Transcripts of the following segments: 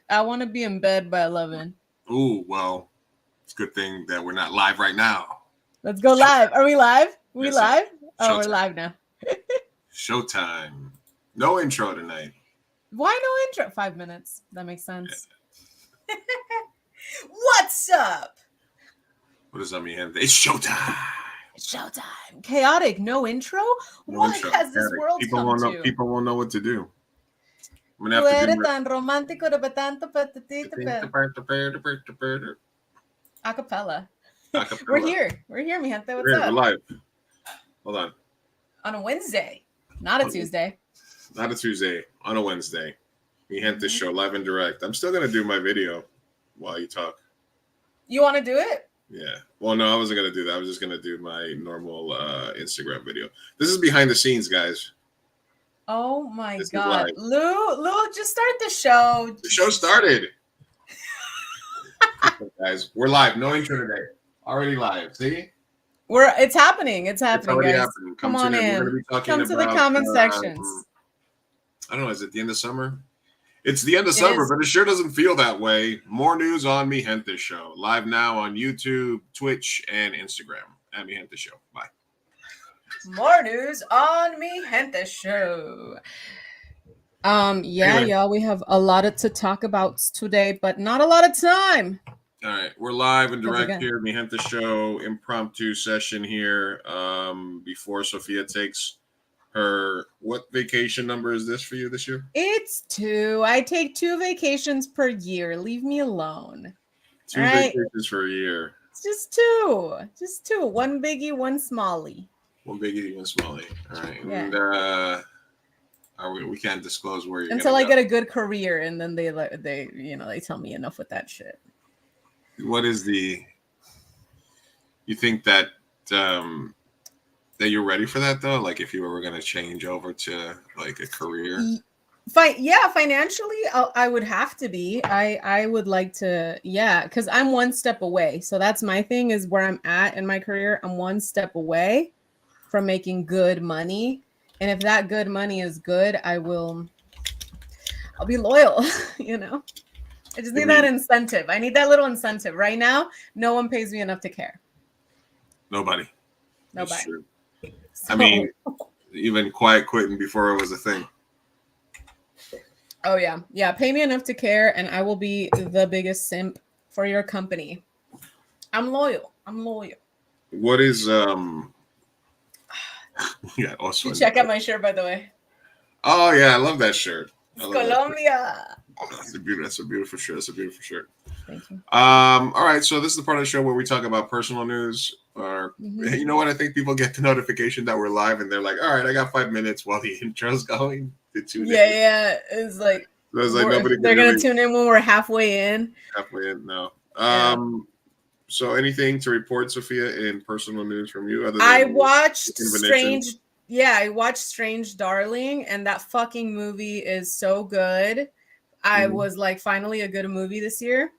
I want to be in bed by 11. Ooh, well, it's a good thing that we're not live right now. Let's go live. Are we live? We Yes, live? Oh, Showtime. we're live now. Showtime. No intro tonight. Why no intro? 5 minutes. That makes sense. Yeah. What's up? What does that mean? It's showtime. It's showtime. Chaotic. No intro? No What intro. has this world people come won't to? know. People won't know what to do. I'm Tú gonna have to eres do tan romántico de tanto patatita. Acapella. We're here. We're here, mi gente. What's up? We're live. Hold on. On a Wednesday. Not a Tuesday. Not a Tuesday. On a Wednesday. MiGenteShow live and direct. I'm still gonna do my video while you talk. You want to do it? Yeah. Well, no, I wasn't gonna do that. I was just gonna do my normal Instagram video. This is behind the scenes, guys. Oh my God, Lou, just start the show. The show started. Guys, we're live. No intro today. Already live. See? It's happening. It's happening, already guys. happening. Come on in. We're gonna be talking Come to the comment sections. I don't know. Is it the end of summer? It's the end of summer, but it sure doesn't feel that way. More news on MiGenteShow. Live now on YouTube, Twitch, and Instagram at MiGenteShow. Bye. More news on MiGenteShow. Anyway. Y'all, we have a lot to talk about today, but not a lot of time. All right, we're live and direct here, MiGenteShow impromptu session here. Before Sophia takes her, what vacation number is this for you this year? It's 2. I take 2 vacations per year. Leave me alone. 2 vacations for a year. It's just 2. Just 2. One biggie, one smallie. One biggie, one smallie. All right. Yeah. And we can't disclose where you're until I get a good career, and then they tell me enough with that shit. What is the? You think that that you're ready for that though? Like if you were going to change over to like a career? Financially, I would have to be. I would like to, because I'm one step away. So that's my thing, is where I'm at in my career. I'm one step away from making good money. And if that good money is good, I'll be loyal, I just need that incentive. I need that little incentive. Right now, no one pays me enough to care. Nobody. That's true. So, I mean, even quiet quitting before it was a thing. Oh, yeah. Yeah, pay me enough to care, and I will be the biggest simp for your company. I'm loyal. What is yeah, also you check out my shirt, by the way. Oh yeah, I love that shirt. Colombia. That's a beautiful shirt. Thank you. All right, so this is the part of the show where we talk about personal news. Or you know what? I think people get the notification that we're live, and they're like, "All right, I got 5 minutes while the intro's going." Yeah. It's like nobody. They're gonna tune in when we're halfway in. No. So anything to report, Sophia, in personal news from you? Other than I watched Strange. Yeah, I watched Strange Darling, and that fucking movie is so good. I was like, finally a good movie this year.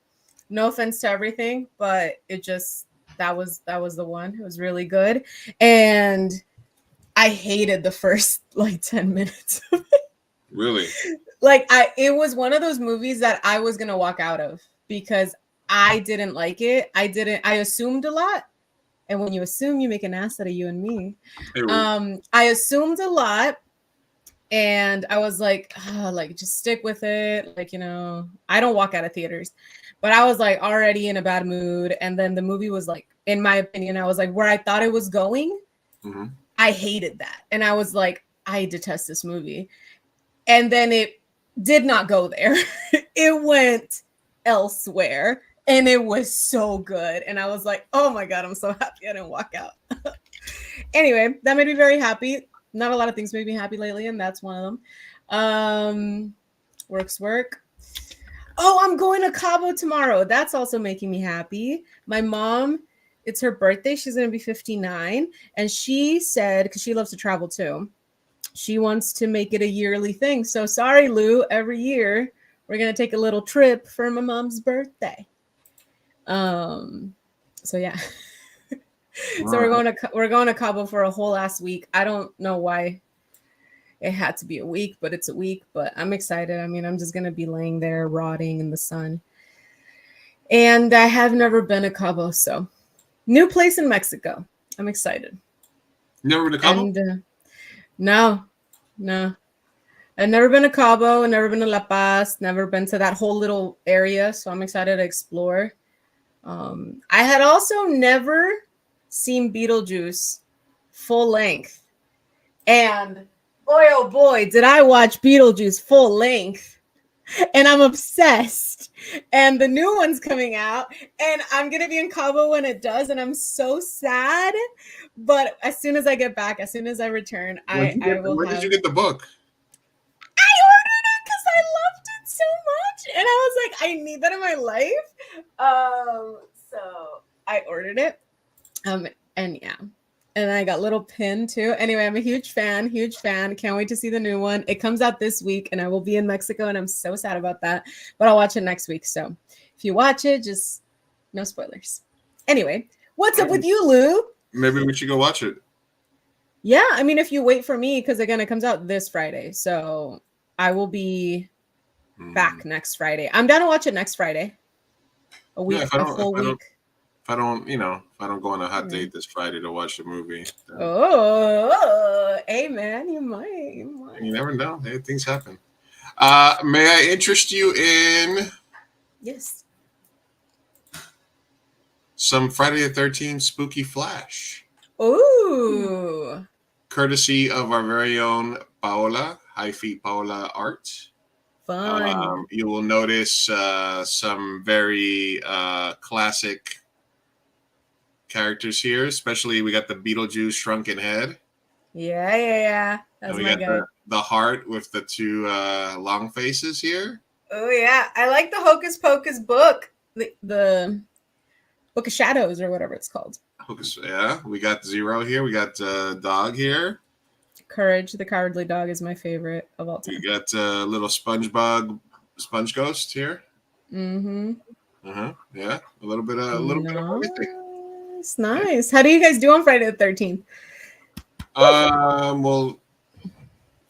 No offense to everything, but it just that was the one. It was really good, and I hated the first like 10 minutes of it. Really? Like it was one of those movies that I was gonna walk out of because I didn't like it. I assumed a lot. And when you assume, you make an ass out of you and me. I assumed a lot. And I was like, just stick with it. Like, I don't walk out of theaters. But I was like already in a bad mood. And then the movie was like, in my opinion, I was like, where I thought it was going, I hated that. And I was like, I detest this movie. And then it did not go there. It went elsewhere. And it was so good. And I was like, oh my God, I'm so happy I didn't walk out. Anyway, that made me very happy. Not a lot of things made me happy lately, and that's one of them. Work. Oh, I'm going to Cabo tomorrow. That's also making me happy. My mom, it's her birthday. She's going to be 59. And she said, because she loves to travel too, she wants to make it a yearly thing. So sorry, Lou, every year we're going to take a little trip for my mom's birthday. So yeah. So we're going to Cabo for a whole last week. I don't know why. it had to be a week, but it's a week. But I'm excited. I mean, I'm just gonna be laying there rotting in the sun. And I have never been to Cabo, so new place in Mexico. I'm excited. Never been to Cabo? And no. I've never been to Cabo, never been to La Paz, never been to that whole little area. So I'm excited to explore. I had also never seen Beetlejuice full length. And boy, oh boy, did I watch Beetlejuice full length. And I'm obsessed. And the new one's coming out. And I'm going to be in Cabo when it does. And I'm so sad. But as soon as I get back, as soon as I return, Where did you get the book? I ordered it because I loved it so much. And I was like, I need that in my life. So I ordered it. And yeah. And I got little pin too. Anyway, I'm a huge fan. Can't wait to see the new one. It comes out this week and I will be in Mexico and I'm so sad about that. But I'll watch it next week. So if you watch it, just no spoilers. Anyway, what's up with you, Lou? Maybe we should go watch it. Yeah, I mean, if you wait for me, because again, it comes out this Friday. So I will be back next Friday. I'm down to watch it next Friday. A week, a full week. If I don't go on a hot date this Friday to watch the movie. Hey man, you might. You never know. Hey, things happen. May I interest you in Yes. some Friday the 13th spooky flash? Ooh. Courtesy of our very own Paola, High Feet Paola Art. Fun. You will notice some very classic characters here, especially we got the Beetlejuice shrunken head. Yeah. That's we my got guy. the heart with the two long faces here. Oh yeah, I like the Hocus Pocus book, the Book of Shadows or whatever it's called. Yeah, we got Zero here. We got Dog here. Courage the Cowardly Dog is my favorite of all time. We got little sponge ghost here. Yeah, a little bit of everything. It's nice. How do you guys do on Friday the 13th? Well,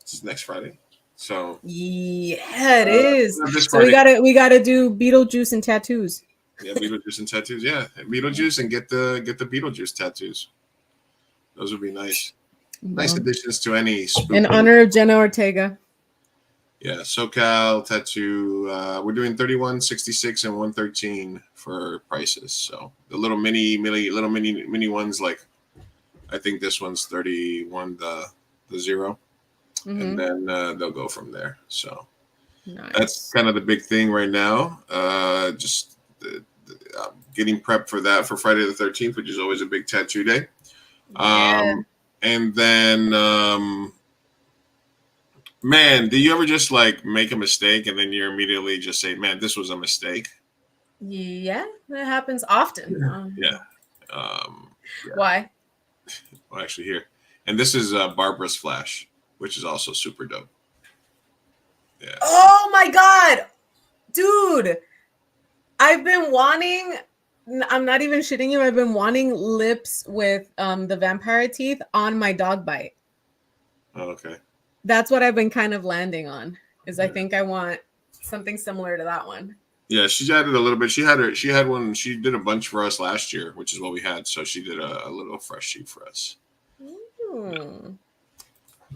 it's next Friday, so yeah, it is. So Friday. we gotta do Beetlejuice and tattoos. Yeah, Beetlejuice and tattoos. Yeah, Beetlejuice and get the Beetlejuice tattoos. Those would be nice. Nice additions to any spooky. In honor of Jenna Ortega. Yeah, SoCal tattoo. We're doing 31, 66, and 113 for prices. So the little mini ones, like I think this one's 31, the 0, and then they'll go from there. So that's kind of the big thing right now. Just getting prepped for that for Friday the 13th, which is always a big tattoo day. And then, man, do you ever just like make a mistake and then you immediately just say, man, this was a mistake? Yeah, that happens often. Yeah. Why? Well, actually here. And this is Barbara's Flash, which is also super dope. Yeah. Oh my God, dude. I've been wanting, I'm not even shitting you. I've been wanting lips with the vampire teeth on my dog bite. Oh, okay. That's what I've been kind of landing on. I think I want something similar to that one. Yeah, she's added a little bit. She had one. She did a bunch for us last year, which is what we had. So she did a little fresh sheet for us.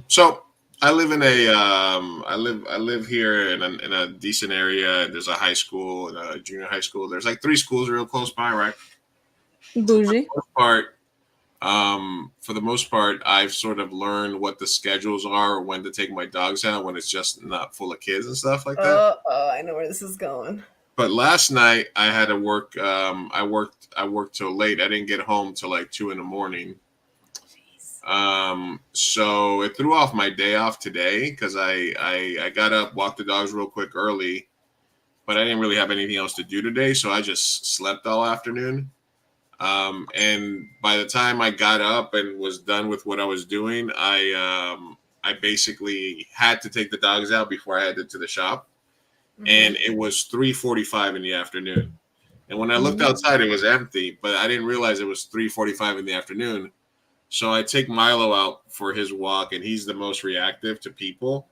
So I live in a I live here in a decent area. There's a high school and a junior high school. There's like 3 schools real close by, right? Bougie. For the most part, I've sort of learned what the schedules are, when to take my dogs out when it's just not full of kids and stuff like that. Oh, I know where this is going. But last night I had to work. I worked till late. I didn't get home till like 2 a.m. So it threw off my day off today because I got up, walked the dogs real quick early, but I didn't really have anything else to do today. So I just slept all afternoon. And by the time I got up and was done with what I was doing, I basically had to take the dogs out before I headed to the shop. And it was 3:45 in the afternoon. And when I looked outside, it was empty, but I didn't realize it was 3:45 in the afternoon. So I take Milo out for his walk, and he's the most reactive to people.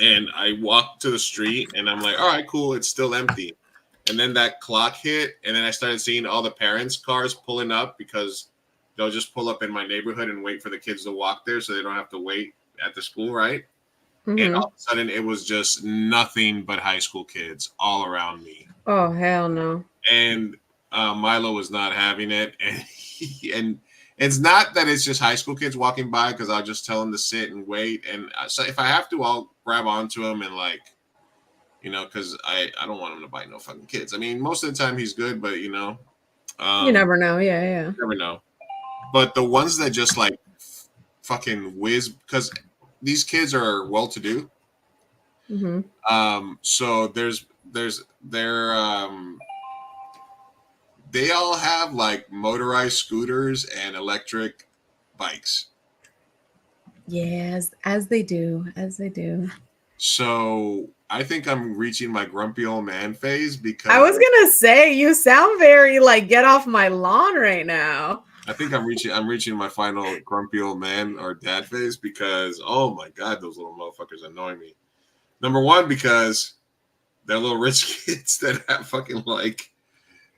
And I walk to the street, and I'm like, all right, cool. It's still empty. And then that clock hit, and then I started seeing all the parents' cars pulling up because they'll just pull up in my neighborhood and wait for the kids to walk there so they don't have to wait at the school, right? Mm-hmm. And all of a sudden, it was just nothing but high school kids all around me. Oh, hell no. And Milo was not having it. And it's not that it's just high school kids walking by because I'll just tell them to sit and wait. And so if I have to, I'll grab onto him and because I don't want him to bite no fucking kids. I mean, most of the time he's good, but you never know. Yeah. You never know. But the ones that just like fucking whiz, because these kids are well-to-do. Mm-hmm. So they all have like motorized scooters and electric bikes. Yes, as they do. So I think I'm reaching my grumpy old man phase because I was gonna say you sound very like get off my lawn right now. I think I'm reaching my final grumpy old man or dad phase because oh my god, those little motherfuckers annoy me. Number one, because they're little rich kids that have fucking like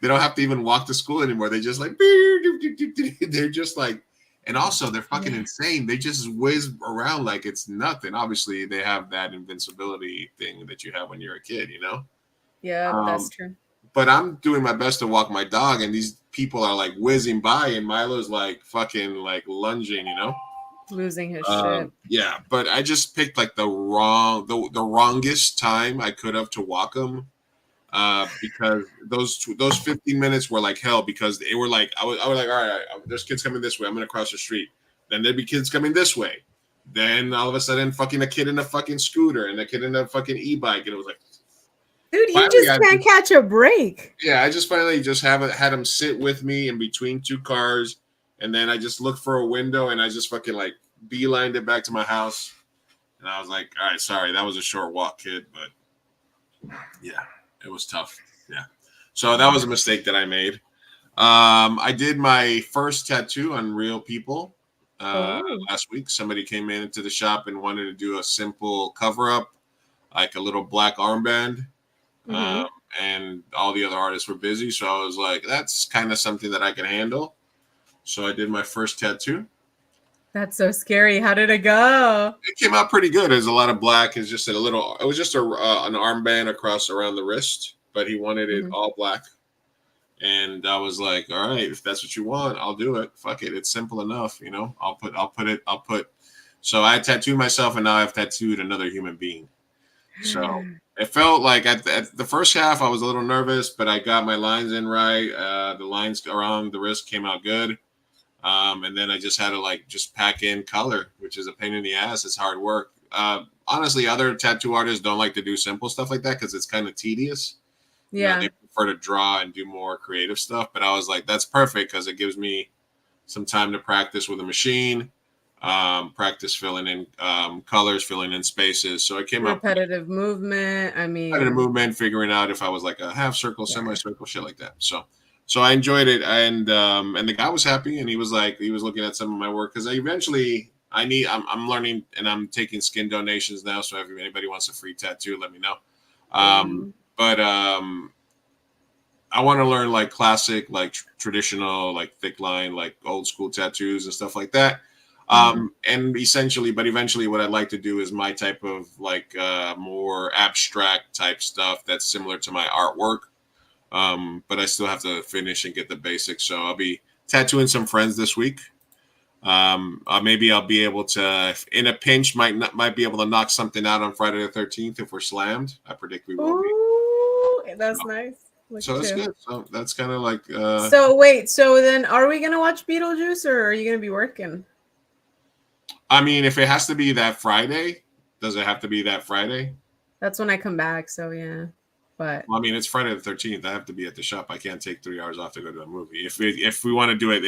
they don't have to even walk to school anymore. They just like they're just like, and also they're fucking insane. They just whiz around like it's nothing. Obviously, they have that invincibility thing that you have when you're a kid, Yeah, that's true. But I'm doing my best to walk my dog, and these people are like whizzing by, and Milo's like fucking like lunging, losing his shit. Yeah, but I just picked like the wrongest time I could have to walk him. Because those 15 minutes were like hell because they were like I was like, all right, there's kids coming this way. I'm gonna cross the street. Then there'd be kids coming this way. Then all of a sudden, fucking a kid in a fucking scooter and a kid in a fucking e-bike, and it was like, dude, you just can't catch a break. Yeah, I just finally just had him sit with me in between two cars, and then I just looked for a window and I just fucking like beelined it back to my house, and I was like, all right, sorry, that was a short walk, kid, but yeah. It was tough. Yeah. So that was a mistake that I made. I did my first tattoo on real people last week. Somebody came into the shop and wanted to do a simple cover up, like a little black armband. And all the other artists were busy. So I was like, that's kind of something that I can handle. So I did my first tattoo. That's so scary. How did it go? It came out pretty good. There's a lot of black. It's just it was just an armband around the wrist, but he wanted it all black. And I was like, all right, if that's what you want, I'll do it. Fuck it. It's simple enough. So I tattooed myself and now I've tattooed another human being. So it felt like at the first half, I was a little nervous, but I got my lines in right. The lines around the wrist came out good. And then I just had to just pack in color, which is a pain in the ass. It's hard work. Honestly, other tattoo artists don't like to do simple stuff like that because it's kind of tedious. Yeah. They prefer to draw and do more creative stuff. But I was like, that's perfect because it gives me some time to practice with a machine, practice filling in colors, filling in spaces. So it came up repetitive movement. Repetitive movement, figuring out if I was like a half circle, semicircle, shit like that. So I enjoyed it, and the guy was happy, and he was looking at some of my work because I'm learning and I'm taking skin donations now. So if anybody wants a free tattoo, let me know. But I want to learn like classic, like traditional, like thick line, like old school tattoos and stuff like that. And eventually what I'd like to do is my type of like more abstract type stuff that's similar to my artwork. But I still have to finish and get the basics. So I'll be tattooing some friends this week. Maybe I'll be able to, in a pinch, might be able to knock something out on Friday the 13th if we're slammed. I predict we will be. Ooh, that's nice. So that's good. So that's kind of like. So wait. So then, are we gonna watch Beetlejuice, or are you gonna be working? I mean, if it has to be that Friday, does it have to be that Friday? That's when I come back. So yeah. But well, I mean, it's Friday the 13th. I have to be at the shop. I can't take 3 hours off to go to a movie. If we want to do it,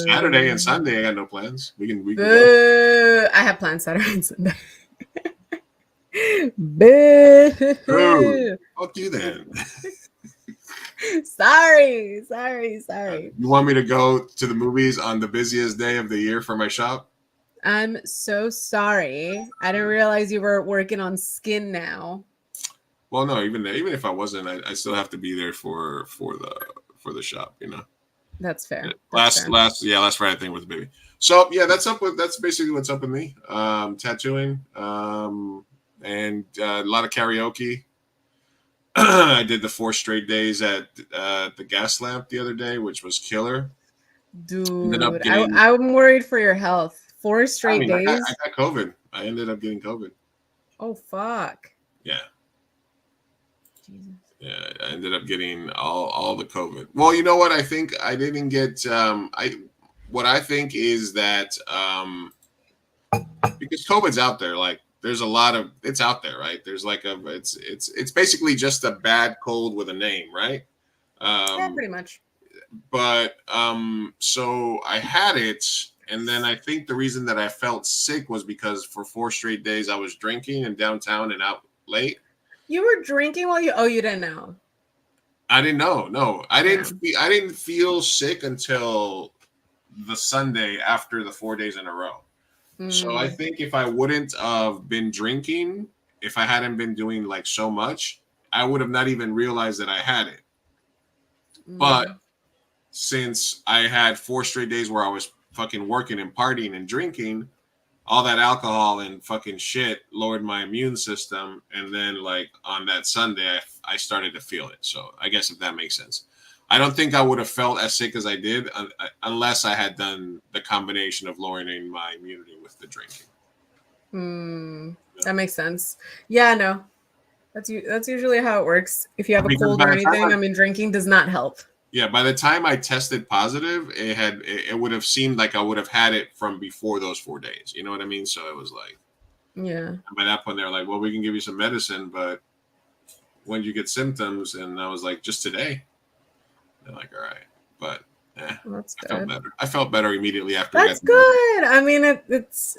Saturday and Sunday, I got no plans. We can go. I have plans Saturday and Sunday. Boo. Fuck you then. Sorry. You want me to go to the movies on the busiest day of the year for my shop? I'm so sorry. I didn't realize you were working on skin now. Well, no, even if I wasn't, I still have to be there for the shop, you know. That's fair. Last Friday thing with the baby. So yeah, that's basically what's up with me. Tattooing, and a lot of karaoke. I did the 4 straight days at the gas lamp the other day, which was killer. Dude, I'm worried for your health. 4 straight days. I got COVID. I ended up getting COVID. Oh fuck. Yeah. Jesus. Yeah, I ended up getting all the COVID. Well, you know what? I think I didn't get. What I think is that because COVID's out there, like there's a lot of it's out there, right? There's like it's basically just a bad cold with a name, right? Yeah, pretty much. But so I had it, and then I think the reason that I felt sick was because for 4 straight days I was drinking in downtown and out late. You were drinking while you? Oh, you didn't know. I didn't know. No, I didn't feel sick until the Sunday after the 4 days in a row. So I think if I wouldn't have been drinking, if I hadn't been doing like so much, I would have not even realized that I had it. But since I had 4 straight days where I was fucking working and partying and drinking, all that alcohol and fucking shit lowered my immune system. And then like on that Sunday, I started to feel it. So I guess if that makes sense. I don't think I would have felt as sick as I did unless I had done the combination of lowering my immunity with the drinking. That makes sense. Yeah, no. That's usually how it works. If you have a cold or anything, drinking does not help. Yeah, by the time I tested positive, it would have seemed like I would have had it from before those 4 days. You know what I mean? So it was like, yeah. And by that point, they're like, "Well, we can give you some medicine, but when you get symptoms," and I was like, "Just today." They're like, "All right," but well, that's good. I felt better. I felt better immediately after. That's good. I mean, it's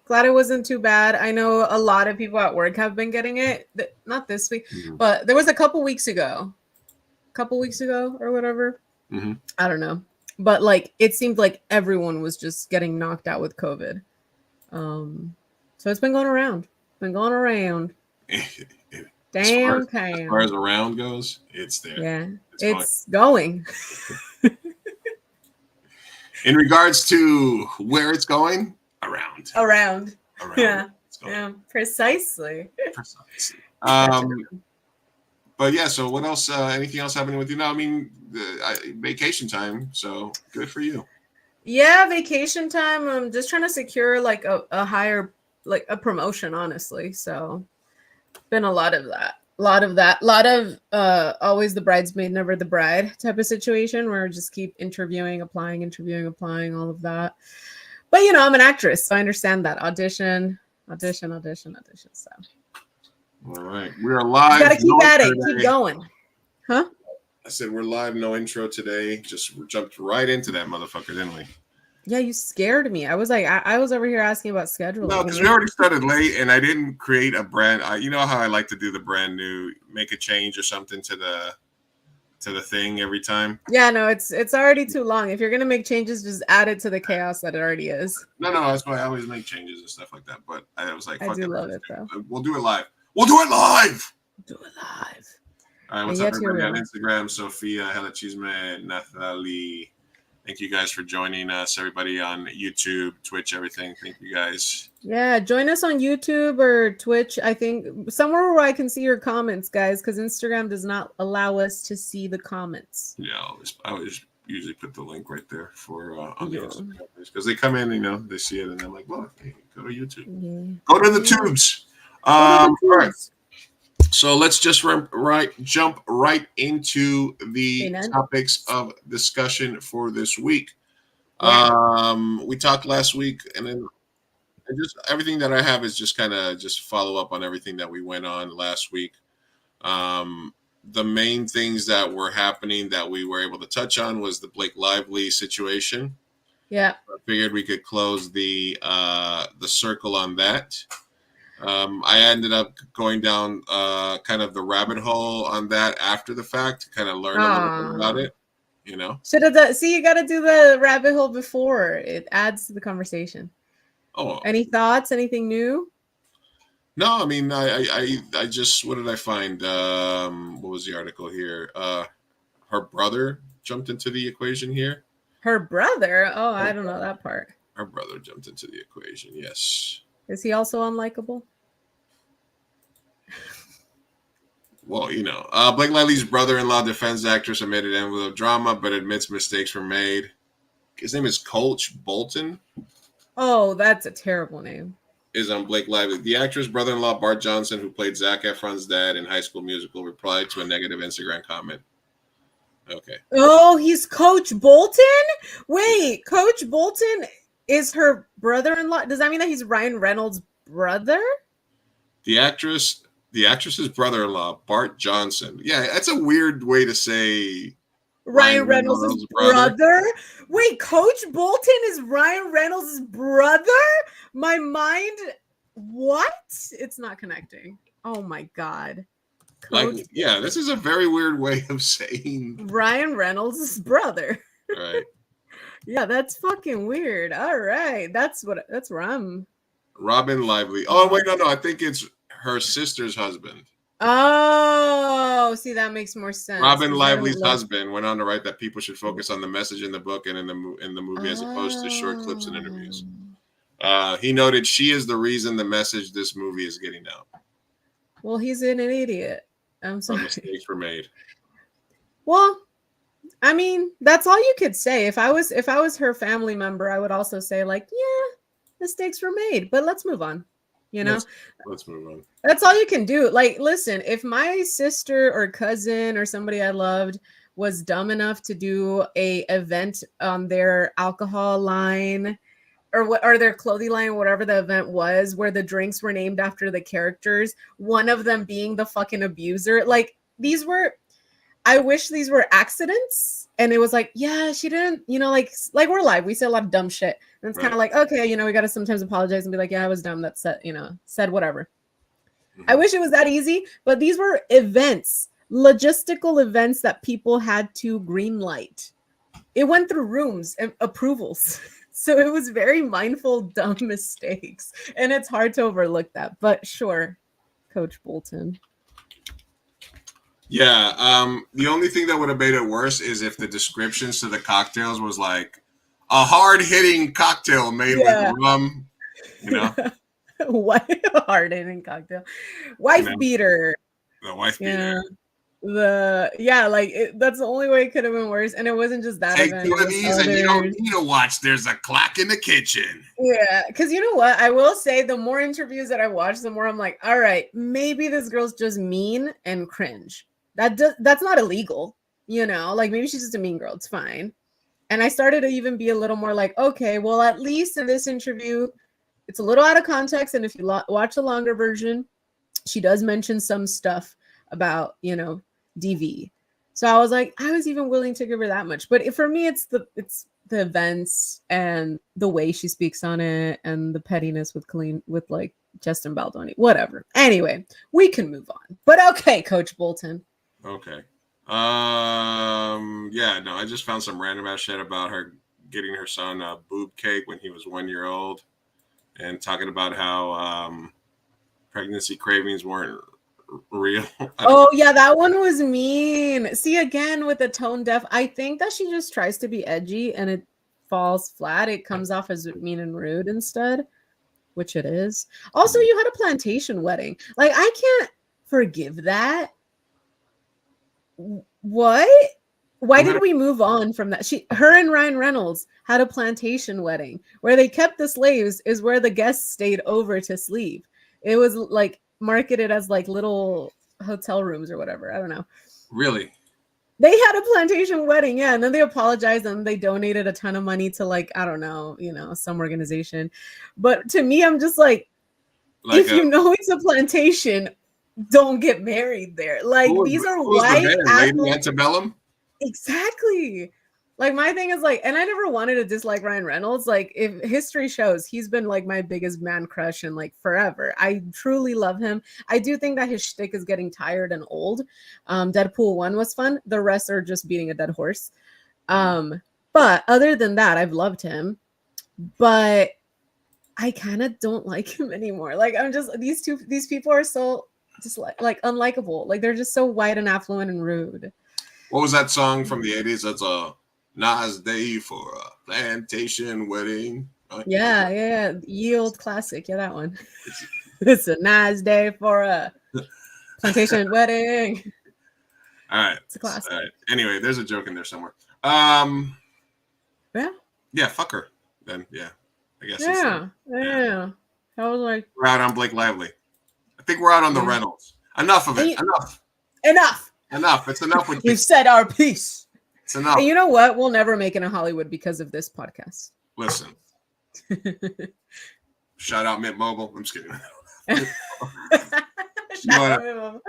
glad it wasn't too bad. I know a lot of people at work have been getting it. Not this week, but there was a couple weeks ago or whatever. I don't know, but like it seemed like everyone was just getting knocked out with COVID. So it's been going around. As far as around goes, it's there. Yeah, it's going. In regards to where it's going, around. Yeah, precisely. But yeah, so what else? Anything else happening with you now? I mean, vacation time. So good for you. Yeah, vacation time. I'm just trying to secure like a higher, like a promotion, honestly. So been a lot of that. Always the bridesmaid, never the bride type of situation where I just keep applying, all of that. But I'm an actress, so I understand that. Audition. So all right, we're live. You gotta keep at it, keep going. Huh? I said we're live, no intro today. Just jumped right into that motherfucker, didn't we? Yeah, you scared me. I was like, I was over here asking about scheduling. No, because we already started late, and I didn't create a brand. You know how I like to do the brand new, make a change or something to the thing every time. Yeah, no, it's already too long. If you're gonna make changes, just add it to the chaos that it already is. No, that's why I always make changes and stuff like that. But I was like, I do love it though. We'll do it live. We'll do it live. Do it live. All right, what's up, everybody on Instagram? Sophia, Hella Chisme, Nathalie. Thank you guys for joining us. Everybody on YouTube, Twitch, everything. Thank you guys. Yeah, join us on YouTube or Twitch. I think somewhere where I can see your comments, guys, because Instagram does not allow us to see the comments. Yeah, I always usually put the link right there for on the Instagram because they come in, they see it, and they're like, "Well, hey, go to YouTube. Yeah. Go to the tubes." All right. So let's just jump right into the topics of discussion for this week. Yeah. We talked last week, and then just everything that I have is just kind of just follow up on everything that we went on last week. The main things that were happening that we were able to touch on was the Blake Lively situation. Yeah, I figured we could close the circle on that. I ended up going down kind of the rabbit hole on that after the fact to kind of learn a little bit about it. You know, should have done. See, you got to do the rabbit hole before it adds to the conversation. Oh, any thoughts? Anything new? No, I mean, I just, what did I find? What was the article here? Her brother jumped into the equation here. Her brother? Oh, I don't know that part. Her brother jumped into the equation. Yes. Is he also unlikable? Well, you know, Blake Lively's brother-in-law defends the actress amid an envelope drama, but admits mistakes were made. His name is Coach Bolton. Oh, that's a terrible name. Is on Blake Lively. The actress brother-in-law Bart Johnson, who played Zac Efron's dad in High School Musical, replied to a negative Instagram comment. Okay. Oh, he's Coach Bolton? Wait, Coach Bolton is her brother-in-law? Does that mean that he's Ryan Reynolds' brother? The actress's brother-in-law, Bart Johnson. Yeah, that's a weird way to say Ryan Reynolds' brother? Wait, Coach Bolton is Ryan Reynolds' brother? My mind, what? It's not connecting. Oh my God. This is a very weird way of saying Ryan Reynolds' brother. Right. Yeah, that's fucking weird. All right. That's where I'm. Robin Lively. Oh, wait, no. I think it's her sister's husband. Oh, see, that makes more sense. Robin Lively's husband went on to write that people should focus on the message in the book and in the movie as opposed to short clips and interviews. He noted she is the reason the message this movie is getting out. Well, he's an idiot. I'm sorry. Mistakes were made. Well, I mean, that's all you could say. If I was her family member, I would also say, like, yeah, mistakes were made, but let's move on. You know, let's move on. That's all you can do. Like, listen, if my sister or cousin or somebody I loved was dumb enough to do a event on their alcohol line or their clothing line, whatever the event was, where the drinks were named after the characters, one of them being the fucking abuser, like, I wish these were accidents. And it was like, yeah, she didn't, you know, like we're live. We say a lot of dumb shit. And it's kind of like, okay, you know, we got to sometimes apologize and be like, yeah, I was dumb. That said whatever. Mm-hmm. I wish it was that easy, but these were events, logistical events that people had to green light. It went through rooms and approvals. So it was very mindful, dumb mistakes. And it's hard to overlook that. But sure, Coach Bolton. Yeah, the only thing that would have made it worse is if the descriptions to the cocktails was like a hard-hitting cocktail made with rum, you know. What hard-hitting cocktail? Wife beater. The wife beater. That's the only way it could have been worse. And it wasn't just that. Take two of these and you don't need to watch. There's a clock in the kitchen. Yeah, because you know what? I will say the more interviews that I watch, the more I'm like, all right, maybe this girl's just mean and cringe. That's not illegal, you know, like maybe she's just a mean girl. It's fine. And I started to even be a little more like, okay, well, at least in this interview, it's a little out of context. And if you watch the longer version, she does mention some stuff about, you know, DV. So I was like, I was even willing to give her that much. But for me, it's the events and the way she speaks on it and the pettiness with like Justin Baldoni, whatever. Anyway, we can move on. But okay, Coach Bolton. Okay. I just found some random ass shit about her getting her son a boob cake when he was 1 year old and talking about how pregnancy cravings weren't real. Oh yeah, that one was mean. See, again with the tone deaf, I think that she just tries to be edgy and it falls flat. It comes off as mean and rude instead, which it is. Also, you had a plantation wedding. Like, I can't forgive that. What? Why did we move on from that? Her and Ryan Reynolds had a plantation wedding where they kept the slaves, is where the guests stayed over to sleep. It was like marketed as like little hotel rooms or whatever. I don't know. Really? They had a plantation wedding, yeah. And then they apologized and they donated a ton of money to, like, I don't know, you know, some organization. But to me, I'm just like if you know it's a plantation, don't get married there. Like, these are white Lady Antebellum. Exactly. Like my thing is like, and I never wanted to dislike Ryan Reynolds. Like if history shows, he's been like my biggest man crush in like forever. I truly love him. I do think that his shtick is getting tired and old. Deadpool 1 was fun. The rest are just beating a dead horse. But other than that, I've loved him. But I kind of don't like him anymore. Like I'm just these people are so just like unlikable. Like they're just so white and affluent and rude. What was that song from the 80s? That's a nice day for a plantation wedding. Yeah. Yield classic. Yeah, that one. It's a nice day for a plantation wedding. All right. It's a classic. All right. Anyway, there's a joke in there somewhere. Yeah, fuck her. Then yeah. I guess. Yeah. I was like, we're out on Blake Lively. I think we're out on the Reynolds. Enough of it. Enough. It's enough with We've said our piece. It's enough. And you know what? We'll never make it in Hollywood because of this podcast. Listen. Shout out Mint Mobile. I'm just kidding. It's a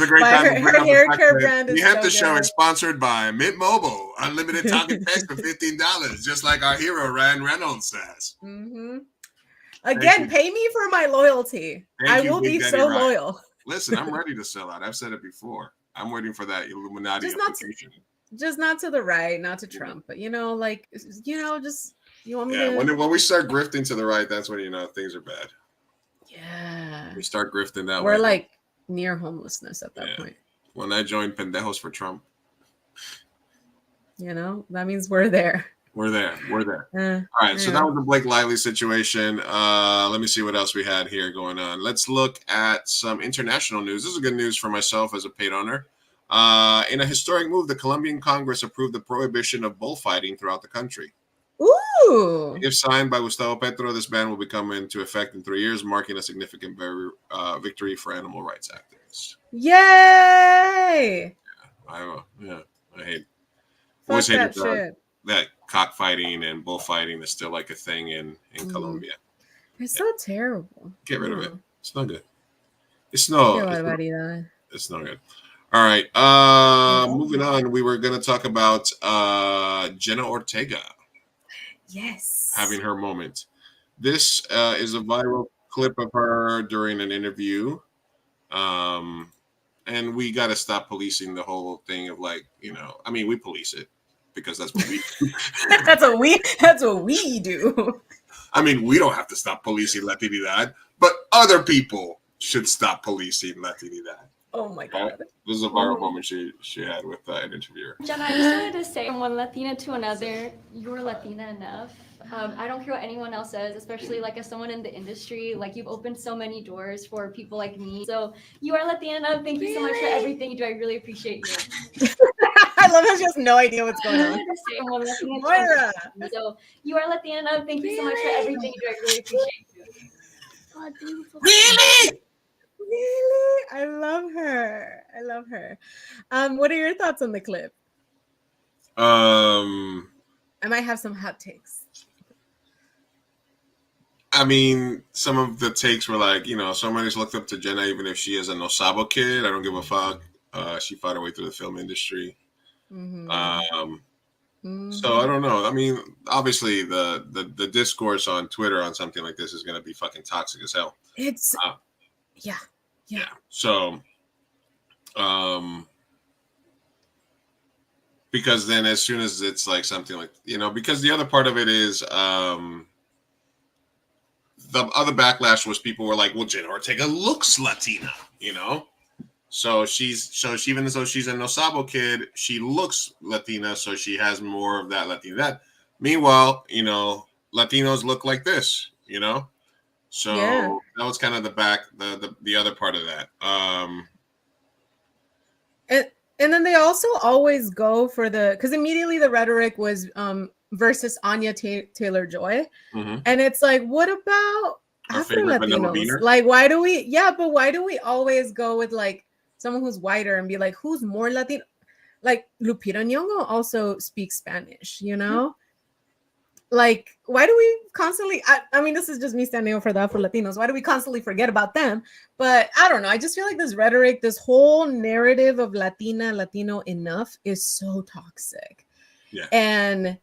great time. Her hair care brand is MiGenteShow is sponsored by Mint Mobile. Unlimited talk and text for $15, just like our hero Ryan Reynolds says. Mm-hmm. Again, pay me for my loyalty. I will be so loyal. Listen, I'm ready to sell out. I've said it before. I'm waiting for that Illuminati application. Just not to the right, not to Trump, but just you want me to. When we start grifting to the right, that's when things are bad. Yeah. We start grifting that way. We're like near homelessness at that point. When I joined Pendejos for Trump. That means we're there. We're there. All right, so that was the Blake Lively situation. Let me see what else we had here going on. Let's look at some international news. This is good news for myself as a paid owner. In a historic move, the Colombian Congress approved the prohibition of bullfighting throughout the country. Ooh! If signed by Gustavo Petro, this ban will become into effect in 3 years, marking a significant victory for animal rights activists. Yay! I hate. Fuck that shit. That cockfighting and bullfighting is still like a thing in Colombia. It's so terrible. Get rid of it. It's not good. It's not good. All right. Moving on. We were going to talk about Jenna Ortega. Yes. Having her moment. This is a viral clip of her during an interview. And we got to stop policing the whole thing of we police it. Because that's what we do. that's what we do. I mean, we don't have to stop policing Latinidad, but other people should stop policing Latinidad. Oh my God. This is a viral moment she had with an interviewer. Jenna, I just wanted to say from one Latina to another, you're Latina enough. I don't care what anyone else says, especially like as someone in the industry, like you've opened so many doors for people like me. So you are Latina enough. Thank you so much for everything you do. I really appreciate you. I love how she has no idea what's going on. Moira. So you are Latina enough. Thank you so much for everything you do. I really appreciate you. God, beautiful. Really? I love her. What are your thoughts on the clip? I might have some hot takes. I mean, some of the takes were like, somebody's looked up to Jenna even if she is a no sabo kid. I don't give a fuck. She fought her way through the film industry. Mm-hmm. So I don't know. I mean, obviously the discourse on Twitter on something like this is going to be fucking toxic as hell. It's yeah. So, because then as soon as it's like something like, because the other part of it is, the other backlash was people were like, well, Jenna Ortega looks Latina, So even though she's a no sabo kid, she looks Latina, so she has more of that Latina. Meanwhile, Latinos look like this, So that was kind of the other part of that. And then they also always go for because immediately the rhetoric was versus Anya Taylor-Joy, and it's like, what about Afro Latinos? Like, why do we always go with like someone who's whiter and be like, who's more Latino? Like Lupita Nyong'o also speaks Spanish, Like, why do we constantly, I mean, this is just me standing up for the Afro Latinos. Why do we constantly forget about them? But I don't know. I just feel like this rhetoric, this whole narrative of Latino enough is so toxic. Yeah. And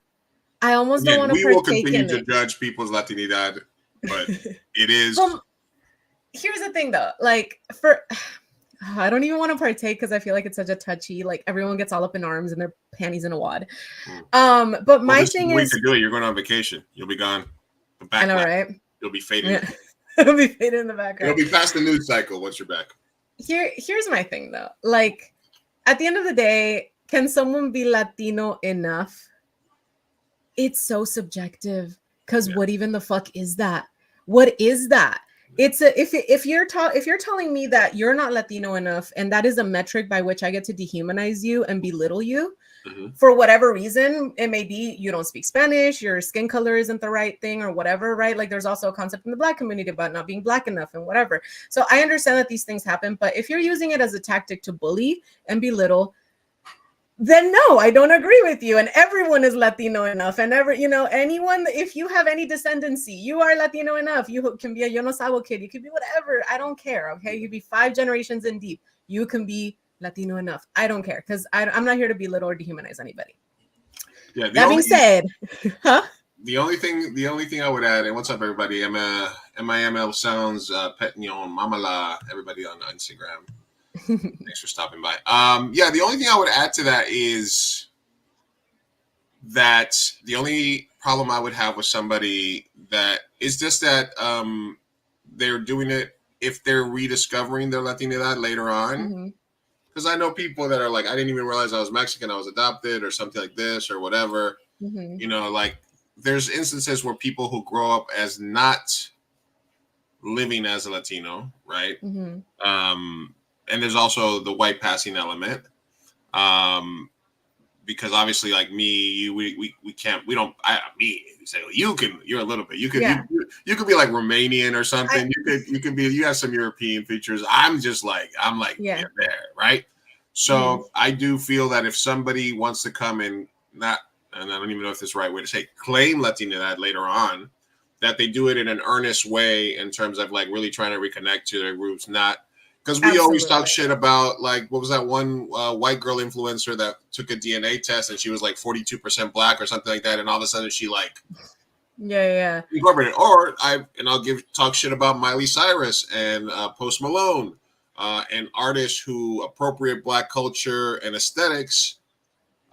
I almost don't want to we will partake continue in to it. judge people's Latinidad, but it is. Here's the thing, though. I don't even want to partake because I feel like it's such a touchy. Like everyone gets all up in arms and their panties in a wad. But my thing is, to do it. You're going on vacation. You'll be gone. I know, right? You'll be fading. Yeah. It'll be fading in the background. It'll be past the news cycle once you're back. Here's my thing, though. Like at the end of the day, can someone be Latino enough? It's so subjective. Because what even the fuck is that? What is that? It's if you're telling me that you're not Latino enough, and that is a metric by which I get to dehumanize you and belittle you for whatever reason, it may be you don't speak Spanish, your skin color isn't the right thing, or whatever, right? Like there's also a concept in the Black community about not being Black enough and whatever. So I understand that these things happen, but if you're using it as a tactic to bully and belittle, then no, I don't agree with you. And everyone is Latino enough. And anyone, if you have any descendancy, you are Latino enough. You can be a Yo no Sabo kid. You could be whatever. I don't care. Okay. You could be 5 generations in deep. You can be Latino enough. I don't care. Because I'm not here to belittle or dehumanize anybody. Yeah. That being said, The only thing I would add, and what's up, everybody? MIML Sounds, Petnion, Mamala, everybody on Instagram. Thanks for stopping by. The only thing I would add to that is that the only problem I would have with somebody that is just that they're doing it if they're rediscovering their Latinidad later on. Because I know people that are like, I didn't even realize I was Mexican, I was adopted or something like this or whatever. Like there's instances where people who grow up as not living as a Latino, right? And there's also the white passing element, because obviously, like me, you're a little bit. You could be like Romanian or something. You have some European features. I'm like there, right? So I do feel that if somebody wants to come and I don't even know if this is the right way to say, claim Latinidad later on, that they do it in an earnest way in terms of like really trying to reconnect to their roots, not. Because we always talk shit about, like, what was that one white girl influencer that took a DNA test and she was like 42% Black or something like that, and all of a sudden she like incorporated. Or I'll talk shit about Miley Cyrus and Post Malone and artists who appropriate Black culture and aesthetics,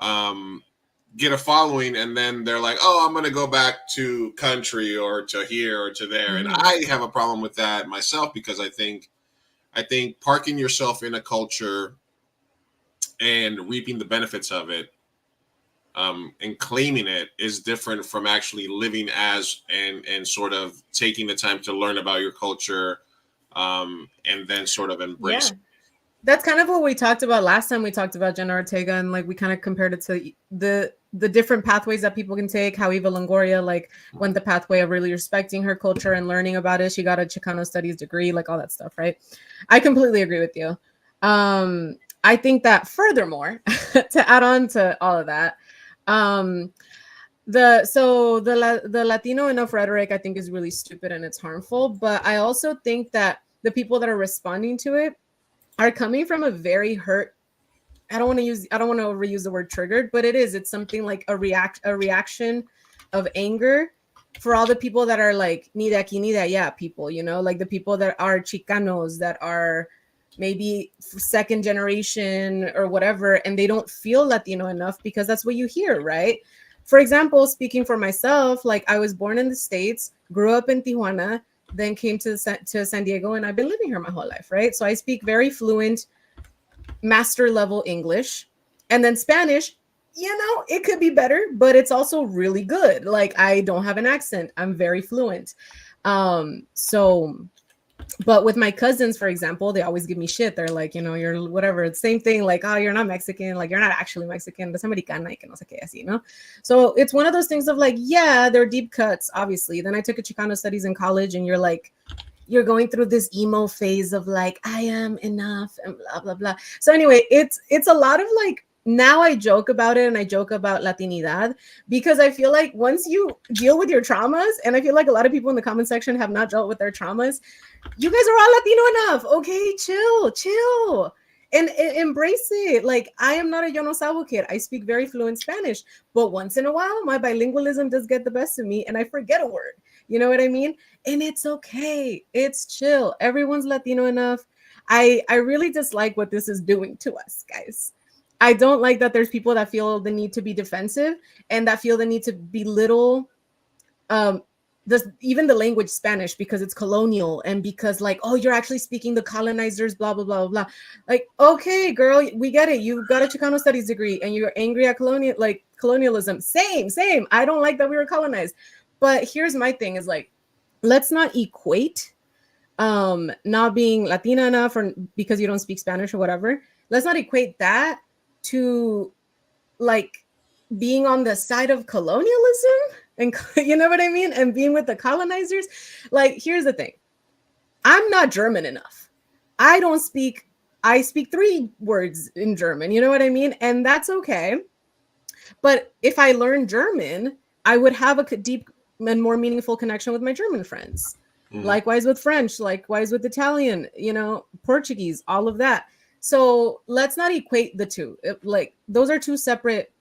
get a following, and then they're like, oh, I'm gonna go back to country or to here or to there, and I have a problem with that myself because I think parking yourself in a culture and reaping the benefits of it and claiming it is different from actually living as and sort of taking the time to learn about your culture and then sort of embrace it. That's kind of what we talked about last time we talked about Jenna Ortega, and like we kind of compared it to the different pathways that people can take. How Eva Longoria went the pathway of really respecting her culture and learning about it. She got a Chicano studies degree, like all that stuff, right? I completely agree with you. I think that furthermore, to add on to all of that, the Latino enough rhetoric I think is really stupid and it's harmful. But I also think that the people that are responding to it are coming from a very hurt. I don't want to reuse the word triggered, but it's something like a reaction of anger for all the people that are like ni de aquí ni de allá people, like the people that are Chicanos, that are maybe 2nd generation or whatever, and they don't feel Latino enough because that's what you hear, right? For example, speaking for myself, like I was born in the States, grew up in Tijuana, then came to San Diego, and I've been living here my whole life, right? So I speak very fluent master level English, and then Spanish, it could be better, but it's also really good. Like I don't have an accent. I'm very fluent. But with my cousins, for example, they always give me shit. They're like, you're whatever. It's same thing. Like, oh, you're not Mexican. Like, you're not actually Mexican. Eres americana y que no sé qué así, ¿no? So it's one of those things of like, yeah, they're deep cuts, obviously. Then I took a Chicano studies in college, and you're going through this emo phase of like, I am enough and blah, blah, blah. So anyway, it's a lot of like, now I joke about it and I joke about Latinidad because I feel like once you deal with your traumas, and I feel like a lot of people in the comment section have not dealt with their traumas, you guys are all Latino enough. Okay, chill. and embrace it. Like, I am not a yo no sabo kid. I speak very fluent Spanish, but once in a while, my bilingualism does get the best of me, and I forget a word. You know what I mean? And it's okay. It's chill. Everyone's Latino enough. I really dislike what this is doing to us, guys. I don't like that there's people that feel the need to be defensive and that feel the need to belittle even the language Spanish because it's colonial and because like, oh, you're actually speaking the colonizers, blah, blah, blah, blah. Like, okay, girl, we get it. You got a Chicano studies degree and you're angry at colonialism. Same. I don't like that we were colonized. But here's my thing is like, let's not equate not being Latina enough or because you don't speak Spanish or whatever. Let's not equate that to like being on the side of colonialism and you know what I mean? And being with the colonizers. Like, here's the thing. I'm not German enough. I speak 3 words in German. You know what I mean? And that's okay. But if I learned German, I would have a deep and more meaningful connection with my German friends. Likewise with French, likewise with Italian, you know, Portuguese, all of that. So let's not equate the two. Like, those are 2 separate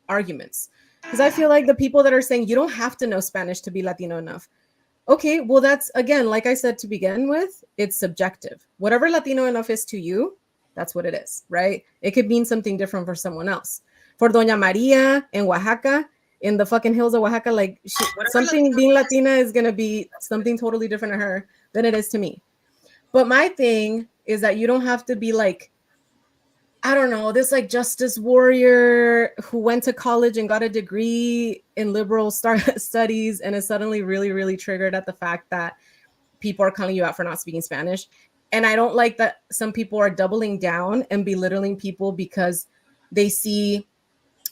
arguments. Because I feel like the people that are saying you don't have to know Spanish to be Latino enough. Okay, well, that's, again, like I said to begin with, it's subjective. Whatever Latino enough is to you, that's what it is, right? It could mean something different for someone else. For Doña Maria in Oaxaca, in the fucking hills of Oaxaca, like something being Latina is going to be something totally different to her than it is to me. But my thing is that you don't have to be like, I don't know, this like justice warrior who went to college and got a degree in liberal studies and is suddenly really, really triggered at the fact that people are calling you out for not speaking Spanish. And I don't like that some people are doubling down and belittling people because they see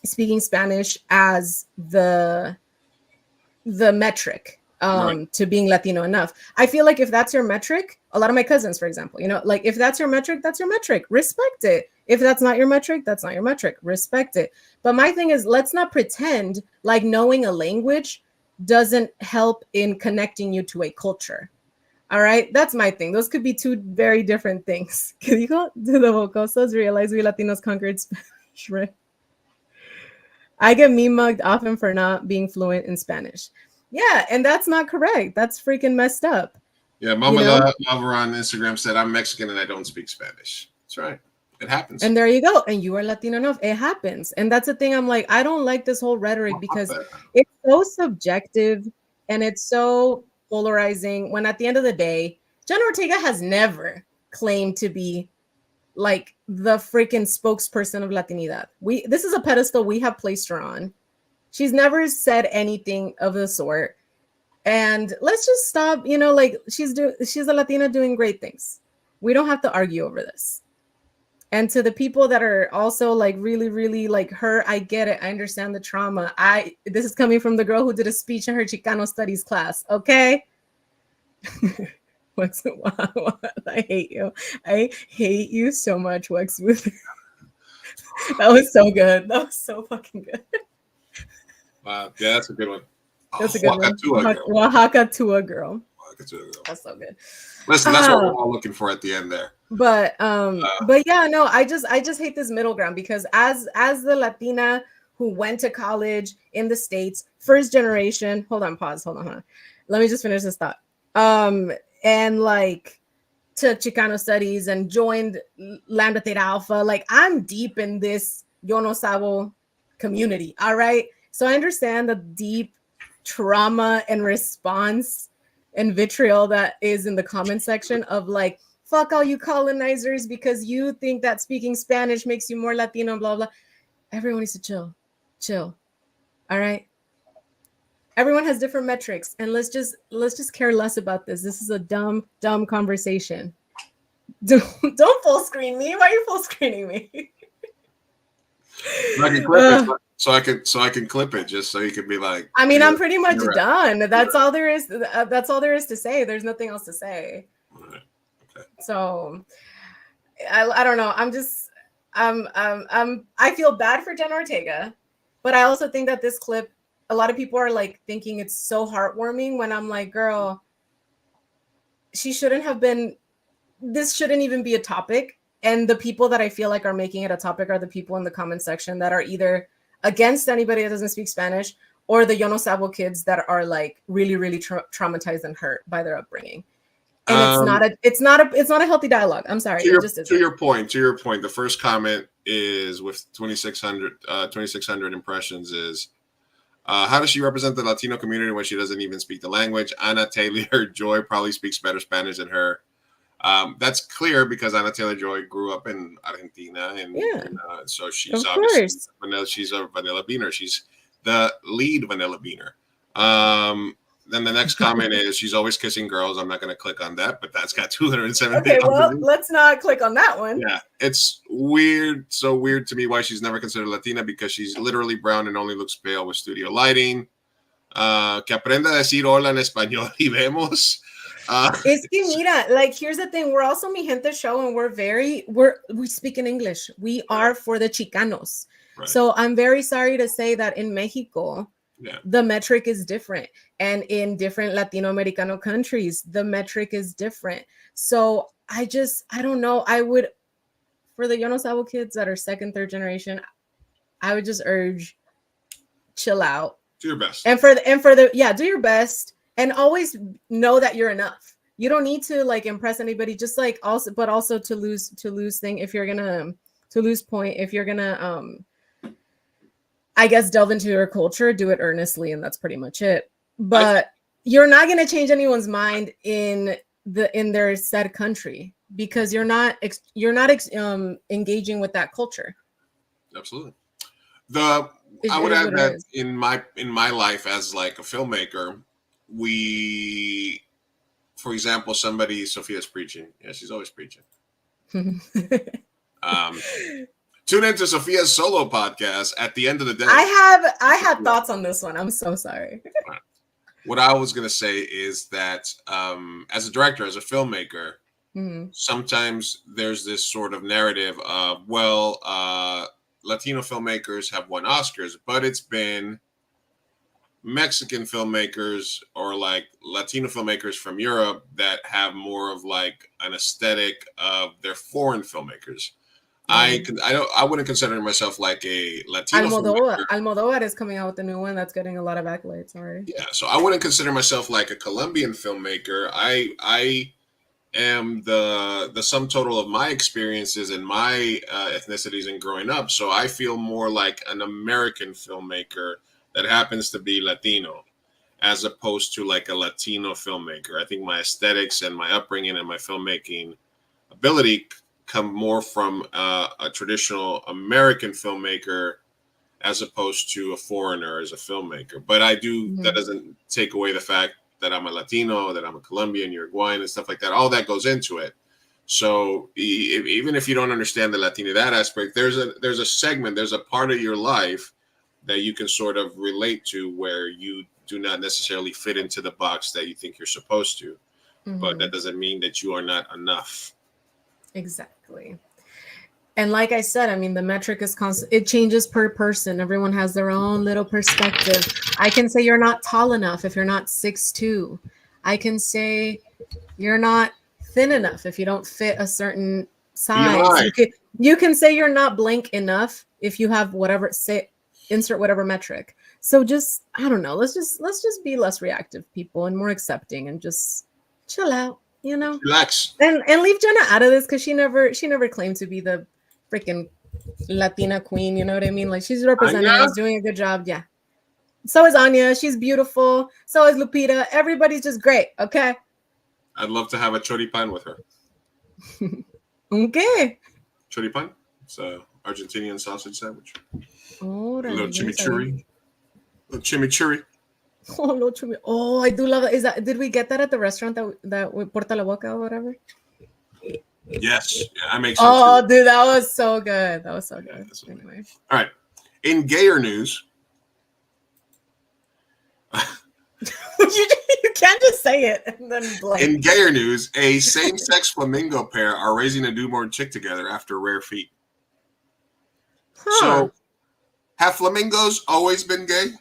speaking Spanish as the metric right. to being Latino enough. I feel like if that's your metric, a lot of my cousins, for example, you know, like if that's your metric, that's your metric. Respect it. If that's not your metric, that's not your metric. Respect it. But my thing is, let's not pretend like knowing a language doesn't help in connecting you to a culture. All right, that's my thing. Those could be 2 very different things. Can you go to the Vocosos realize we Latinos conquered Spanish, right? I get mugged often for not being fluent in Spanish. Yeah, and that's not correct. That's freaking messed up. Yeah, Mama Lava on Instagram said, I'm Mexican and I don't speak Spanish. That's right. It happens. And there you go. And you are Latino enough. It happens. And that's the thing. I'm like, I don't like this whole rhetoric because it's so subjective and it's so polarizing when at the end of the day, Jenna Ortega has never claimed to be like the freaking spokesperson of Latinidad. This is a pedestal we have placed her on. She's never said anything of the sort. And let's just stop, you know, like she's a Latina doing great things. We don't have to argue over this. And to the people that are also like really, really like her, I get it. I understand the trauma. This is coming from the girl who did a speech in her Chicano studies class. Okay. I hate you. I hate you so much, Wexbooth. That was so good. That was so fucking good. Wow. Yeah, that's a good one. That's a good one. Oaxaca to a girl. That's so good. Listen, that's what we're all looking for at the end there. But yeah, no, I just hate this middle ground because as the Latina who went to college in the States, first generation, hold on. Let me just finish this thought. And like took Chicano studies and joined Lambda Theta Alpha. Like I'm deep in this Yo no Sabo community. All right. So I understand the deep trauma and response and vitriol that is in the comment section of like, fuck all you colonizers because you think that speaking Spanish makes you more Latino, blah, blah. Everyone needs to chill. All right. Everyone has different metrics, and let's just care less about this. This is a dumb conversation. Don't full screen me. Why are you full screening me? I can clip it, so I can clip it just so you can be like. I mean, I'm pretty much done. That's all there is. That's all there is to say. There's nothing else to say. Right. Okay. So, I don't know. I feel bad for Jenna Ortega, but I also think that this clip. A lot of people are like thinking it's so heartwarming when I'm like, girl, she shouldn't have been, this shouldn't even be a topic. And the people that I feel like are making it a topic are the people in the comment section that are either against anybody that doesn't speak Spanish, or the Yo no Sabo kids that are like really, really traumatized and hurt by their upbringing. And it's not a healthy dialogue. I'm sorry. To your point, the first comment is with 2,600 impressions is, how does she represent the Latino community when she doesn't even speak the language? Anna Taylor-Joy probably speaks better Spanish than her. That's clear because Anna Taylor-Joy grew up in Argentina, and so she's obviously she's a vanilla beaner. She's the lead vanilla beaner. Then the next comment is she's always kissing girls. I'm not going to click on that, but that's got 270. Okay, well, let's not click on that one. Yeah, it's weird. So weird to me why she's never considered Latina, because she's literally brown and only looks pale with studio lighting. Que aprenda a decir hola en español y vemos. Es que mira, like, here's the thing. We're also Mi Gente Show, and we speak in English. We are for the Chicanos. Right. So I'm very sorry to say that in Mexico, the metric is different. And in different Latino Americano countries, the metric is different. So I don't know. I would, for the Yo no Sabo kids that are second, third generation, I would just urge, chill out. Do your best. And for the do your best, and always know that you're enough. You don't need to like impress anybody, just like also to lose thing. If you're gonna to lose point, if you're gonna I guess delve into your culture, do it earnestly, and that's pretty much it. But you're not going to change anyone's mind in their said country, because you're not engaging with that culture. Absolutely. I would add that in my life as like a filmmaker, for example, Sophia's preaching. Yeah, she's always preaching. Tune into Sophia's solo podcast at the end of the day. I had thoughts on this one. I'm so sorry. What I was going to say is that as a director, as a filmmaker, sometimes there's this sort of narrative of, Latino filmmakers have won Oscars, but it's been Mexican filmmakers or like Latino filmmakers from Europe that have more of like an aesthetic of their foreign filmmakers. I wouldn't consider myself like a Latino filmmaker. Almodovar is coming out with a new one that's getting a lot of accolades already. Yeah, so I wouldn't consider myself like a Colombian filmmaker. I am the sum total of my experiences and my ethnicities and growing up. So I feel more like an American filmmaker that happens to be Latino, as opposed to like a Latino filmmaker. I think my aesthetics and my upbringing and my filmmaking ability come more from a traditional American filmmaker as opposed to a foreigner as a filmmaker. But that doesn't take away the fact that I'm a Latino, that I'm a Colombian, Uruguayan, and stuff like that. All that goes into it. So even if you don't understand the that aspect, there's a segment, there's a part of your life that you can sort of relate to where you do not necessarily fit into the box that you think you're supposed to. But that doesn't mean that you are not enough. Exactly. And like I said, I mean, the metric is constant. It changes per person. Everyone has their own little perspective. I can say you're not tall enough if you're not 6'2". I can say you're not thin enough if you don't fit a certain size. You can say you're not blank enough if you have whatever, insert whatever metric. So just, I don't know, let's just be less reactive people and more accepting and just chill out. You know, relax and leave Jenna out of this, because she never claimed to be the freaking Latina queen. You know what I mean? Like, she's representing us, doing a good job. Yeah. So is Anya. She's beautiful. So is Lupita. Everybody's just great. Okay. I'd love to have a choripan with her. Okay. Choripan. It's a Argentinian sausage sandwich. Oh, a little chimichurri. Oh, I do love it. Did we get that at the restaurant that Porta la Boca or whatever? Yes, I make sense. Oh, dude, that was so good. Yeah, anyway. All right. In gayer news, you can't just say it and then blank. In gayer news, a same-sex flamingo pair are raising a newborn chick together after a rare feat. So, have flamingos always been gay?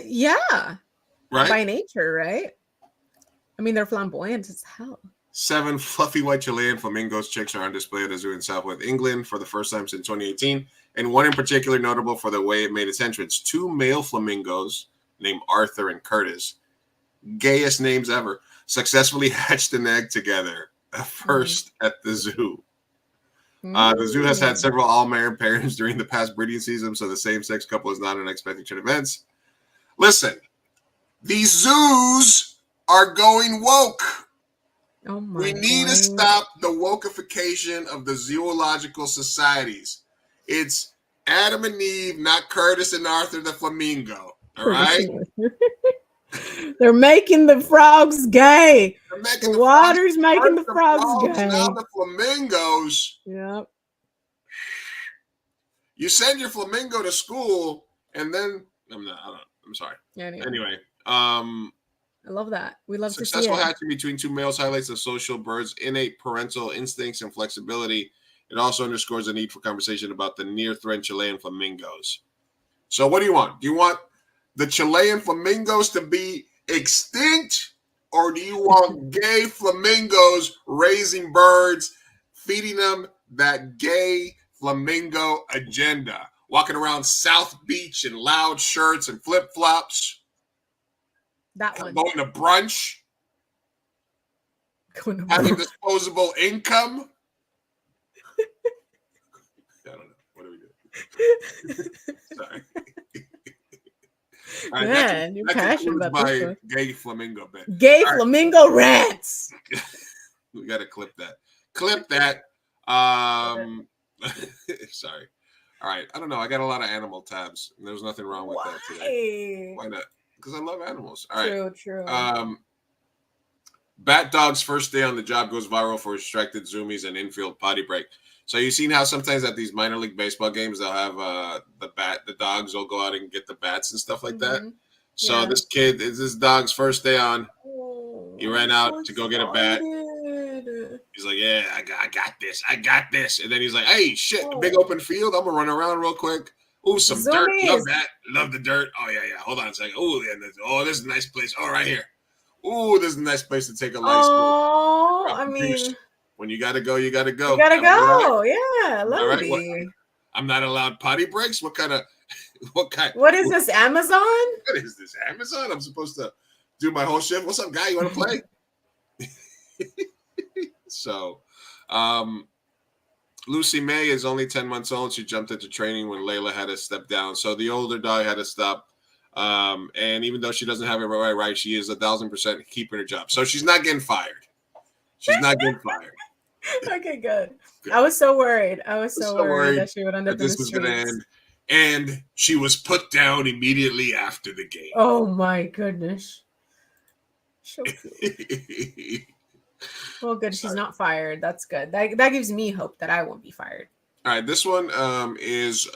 Yeah. Right? By nature, right? I mean, they're flamboyant as hell. 7 fluffy white Chilean flamingos chicks are on display at a zoo in Southwest England for the first time since 2018, and one in particular notable for the way it made its entrance. 2 male flamingos named Arthur and Curtis, gayest names ever, successfully hatched an egg together, first at the zoo. The zoo has had several all-male parents during the past breeding season, so the same-sex couple is not an unexpected turn of events. Listen, these zoos are going woke. Oh my We need to stop the wokeification of the zoological societies. It's Adam and Eve, not Curtis and Arthur the flamingo. All right? They're making the frogs gay. The water's making the frogs gay. Now the flamingos. Yep. You send your flamingo to school, and then I'm sorry. Anyway, I love that. We love successful to see it. hatching between 2 males highlights the social bird's innate parental instincts and flexibility. It also underscores the need for conversation about the near-threatened Chilean flamingos. So what do you want? Do you want the Chilean flamingos to be extinct, or do you want gay flamingos raising birds, feeding them that gay flamingo agenda, walking around South Beach in loud shirts and flip-flops? That one. Going to brunch, having disposable income. I don't know. What do we do? Sorry. All right, Man, you're passionate about this one. Gay flamingo bit. Gay flamingo rants. We got to clip that. Sorry. All right. I don't know. I got a lot of animal tabs. And there's nothing wrong with that today. Why not? Because I love animals. All right. True. Bat dog's first day on the job goes viral for distracted zoomies and infield potty break. So you've seen how sometimes at these minor league baseball games they'll have the dogs will go out and get the bats and stuff like that. So this kid is this dog's first day on. He ran out to go get a bat. He's like, "Yeah, I got this." And then he's like, "Hey, shit, a big open field. I'm gonna run around real quick. Ooh, some dirt. Love that. Love the dirt. Oh yeah. Hold on a second. Ooh, yeah, this is a nice place. Oh, right here. Ooh, this is a nice place to take a nice. Oh, I mean, when you gotta go, you gotta go. You gotta go. Right? Yeah, love it. I'm not allowed potty breaks. What kind? What is this, Amazon? What is this, Amazon? I'm supposed to do my whole shift. What's up, guy? You want to play? So, Lucy May is only 10 months old. She jumped into training when Layla had to step down. So the older dog had to stop. And even though she doesn't have it right, she is 1,000% keeping her job. So she's not getting fired. She's not getting fired. Okay, good. I was so worried. I was so worried that she would end up in the streets. Gonna end. And she was put down immediately after the game. Oh my goodness. So cute. Well, good. She's not fired. That's good. That gives me hope that I won't be fired. All right. This one is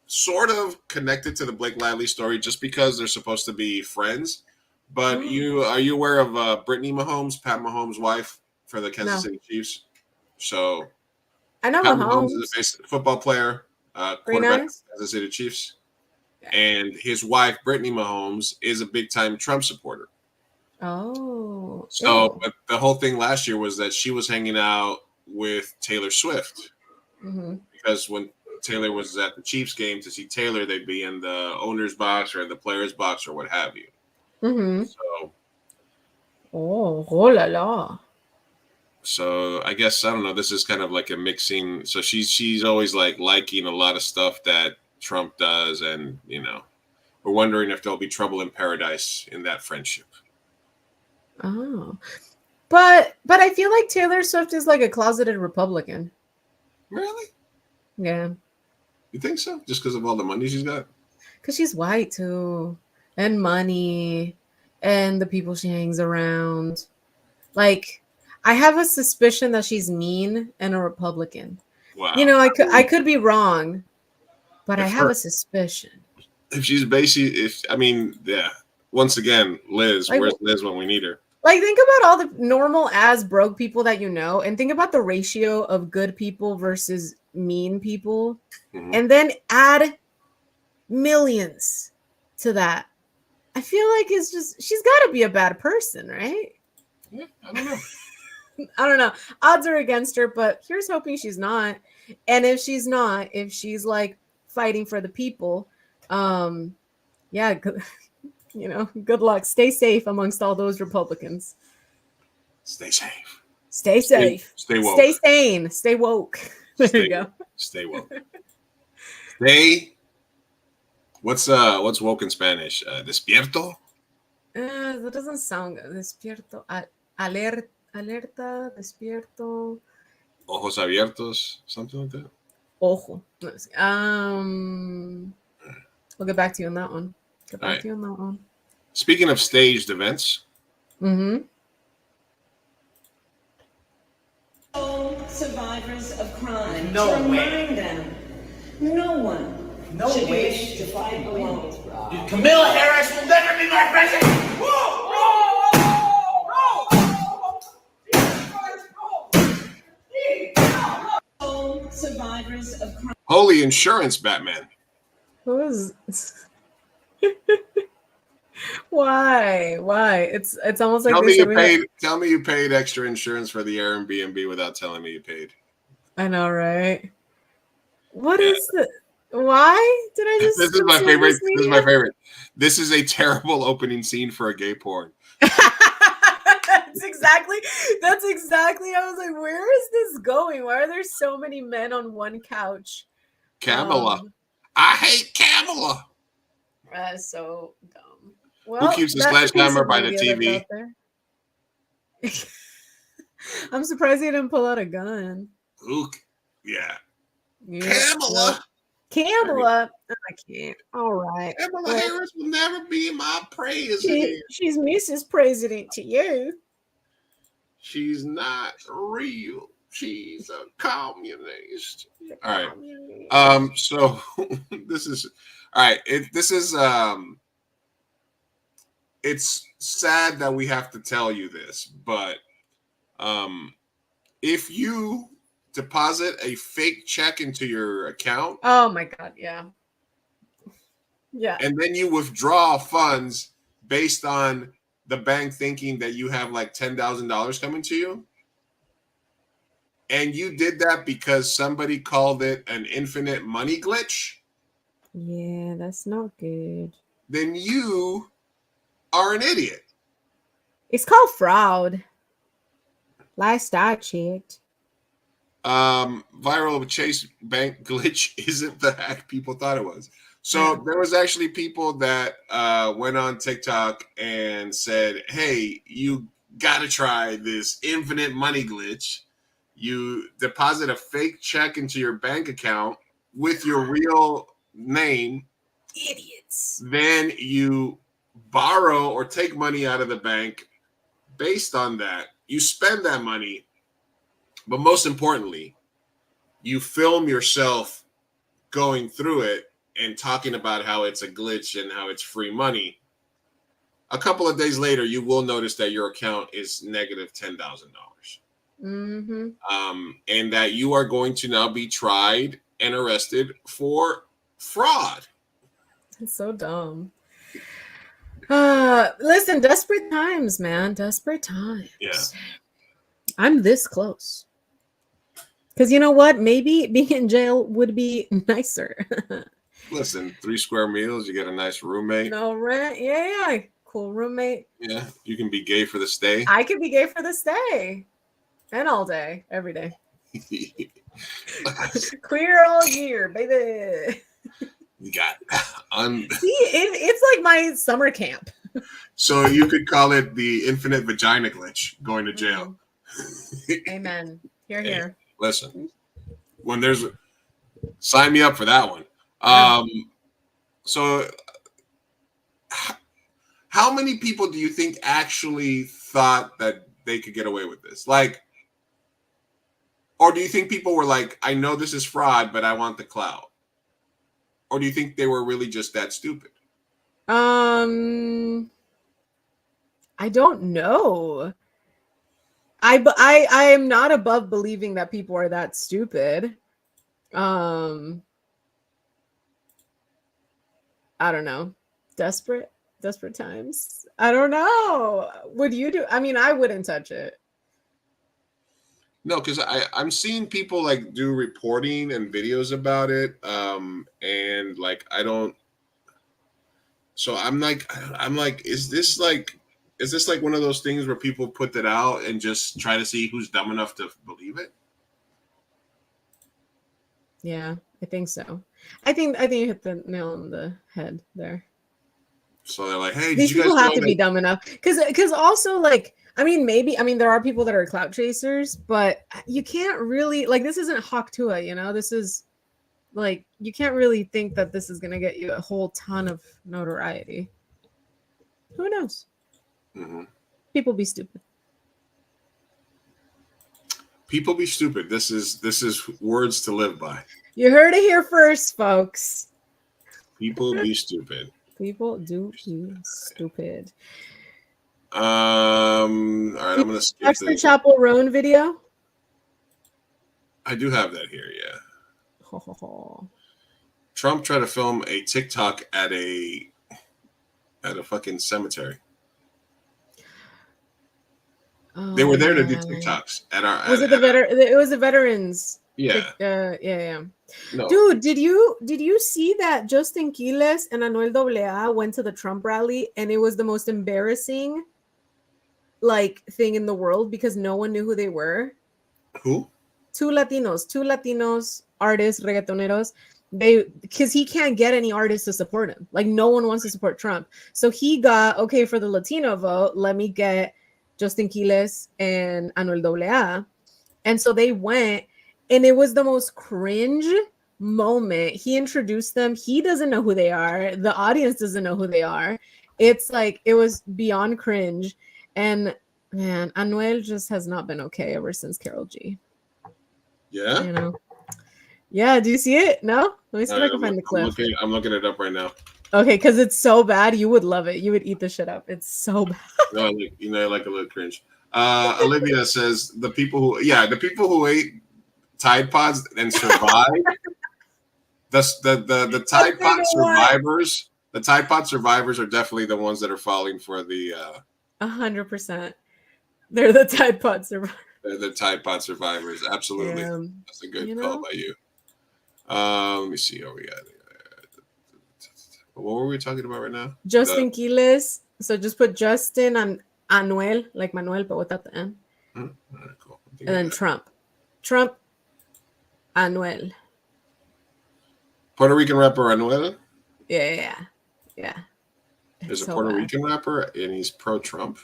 sort of connected to the Blake Lively story just because they're supposed to be friends. But are you aware of Brittany Mahomes, Pat Mahomes' wife for the Kansas City Chiefs? So I know Pat Mahomes is a football player, quarterback of the Kansas City Chiefs. Yeah. And his wife, Brittany Mahomes, is a big-time Trump supporter. Oh. So but the whole thing last year was that she was hanging out with Taylor Swift. Mm-hmm. Because when Taylor was at the Chiefs game to see Taylor, they'd be in the owner's box or in the player's box or what have you. Mm-hmm. So. Oh la la. So I guess, I don't know, this is kind of like a mixing. So she's always like liking a lot of stuff that Trump does. And, you know, we're wondering if there'll be trouble in paradise in that friendship. Oh, but I feel like Taylor Swift is like a closeted Republican. Really? Yeah. You think so? Just because of all the money she's got? Because she's white too, and money, and the people she hangs around. Like, I have a suspicion that she's mean and a Republican. Wow. You know, I could be wrong, but I have a suspicion. If she's basically, yeah. Once again, Liz, like, where's Liz when we need her? Like, think about all the normal as broke people that you know, and think about the ratio of good people versus mean people, and then add millions to that. I feel like it's just, she's got to be a bad person, right? Yeah, I don't know. I don't know. Odds are against her, but here's hoping she's not. And if she's not, if she's like fighting for the people, yeah, good, good luck. Stay safe amongst all those Republicans. Stay safe. Stay safe. Stay woke. Stay sane. Stay woke. There you go. Stay woke. What's woke in Spanish? Despierto? That doesn't sound good. Despierto. Alerta. Despierto. Ojos abiertos. Something like that. Ojo. We'll get back to you on that one. Speaking of staged events. Mm-hmm. Survivors of crime. No to way. Remind them, no one should wish to fight alone. Camilla Harris will never be my president. Whoa! Survivors of crime. Holy insurance, Batman. Who is? Why? It's almost like Tell me you paid extra insurance for the Airbnb without telling me you paid. I know, right? What is the? Why did I just? This is my favorite. This is my favorite. This is a terrible opening scene for a gay porn. That's exactly. I was like, where is this going? Why are there so many men on one couch? Kamala. I hate Kamala. That's so dumb. Well, who keeps the sledgehammer by the TV? I'm surprised he didn't pull out a gun. Yeah. Kamala. I can't. All right. Kamala Harris will never be my president. She's Mrs. President to you. She's not real. She's a communist. All right. So this is all right. It's sad that we have to tell you this, but if you deposit a fake check into your account, oh my God, yeah, and then you withdraw funds based on the bank thinking that you have like $10,000 coming to you, and you did that because somebody called it an infinite money glitch, yeah, that's not good. Then you are an idiot. It's called fraud. Last I checked. Viral Chase bank glitch isn't the hack people thought it was. So there was actually people that went on TikTok and said, hey, you got to try this infinite money glitch. You deposit a fake check into your bank account with your real name. Idiots. Then you borrow or take money out of the bank based on that. You spend that money, but most importantly, you film yourself going through it and talking about how it's a glitch and how it's free money. A couple of days later, you will notice that your account is negative $10,000. Mm-hmm. And that you are going to now be tried and arrested for fraud. It's so dumb. Listen, desperate times, man. Desperate times. Yeah. I'm this close. Because you know what? Maybe being in jail would be nicer. Listen, 3 square meals, you get a nice roommate. No rent. Yeah. Cool roommate. Yeah. You can be gay for the stay. I could be gay for the stay. And all day. Every day. Queer all year, baby. You got See, it's like my summer camp. So you could call it the infinite vagina glitch going to jail. Amen. Here, here. Listen, when there's sign me up for that one. So how many people do you think actually thought that they could get away with this? Like, or do you think people were like, I know this is fraud, but I want the clout? Or do you think they were really just that stupid? I don't know. I am not above believing that people are that stupid. I don't know. Desperate times. I don't know. Would you do? I mean, I wouldn't touch it. No, because I'm seeing people like do reporting and videos about it, and like I don't. So I'm like, is this like one of those things where people put that out and just try to see who's dumb enough to believe it? Yeah, I think so. I think you hit the nail on the head there. So they're like, hey, These did you guys people have know to be dumb enough because also like maybe there are people that are clout chasers, but you can't really like this isn't Hawk Tuah, you know. This is like you can't really think that this is gonna get you a whole ton of notoriety. Who knows? Mm-hmm. People be stupid. People be stupid. This is words to live by. You heard it here first, folks. People be stupid. People do be stupid. All right, I'm gonna skip Watch the this. Chappel Roan video. I do have that here. Yeah. Trump tried to film a TikTok at a fucking cemetery. Oh, they were there to do TikToks at our. Was it the veteran? It was the veterans. Yeah. Yeah. No. Dude, did you see that Justin Quiles and Anuel AA went to the Trump rally and it was the most embarrassing like thing in the world because no one knew who they were? Who? Two Latinos artists, reggaetoneros. Because he can't get any artists to support him. Like no one wants to support Trump. So he got, okay, for the Latino vote, let me get Justin Quiles and Anuel AA. And so they went. And it was the most cringe moment. He introduced them. He doesn't know who they are. The audience doesn't know who they are. It's like, it was beyond cringe. And man, Anuel just has not been okay ever since Karol G. Yeah? You know? Yeah, do you see it? No? Let me see if I can find the clip. I'm looking it up right now. Okay, because it's so bad. You would love it. You would eat the shit up. It's so bad. No, I like a little cringe. Olivia says the people who ate Tide Pods and survived. the Tide Pod survivors. The Tide Pod survivors are definitely the ones that are falling for the 100%. They're the Tide Pod survivors. They're the Tide Pod survivors. Absolutely. Yeah. That's a good call by you. Let me see. We got what were we talking about right now? Justin Quiles. So just put Justin and Anuel, like Manuel, but without the N. All right, cool. And then Trump, Anuel. Puerto Rican rapper Anuel? Yeah. There's a Puerto Rican rapper and he's pro-Trump?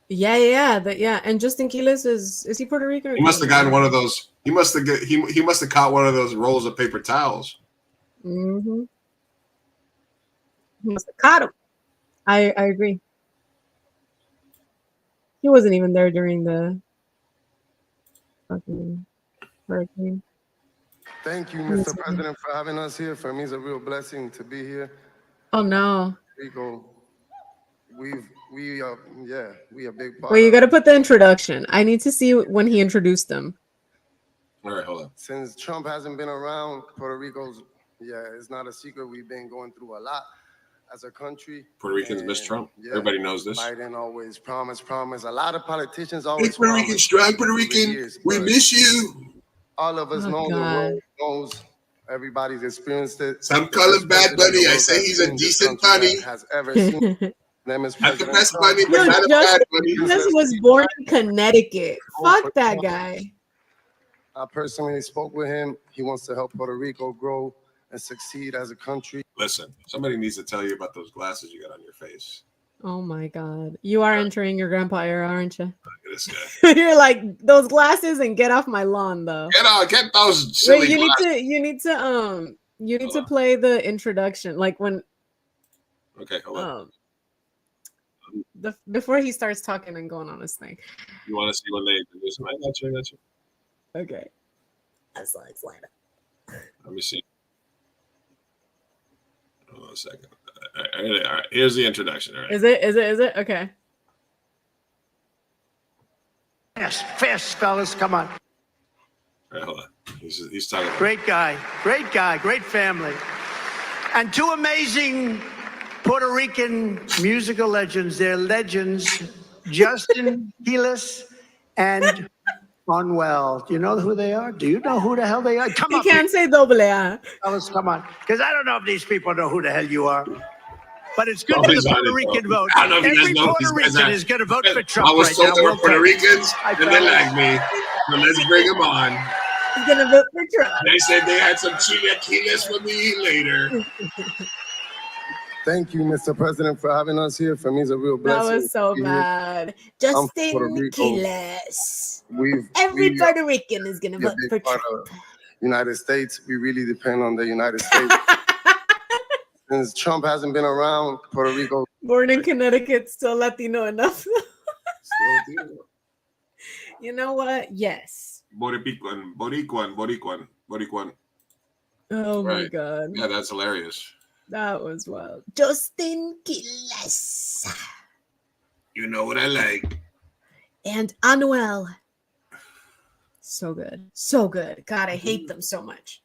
Yeah. And Justin Quiles is he Puerto Rican? He must have gotten one of those. He must have caught one of those rolls of paper towels. Mm-hmm. He must have caught him. I agree. He wasn't even there during the fucking hurricane. Thank you, Mr. President, for having us here. For me, it's a real blessing to be here. Oh no. Rico, we a big part. Well, you got to put the introduction. I need to see when he introduced them. All right, hold on. Since Trump hasn't been around, Puerto Rico's, it's not a secret. We've been going through a lot as a country. Puerto Ricans miss Trump. Everybody knows this. Biden always promise. A lot of politicians always Puerto Rican strong, Puerto Rican. We miss you. All of us know the road knows. Everybody's experienced it. Some call him Bad Bunny. I say he's a decent bunny. Has ever seen. Not the best bunny, but not a bad bunny. This was born in Connecticut. Fuck that guy. I personally spoke with him. He wants to help Puerto Rico grow and succeed as a country. Listen, somebody needs to tell you about those glasses you got on your face. Oh my God. You are entering your grandpa era, aren't you? Look at this guy. You're like, those glasses and get off my lawn though. Get those silly glasses. You need to play the introduction. Like when Okay, hold on. Before he starts talking and going on his thing. You want to see when they introduce him? I got you. Okay. That's explain it. Let me see. Hold on a second. All right. Here's the introduction. All right. Is it? Okay. Fast, fellas, come on. All right, hold on. He's talking. Great guy, great family. And two amazing Puerto Rican musical legends. They're legends, Justin Quiles and Unwell. Do you know who they are? Do you know who the hell they are? Come You on, can't say doble A. fellas, come on. Because I don't know if these people know who the hell you are. But it's good for Nobody's the on Puerto it, Rican though. vote. I don't know if you guys Every know Puerto these guys Rican are. is going to vote for Trump I was right told now. they were We'll Puerto tell you. Ricans, and they like me. So let's bring them on. He's gonna vote for Trump. They said they had some chilaquiles for me later. Thank you, Mr. President, for having us here. For me, it's a real That blessing. was so to be here. bad. Puerto Justin Rico. Quiles. we Every are Puerto Rican is gonna a vote big for part Trump. of United States. We really depend on the United States. Since Trump hasn't been around, Puerto Rico. Born in Connecticut, still Latino enough. You know what? Yes. Boricuan. Oh my Right. God. Yeah, that's hilarious. That was wild. Justin Quiles. You know what I like. And Anuel. So good. So good. God, I hate them so much.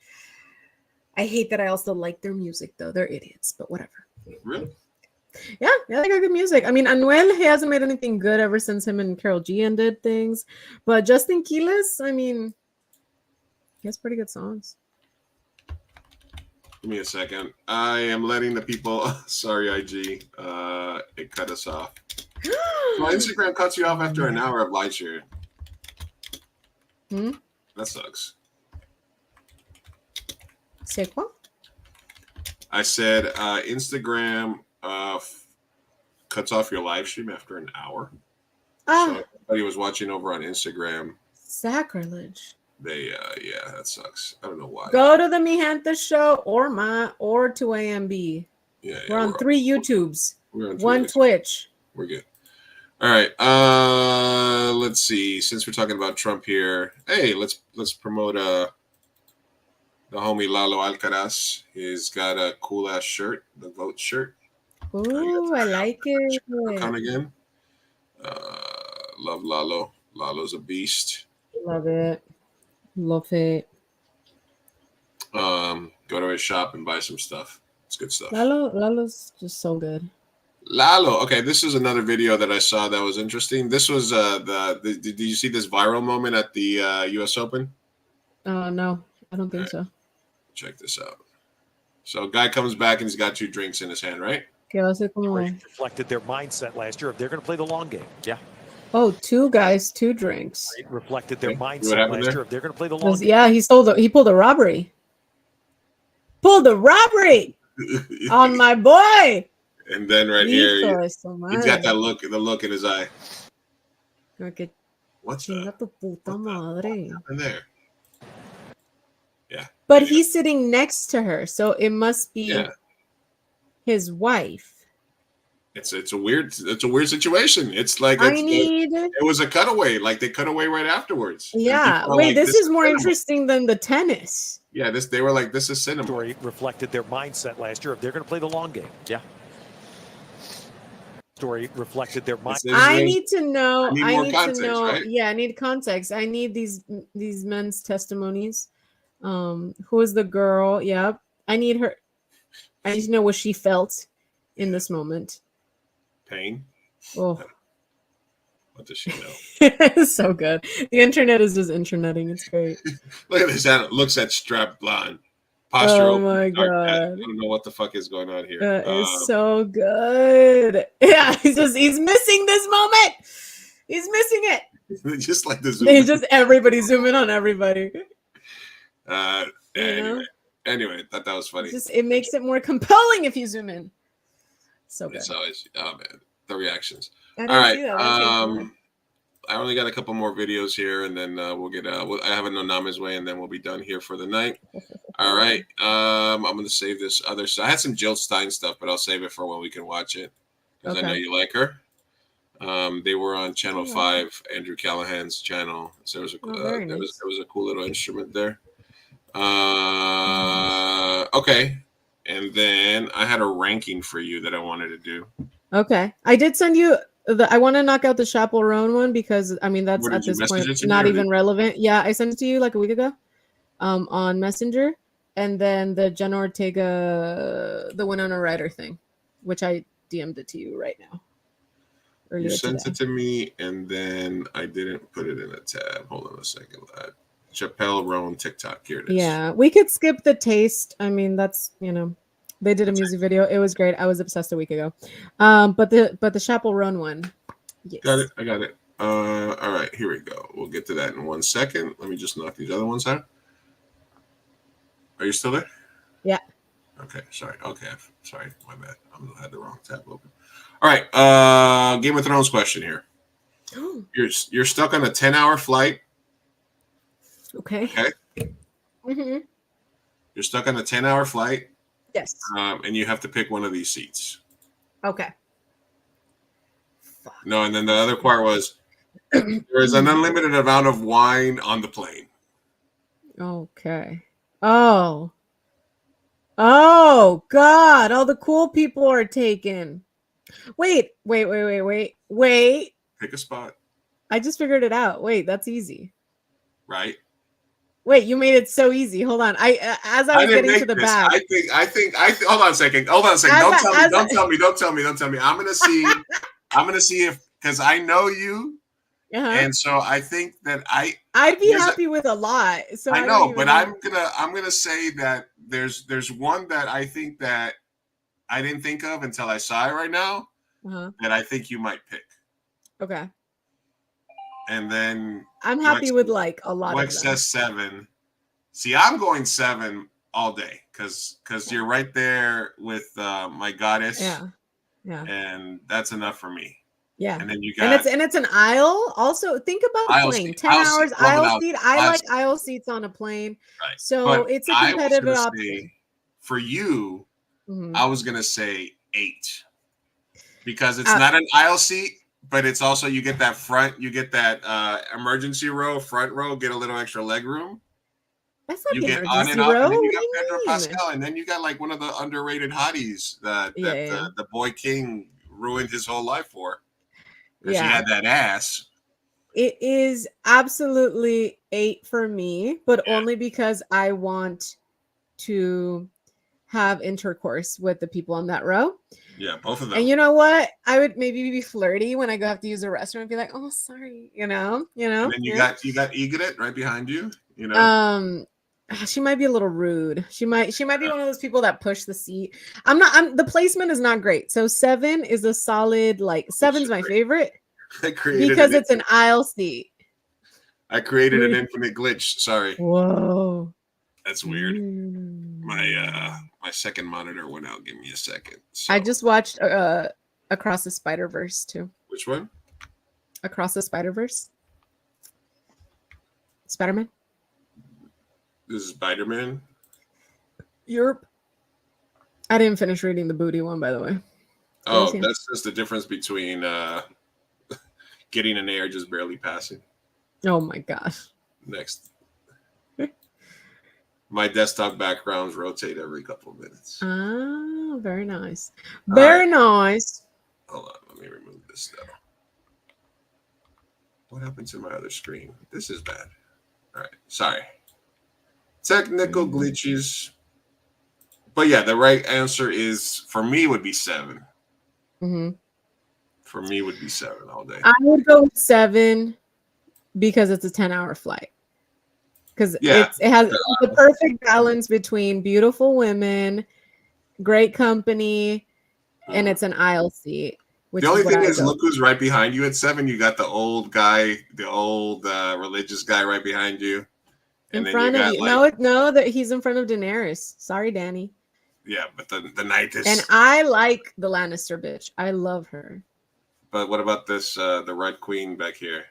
I hate that I also like their music, though. They're idiots, but whatever. Really? Yeah, they got good music. I mean, Anuel, he hasn't made anything good ever since him and Karol G did things. But Justin Quiles, I mean, he has pretty good songs. Give me a second. I am letting the people. Sorry, IG. It cut us off. My Instagram cuts you off after an hour of live share. That sucks. Say what? I said Instagram cuts off your live stream after an hour. So everybody was watching over on Instagram. Sacrilege. They yeah, that sucks. I don't know why. Go to the MiGenteShow or to AMB. Yeah, we're on 3 YouTubes. We're on 1 Twitch. We're good. All right. Let's see. Since we're talking about Trump here, hey, let's promote the homie Lalo Alcaraz. He's got a cool ass shirt, the vote shirt. Ooh, I like it. Come again. Love Lalo. Lalo's a beast. Love it. Love it. Go to his shop and buy some stuff. It's good stuff. Lalo's just so good. Lalo. Okay, this is another video that I saw that was interesting. This was did you see this viral moment at the US Open? No, I don't think so. Check this out. So a guy comes back and he's got 2 drinks in his hand, right? Reflected their mindset last year if they're going to play the long game. Yeah. Oh, 2 guys, 2 drinks. It reflected their mindset last year if they're going to play the long game. Yeah, he pulled a robbery. Pulled a robbery on my boy. And then right here, he's got the look in his eye. What's that? In there? Yeah. But he's sitting next to her, so it must be his wife. It's a weird situation. It's like it was a cutaway, like they cut away right afterwards. Yeah. Wait, like, this is more interesting than the tennis. Yeah, they were like, this is cinema. Story reflected their mindset last year if they're going to play the long game. Yeah. Story reflected their mindset. I need to know. I need context, to know. Right? Yeah, I need context. I need these men's testimonies. Who is the girl? Yep. I need her. I need to know what she felt in this moment. Pain. Oh. What does she know? It's so good. The internet is just interneting. It's great. Look at this. Looks at strapped blonde. Posture. Oh my God. I don't know what the fuck is going on here. That is so good. Yeah, he's missing this moment. He's missing it. Just like the zoom. Just everybody zoom in on everybody. Anyway, thought that was funny. It makes it more compelling if you zoom in. So good. It's always, oh man, the reactions. All right. I only got a couple more videos here, and then we'll get. I have an Onama's way, and then we'll be done here for the night. All right. I'm gonna save this other stuff. I had some Jill Stein stuff, but I'll save it for when we can watch it because I know you like her. They were on Channel 5, Andrew Callahan's channel. So there was a cool little instrument there. Okay. And then I had a ranking for you that I wanted to do. Okay. I did send you I want to knock out the Chappel Roan one because I mean that's at this point not even relevant. Yeah, I sent it to you like a week ago on Messenger. And then the Jenna Ortega, the Winona Ryder thing, which I DM'd it to you right now. earlier You sent today. it to me, and then I didn't put it in a tab. Hold on a second. Chappel, Roan, TikTok. Here it is. Yeah, we could skip the taste. I mean, that's they did a music video. It was great. I was obsessed a week ago. But the Chappel Roan one. Yes. Got it. I got it. All right, here we go. We'll get to that in 1 second. Let me just knock these other ones out. Are you still there? Yeah. Okay. Sorry. Okay. Sorry. My bad. I had the wrong tab open. All right. Game of Thrones question here. You're stuck on a 10-hour flight. Okay. Mm-hmm. You're stuck on a 10-hour flight. Yes. And you have to pick one of these seats. Okay. No, and then the other part was there is an unlimited amount of wine on the plane. Okay. Oh God! All the cool people are taken. Wait. Pick a spot. I just figured it out. Wait, that's easy. Right. Wait, you made it so easy. Hold on. As I was getting to the bag. I think. Hold on a second. Don't tell me. I'm gonna see if, because I know you, and so I think that I'd be happy with a lot. So I know, but I'm gonna say that there's one that I think that I didn't think of until I saw it right now, that I think you might pick. Okay. And then I'm happy with like a lot of them. says 7. See, I'm going 7 all day because you're right there with my goddess. Yeah. And that's enough for me. Yeah. And then you got and it's an aisle. Also, think about a plane. 10 hours aisle seat. I like aisle seats on a plane. Right. So but it's a competitive option. Say, for you, I was gonna say 8 because it's not an aisle seat. But it's also, you get that emergency row, front row, get a little extra leg room. That's not you the get emergency on and off, row. and then you got Pedro Pascal, and then you got like one of the underrated hotties that the boy King ruined his whole life for. Because he had that ass. It is absolutely 8 for me, but only because I want to have intercourse with the people on that row. Yeah, both of them. And you know what? I would maybe be flirty when I go have to use the restroom and be like, "Oh, sorry," you know. And then you got Egret right behind you. You know. She might be a little rude. She might be one of those people that push the seat. The placement is not great. So 7 is a solid, like 7's my favorite because it's an aisle seat. I created an infinite glitch. Sorry. Whoa. That's weird. My second monitor went out. Give me a second. So. I just watched Across the Spider-Verse too. Which one? Across the Spider-Verse. Spider-Man. This is Spider-Man. Europe. I didn't finish reading the booty one, by the way. Oh, that's just the difference between getting an A or just barely passing. Oh my gosh. Next. My desktop backgrounds rotate every couple of minutes. Oh, very nice. Very nice. Hold on, let me remove this stuff. What happened to my other screen? This is bad. All right, sorry. Technical glitches. But yeah, the right answer is, for me, would be 7. Mm-hmm. For me, would be 7 all day. I would go with 7 because it's a 10-hour flight. Because it has the perfect balance between beautiful women, great company, and it's an aisle seat. The only thing is, look who's right behind you at 7. You got the old guy, the old religious guy right behind you. In front of you. No, that he's in front of Daenerys. Sorry, Danny. Yeah, but the night is. And I like the Lannister bitch. I love her. But what about this, the Red Queen back here?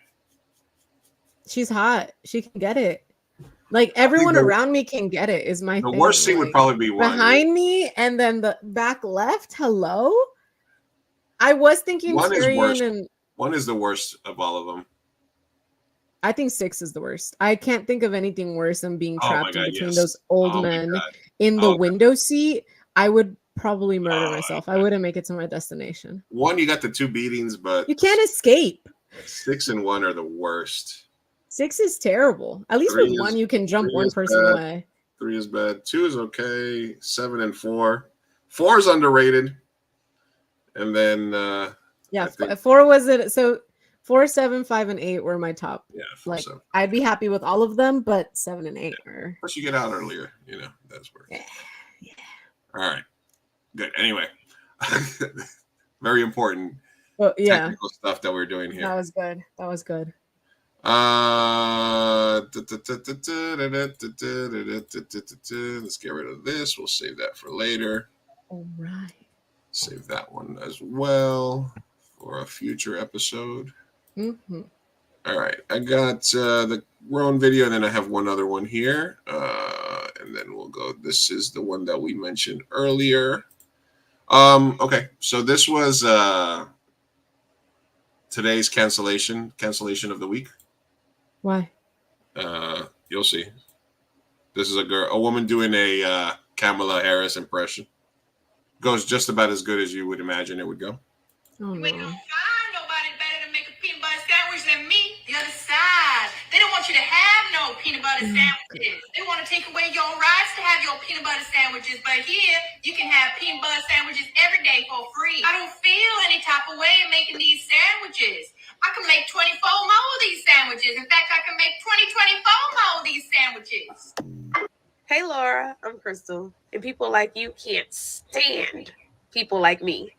She's hot. She can get it. Like, everyone around me can get it, is my thing. The worst scene would probably be one behind me, and then the back left. Hello? I was thinking Tyrion and one is the worst of all of them. I think 6 is the worst. I can't think of anything worse than being trapped in between those old men in the window seat. I would probably murder myself. I wouldn't make it to my destination. 1, you got the 2 beatings, but you can't escape. 6 and 1 are the worst. 6 is terrible. At least with 1, you can jump one person away. 3 is bad. 2 is okay. 7 and 4. 4 is underrated. And then Yeah, 4 was it. So 4, 7, 5, and 8 were my top. Yeah, like I'd be happy with all of them, but 7 and 8 are. Plus, you get out earlier. That's where. Yeah. All right. Good. Anyway, very important. Well, yeah. Technical stuff that we're doing here. That was good. Let's get rid of this. We'll save that for later. All right. Save that one as well for a future episode. Mm-hmm. All right. I got the Roan video, and then I have one other one here. And then we'll go. This is the one that we mentioned earlier. Okay. So this was today's cancellation of the week. Why? You'll see. This is a woman doing a Kamala Harris impression. Goes just about as good as you would imagine it would go. Oh no. Nobody better to make a peanut butter sandwich than me. The other side. They don't want you to have no peanut butter sandwiches. They want to take away your rights to have your peanut butter sandwiches. But here, you can have peanut butter sandwiches every day for free. I don't feel any type of way in making these sandwiches. I can make 24 more of these sandwiches. In fact, I can make 24 more of these sandwiches. Hey, Laura, I'm Crystal, and people like you can't stand people like me.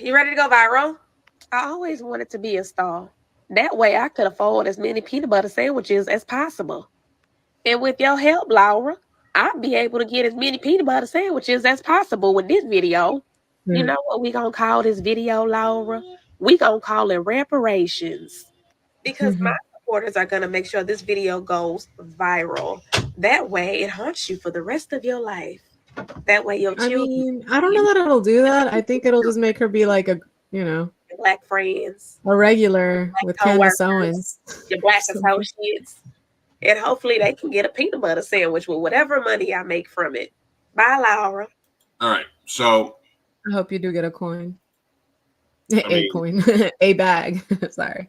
You ready to go viral? I always wanted to be a star. That way I could afford as many peanut butter sandwiches as possible. And with your help, Laura, I'll be able to get as many peanut butter sandwiches as possible with this video. You know what we gonna call this video, Laura? We gonna call it reparations. Because my supporters are gonna make sure this video goes viral. That way it haunts you for the rest of your life. That way your children. I mean, I don't know that it'll do that. I think it'll just make her be like black friends, a regular with Candace Owens, your black associates, and hopefully they can get a peanut butter sandwich with whatever money I make from it. Bye, Laura. All right, so I hope you do get a coin. Coin, a bag. Sorry.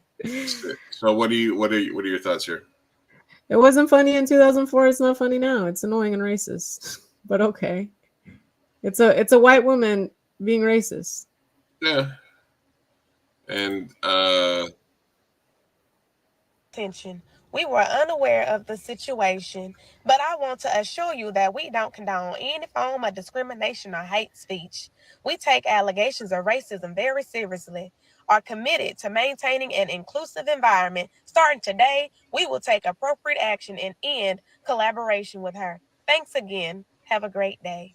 So what are your thoughts here? It wasn't funny in 2004. It's not funny now. It's annoying and racist. But okay, it's a white woman being racist. Yeah, and Attention. We were unaware of the situation, but I want to assure you that we don't condone any form of discrimination or hate speech. We take allegations of racism very seriously, are committed to maintaining an inclusive environment. Starting today, we will take appropriate action and end collaboration with her. Thanks again. Have a great day.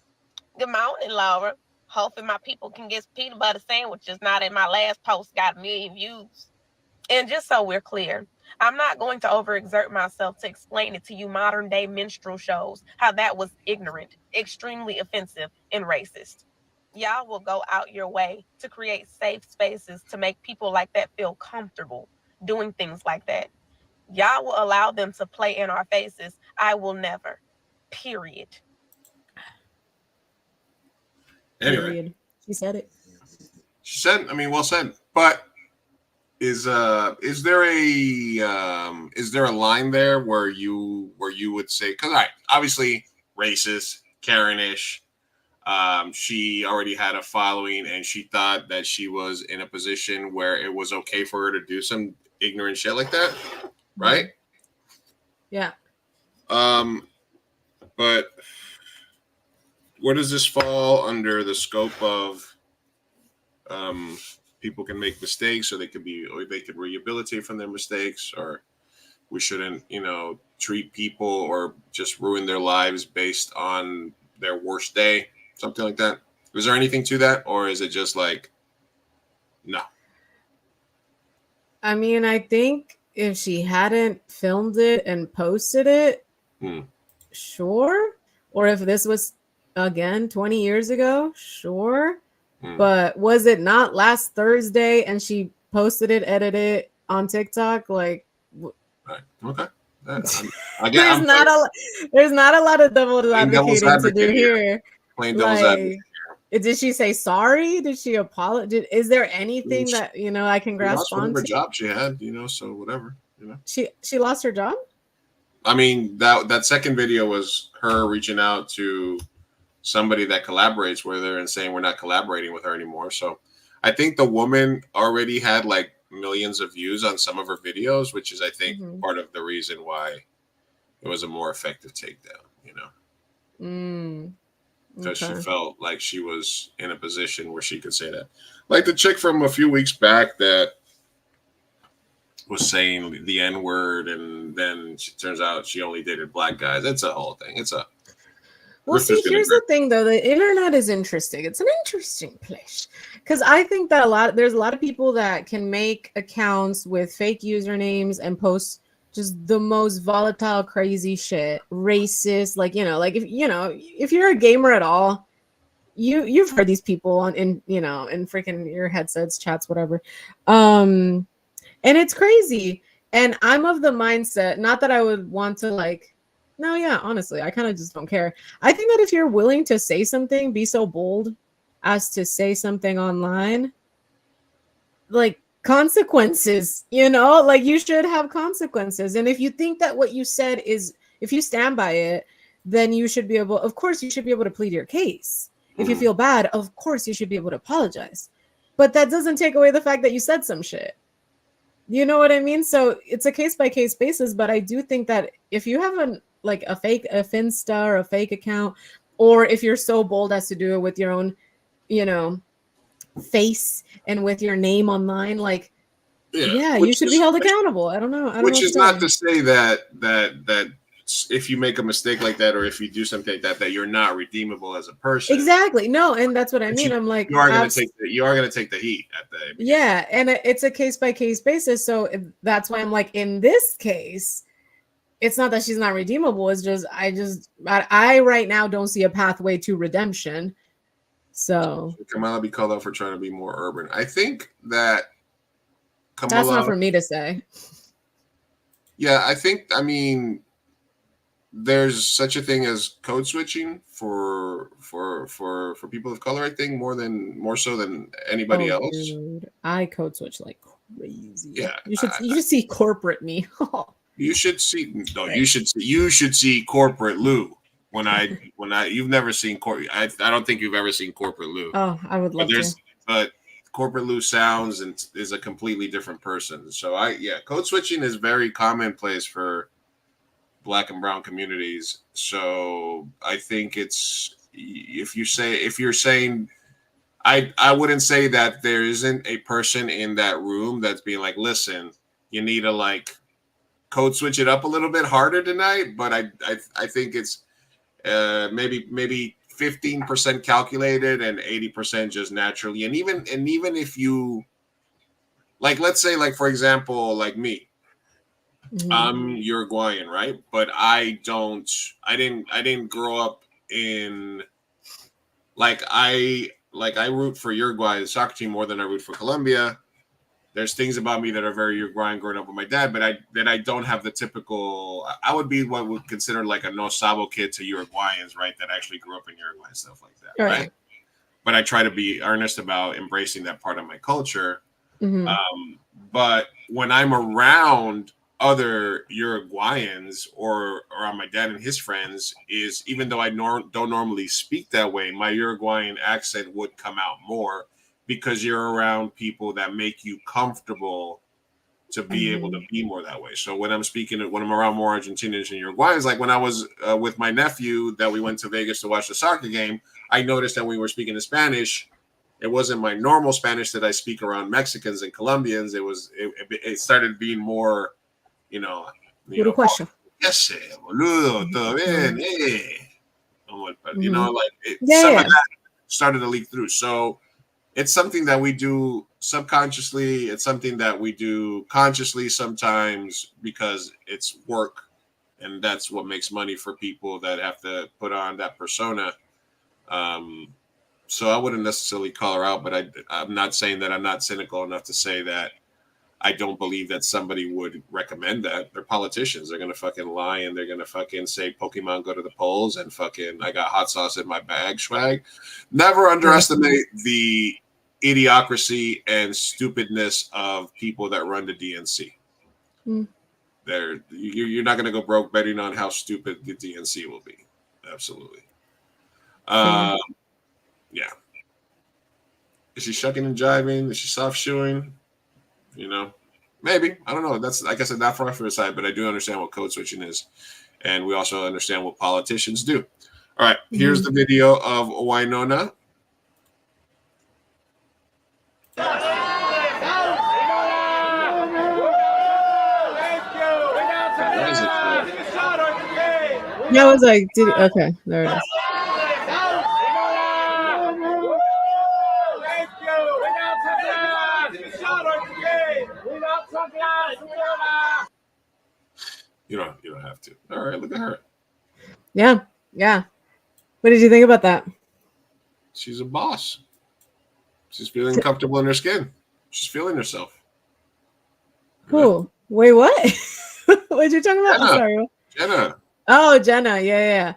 Good morning, Laura. Hoping my people can get peanut butter sandwiches now that my last post got 1 million views. And just so we're clear, I'm not going to overexert myself to explain it to you modern day minstrel shows, how that was ignorant, extremely offensive, and racist. Y'all will go out your way to create safe spaces to make people like that feel comfortable doing things like that. Y'all will allow them to play in our faces. I will never. Period. Anyway, Period. She said it. She said, I mean, well said. But is there a line there where you would say, because obviously racist, Karen-ish, she already had a following and she thought that she was in a position where it was okay for her to do some ignorant shit like that, right? Yeah. But where does this fall under the scope of people can make mistakes, or they could rehabilitate from their mistakes, or we shouldn't, treat people or just ruin their lives based on their worst day, something like that? Is there anything to that, or is it just like, no? I mean, I think if she hadn't filmed it and posted it, sure. Or if this was, again, 20 years ago, sure. But was it not last Thursday and she posted it, edited it on TikTok? Like, right. Okay. There's not a lot of devil's advocating to do here. Plain devil's advocate. Did she say sorry? Did she apologize? Is there anything that I can grasp on? Whatever job she had, so whatever, She lost her job? I mean, that second video was her reaching out to somebody that collaborates with her and saying we're not collaborating with her anymore. So I think the woman already had like millions of views on some of her videos, which is, I think, part of the reason why it was a more effective takedown, you know? Because she felt like she was in a position where she could say that. Like the chick from a few weeks back that was saying the N-word, and then she turns out she only dated black guys. It's a whole thing. It's a... Well, see, here's the thing, though. The internet is interesting. It's an interesting place because I think that there's a lot of people that can make accounts with fake usernames and post just the most volatile, crazy shit, racist. Like, you know, like if you're a gamer at all, you've heard these people in freaking your headsets, chats, whatever. And it's crazy. And I'm of the mindset, not that I would want to like. No, yeah, honestly, I kind of just don't care. I think that if you're willing to say something, be so bold as to say something online, like consequences, like you should have consequences. And if you think that what you said is, if you stand by it, then you should be able, of course, you should be able to plead your case. If you feel bad, of course, you should be able to apologize. But that doesn't take away the fact that you said some shit. You know what I mean? So it's a case-by-case basis, but I do think that if you have a fake Finsta or a fake account, or if you're so bold as to do it with your own, face and with your name online, like, you should be held accountable. I don't know. Which is not to say that if you make a mistake like that, or if you do something like that you're not redeemable as a person. Exactly. No, and that's what I mean. I'm like, you are going to take the heat at the beginning. Yeah, and it's a case-by-case basis. So that's why I'm like, in this case, it's not that she's not redeemable. It's just I right now don't see a pathway to redemption. So Kamala be called out for trying to be more urban. I think that Kamala, that's not for me to say. Yeah, I mean, there's such a thing as code switching for people of color. I think more so than anybody else. Dude, I code switch like crazy. Yeah, you should see corporate me. You should see you should see corporate Lou. When you've never seen I don't think you've ever seen corporate Lou. Oh, I would love to. But corporate Lou sounds and is a completely different person. So code switching is very commonplace for Black and brown communities. So I think it's, if you're saying, I wouldn't say that there isn't a person in that room that's being like, listen, you need to like code switch it up a little bit harder tonight. But I think it's maybe 15% calculated and 80% just naturally. And even if you like, let's say, like, for example, like me, I'm Uruguayan, right? But I didn't grow up in I root for Uruguay, the soccer team, more than I root for Colombia. There's things about me that are very Uruguayan growing up with my dad, but I don't have the typical. I would be what would consider like a no sabo kid to Uruguayans, right? That actually grew up in Uruguay and stuff like that, right? But I try to be earnest about embracing that part of my culture. But when I'm around other Uruguayans or around my dad and his friends, is even though I don't normally speak that way, my Uruguayan accent would come out more because you're around people that make you comfortable to be able to be more that way. So when I'm around more Argentinians and Uruguayans, like when I was with my nephew that we went to Vegas to watch the soccer game, I noticed that when we were speaking in Spanish, it wasn't my normal Spanish that I speak around Mexicans and Colombians. It started being more, you know, question. Yes, boludo, todo bien, you know, like some of that started to leak through. So it's something that we do subconsciously. It's something that we do consciously sometimes because it's work, and that's what makes money for people that have to put on that persona. So I wouldn't necessarily call her out, but I'm not saying that I'm not cynical enough to say that I don't believe that somebody would recommend that. They're politicians. They're going to fucking lie, and they're going to fucking say Pokemon go to the polls and fucking I got hot sauce in my bag swag. Never underestimate the idiocracy and stupidness of people that run the DNC. You're not going to go broke betting on how stupid the DNC will be. Absolutely. Yeah. Is she shucking and jiving? Is she soft shoeing? You know, maybe. I don't know. That's, like I said, not far from the side, but I do understand what code switching is. And we also understand what politicians do. All right, here's the video of Winona. Yeah, I was like, okay, there it is. You don't have to. All right, look at her. Yeah. What did you think about that? She's a boss. She's feeling comfortable in her skin. She's feeling herself. Who? Wait, what? What you talking about? Jenna. I'm sorry. Jenna. Oh, Jenna. Yeah.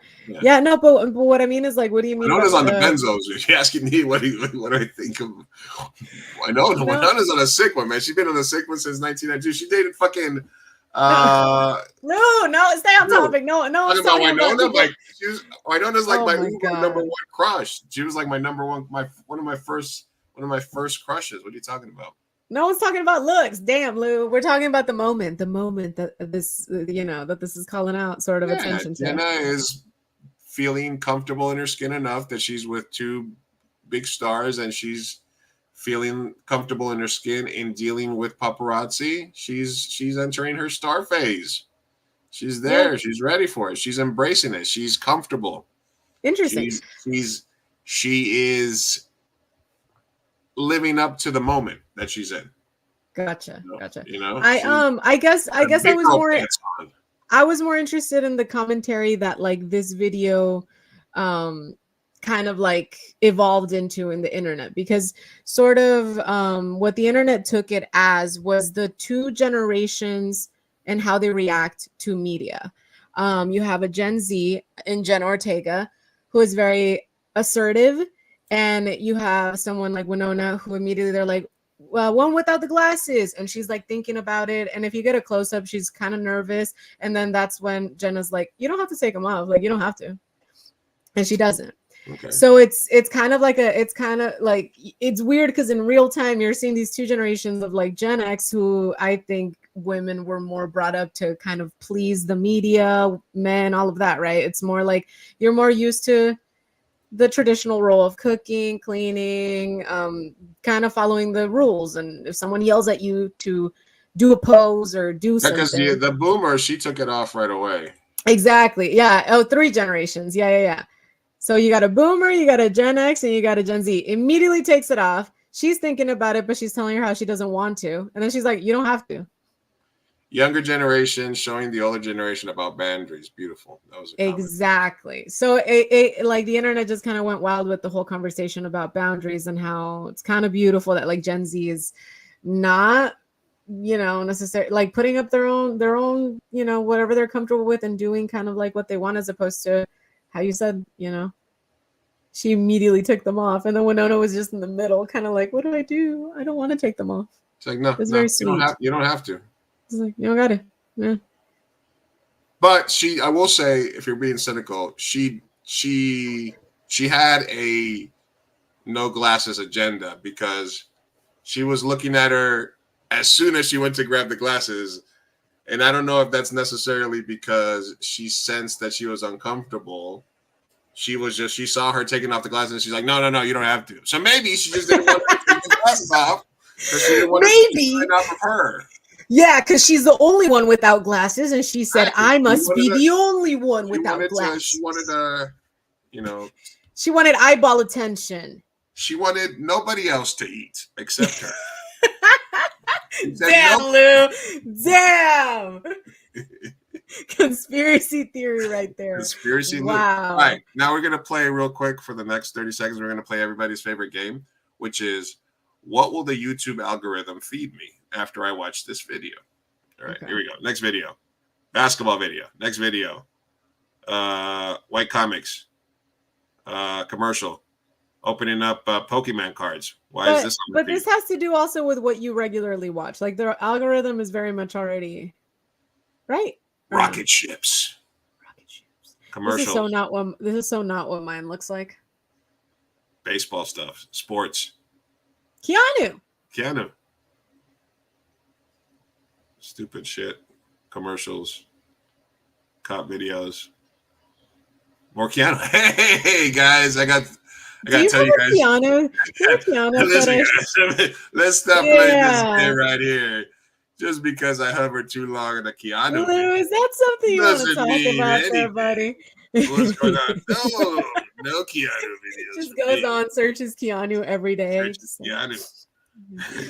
No, but what I mean is, like, what do you mean? Winona's on the benzos. You're asking me what do I think of Winona? Winona's on a sick one, man. She's been on a sick one since 1992. She dated fucking no, stay on topic. No, talking about Winona. Like, Winona's like my number one crush. She was like my number one, one of my first crushes. What are you talking about? No one's talking about looks. Damn, Lou. We're talking about the moment that this, that this is calling out sort of attention to. Jenna is feeling comfortable in her skin enough that she's with two big stars, and she's feeling comfortable in her skin in dealing with paparazzi. She's entering her star phase. She's there. Yeah. She's ready for it. She's embracing it. She's comfortable. Interesting. She is living up to the moment that she's in. Gotcha. You know, I guess I was more interested in the commentary that, like, this video kind of like evolved into in the internet, because sort of what the internet took it as was the two generations and how they react to media. You have a Gen Z in Jenna Ortega, who is very assertive, and you have someone like Winona, who immediately they're like, well, one without the glasses, and she's like thinking about it, and if you get a close-up, she's kind of nervous, and then that's when Jenna's like, you don't have to take them off, like, you don't have to, and she doesn't. Okay. So it's kind of like it's weird, because in real time you're seeing these two generations of like Gen X, who I think women were more brought up to kind of please the media, men, all of that, right? It's more like you're more used to the traditional role of cooking, cleaning, kind of following the rules. And if someone yells at you to do a pose or do something. Because the boomer, she took it off right away. Exactly. Yeah. Oh, 3 generations. Yeah. So you got a boomer, you got a Gen X, and you got a Gen Z. Immediately takes it off. She's thinking about it, but she's telling her how she doesn't want to. And then she's like, you don't have to. Younger generation showing the older generation about boundaries. Beautiful. That was exactly. So it like the internet just kind of went wild with the whole conversation about boundaries, and how it's kind of beautiful that like Gen Z is not, necessarily like putting up their own, whatever they're comfortable with, and doing kind of like what they want, as opposed to how you said, she immediately took them off, and then Winona was just in the middle, kind of like, what do I do? I don't want to take them off. It's like, no, very sweet. You don't have to. It's like, you don't got it. Yeah. But I will say, if you're being cynical, she had a no glasses agenda, because she was looking at her as soon as she went to grab the glasses. And I don't know if that's necessarily because she sensed that she was uncomfortable. She saw her taking off the glasses, and she's like, no, you don't have to. So maybe she just didn't want to take the glasses off, because she didn't want to take off of her. Yeah, because she's the only one without glasses, and she said, I must be the only one without glasses. She wanted she wanted eyeball attention. She wanted nobody else to eat except her. Damn, Lou. Damn. Conspiracy theory right there. Conspiracy. Wow. All right, now we're going to play real quick for the next 30 seconds. We're going to play everybody's favorite game, which is, what will the YouTube algorithm feed me after I watch this video? All right, Here we go. Next video. Basketball video. Next video. White comics. Commercial. Opening up Pokemon cards. Why is this on the feed? This has to do also with what you regularly watch. Like, the algorithm is very much already right. Rocket ships. Commercial. This is so not what mine looks like. Baseball stuff. Sports. Keanu. Stupid shit. Commercials. Cop videos. More Keanu. Hey guys, I got to tell you guys. Listen, guys, let's stop playing this game right here. Just because I hovered too long on the Keanu. Is that something you want to talk about there, buddy? What's going on? No Keanu videos. Just goes on, searches Keanu every day. Keanu.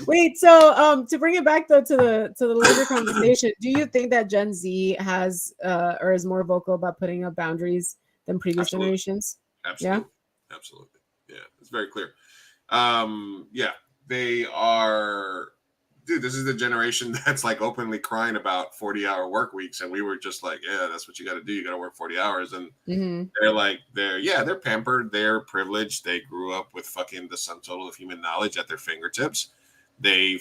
Wait, so to bring it back though to the labor conversation, do you think that Gen Z has or is more vocal about putting up boundaries than previous generations? Absolutely. Yeah? Absolutely. Yeah, it's very clear. Yeah, they are. Dude, this is the generation that's like openly crying about 40-hour work weeks, and we were just like, yeah, that's what you got to do. You got to work 40 hours, and they're like, they're pampered, they're privileged, they grew up with fucking the sum total of human knowledge at their fingertips. They're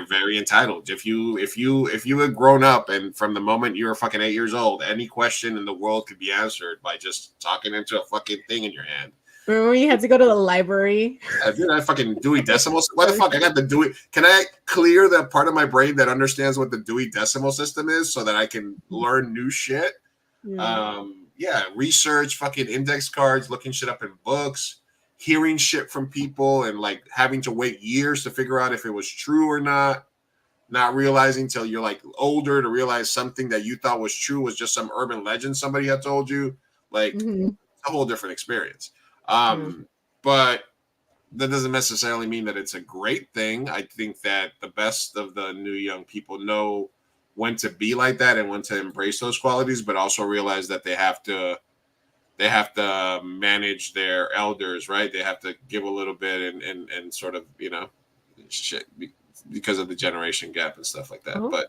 very entitled. If you had grown up and from the moment you were fucking 8 years old, any question in the world could be answered by just talking into a fucking thing in your hand. Remember when you had to go to the library? Dude, I fucking Dewey Decimal. Why the fuck I got the Dewey? Can I clear the part of my brain that understands what the Dewey Decimal System is so that I can learn new shit? Research, fucking index cards, looking shit up in books, hearing shit from people, and like having to wait years to figure out if it was true or not. Not realizing till you're like older to realize something that you thought was true was just some urban legend somebody had told you. Like it's a whole different experience. But that doesn't necessarily mean that it's a great thing. I think that the best of the new young people know when to be like that and when to embrace those qualities, but also realize that they have to manage their elders, right? They have to give a little bit and sort of, shit because of the generation gap and stuff like that. But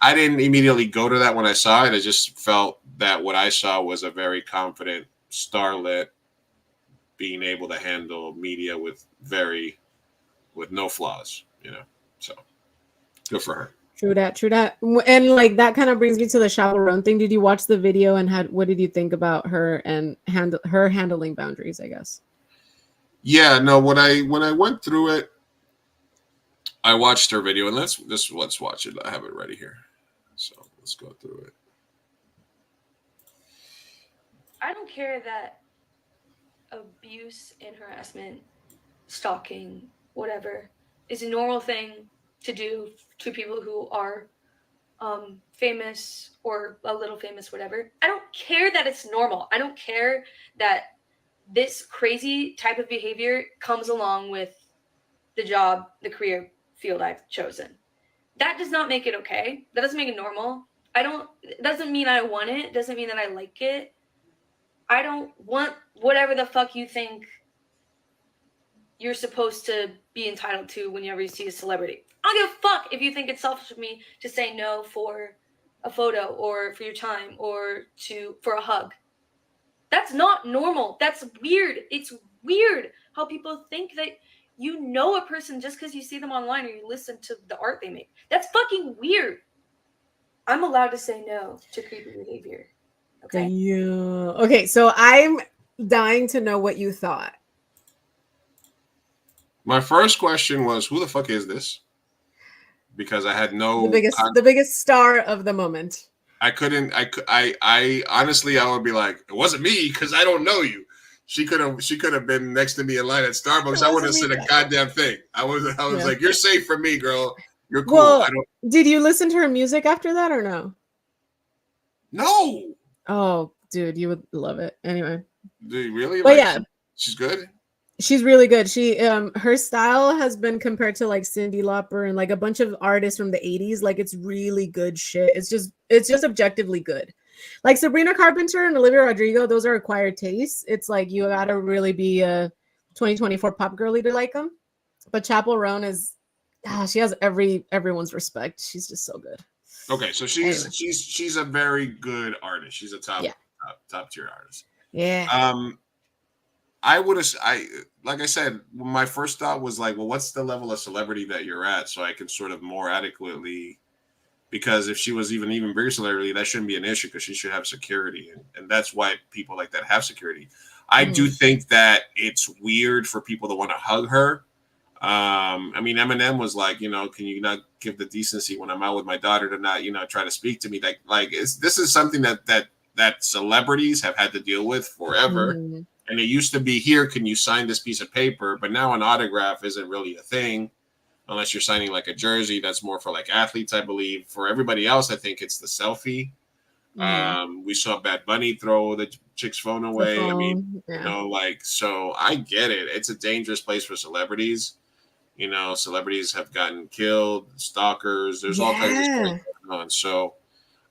I didn't immediately go to that when I saw it. I just felt that what I saw was a very confident starlet being able to handle media with no flaws, so good for her. True that. And like that kind of brings me to the Chappel Roan thing. Did you watch the video and what did you think about her and her handling boundaries, I guess? Yeah, no, when I went through it, I watched her video, and let's watch it. I have it ready here. So let's go through it. I don't care that abuse and harassment, stalking, whatever, is a normal thing to do to people who are famous or a little famous, whatever. I don't care that it's normal. I don't care that this crazy type of behavior comes along with the job, the career field I've chosen. That does not make it okay. That doesn't make it normal. It doesn't mean I want it. It doesn't mean that I like it. I don't want whatever the fuck you think you're supposed to be entitled to whenever you see a celebrity. I don't give a fuck if you think it's selfish of me to say no for a photo or for your time or for a hug. That's not normal. That's weird. It's weird how people think that you know a person just because you see them online or you listen to the art they make. That's fucking weird. I'm allowed to say no to creepy behavior. Okay. Yeah. Okay, so I'm dying to know what you thought. My first question was, who the fuck is this? Because I had no the biggest star of the moment. I honestly I would be like, it wasn't me because I don't know you. She could have been next to me in line at Starbucks. I wouldn't have said a goddamn thing. I was like, you're safe from me, girl. You're cool. Well, did you listen to her music after that or no? No. Oh, dude, you would love it. Anyway. Do you really? But yeah. She's good? She's really good. She her style has been compared to like Cyndi Lauper and like a bunch of artists from the 80s. Like it's really good shit. It's just objectively good. Like Sabrina Carpenter and Olivia Rodrigo, those are acquired tastes. It's like you gotta really be a 2024 pop girly to like them. But Chappel Roan is she has everyone's respect. She's just so good. Okay, so she's a very good artist. She's a top tier artist. Yeah. Like I said, my first thought was like, well, what's the level of celebrity that you're at, so I can sort of more adequately, because if she was even bigger celebrity, that shouldn't be an issue because she should have security, and that's why people like that have security. I do think that it's weird for people to want to hug her. I mean, Eminem was like, can you not give the decency when I'm out with my daughter to not, try to speak to me? This is something that celebrities have had to deal with forever. Mm-hmm. And it used to be, here, can you sign this piece of paper? But now an autograph isn't really a thing unless you're signing like a jersey. That's more for like athletes, I believe. For everybody else, I think it's the selfie. Mm-hmm. We saw Bad Bunny throw the chick's phone away. I mean, so I get it. It's a dangerous place for celebrities. Celebrities have gotten killed, stalkers. There's all kinds of stuff going on. So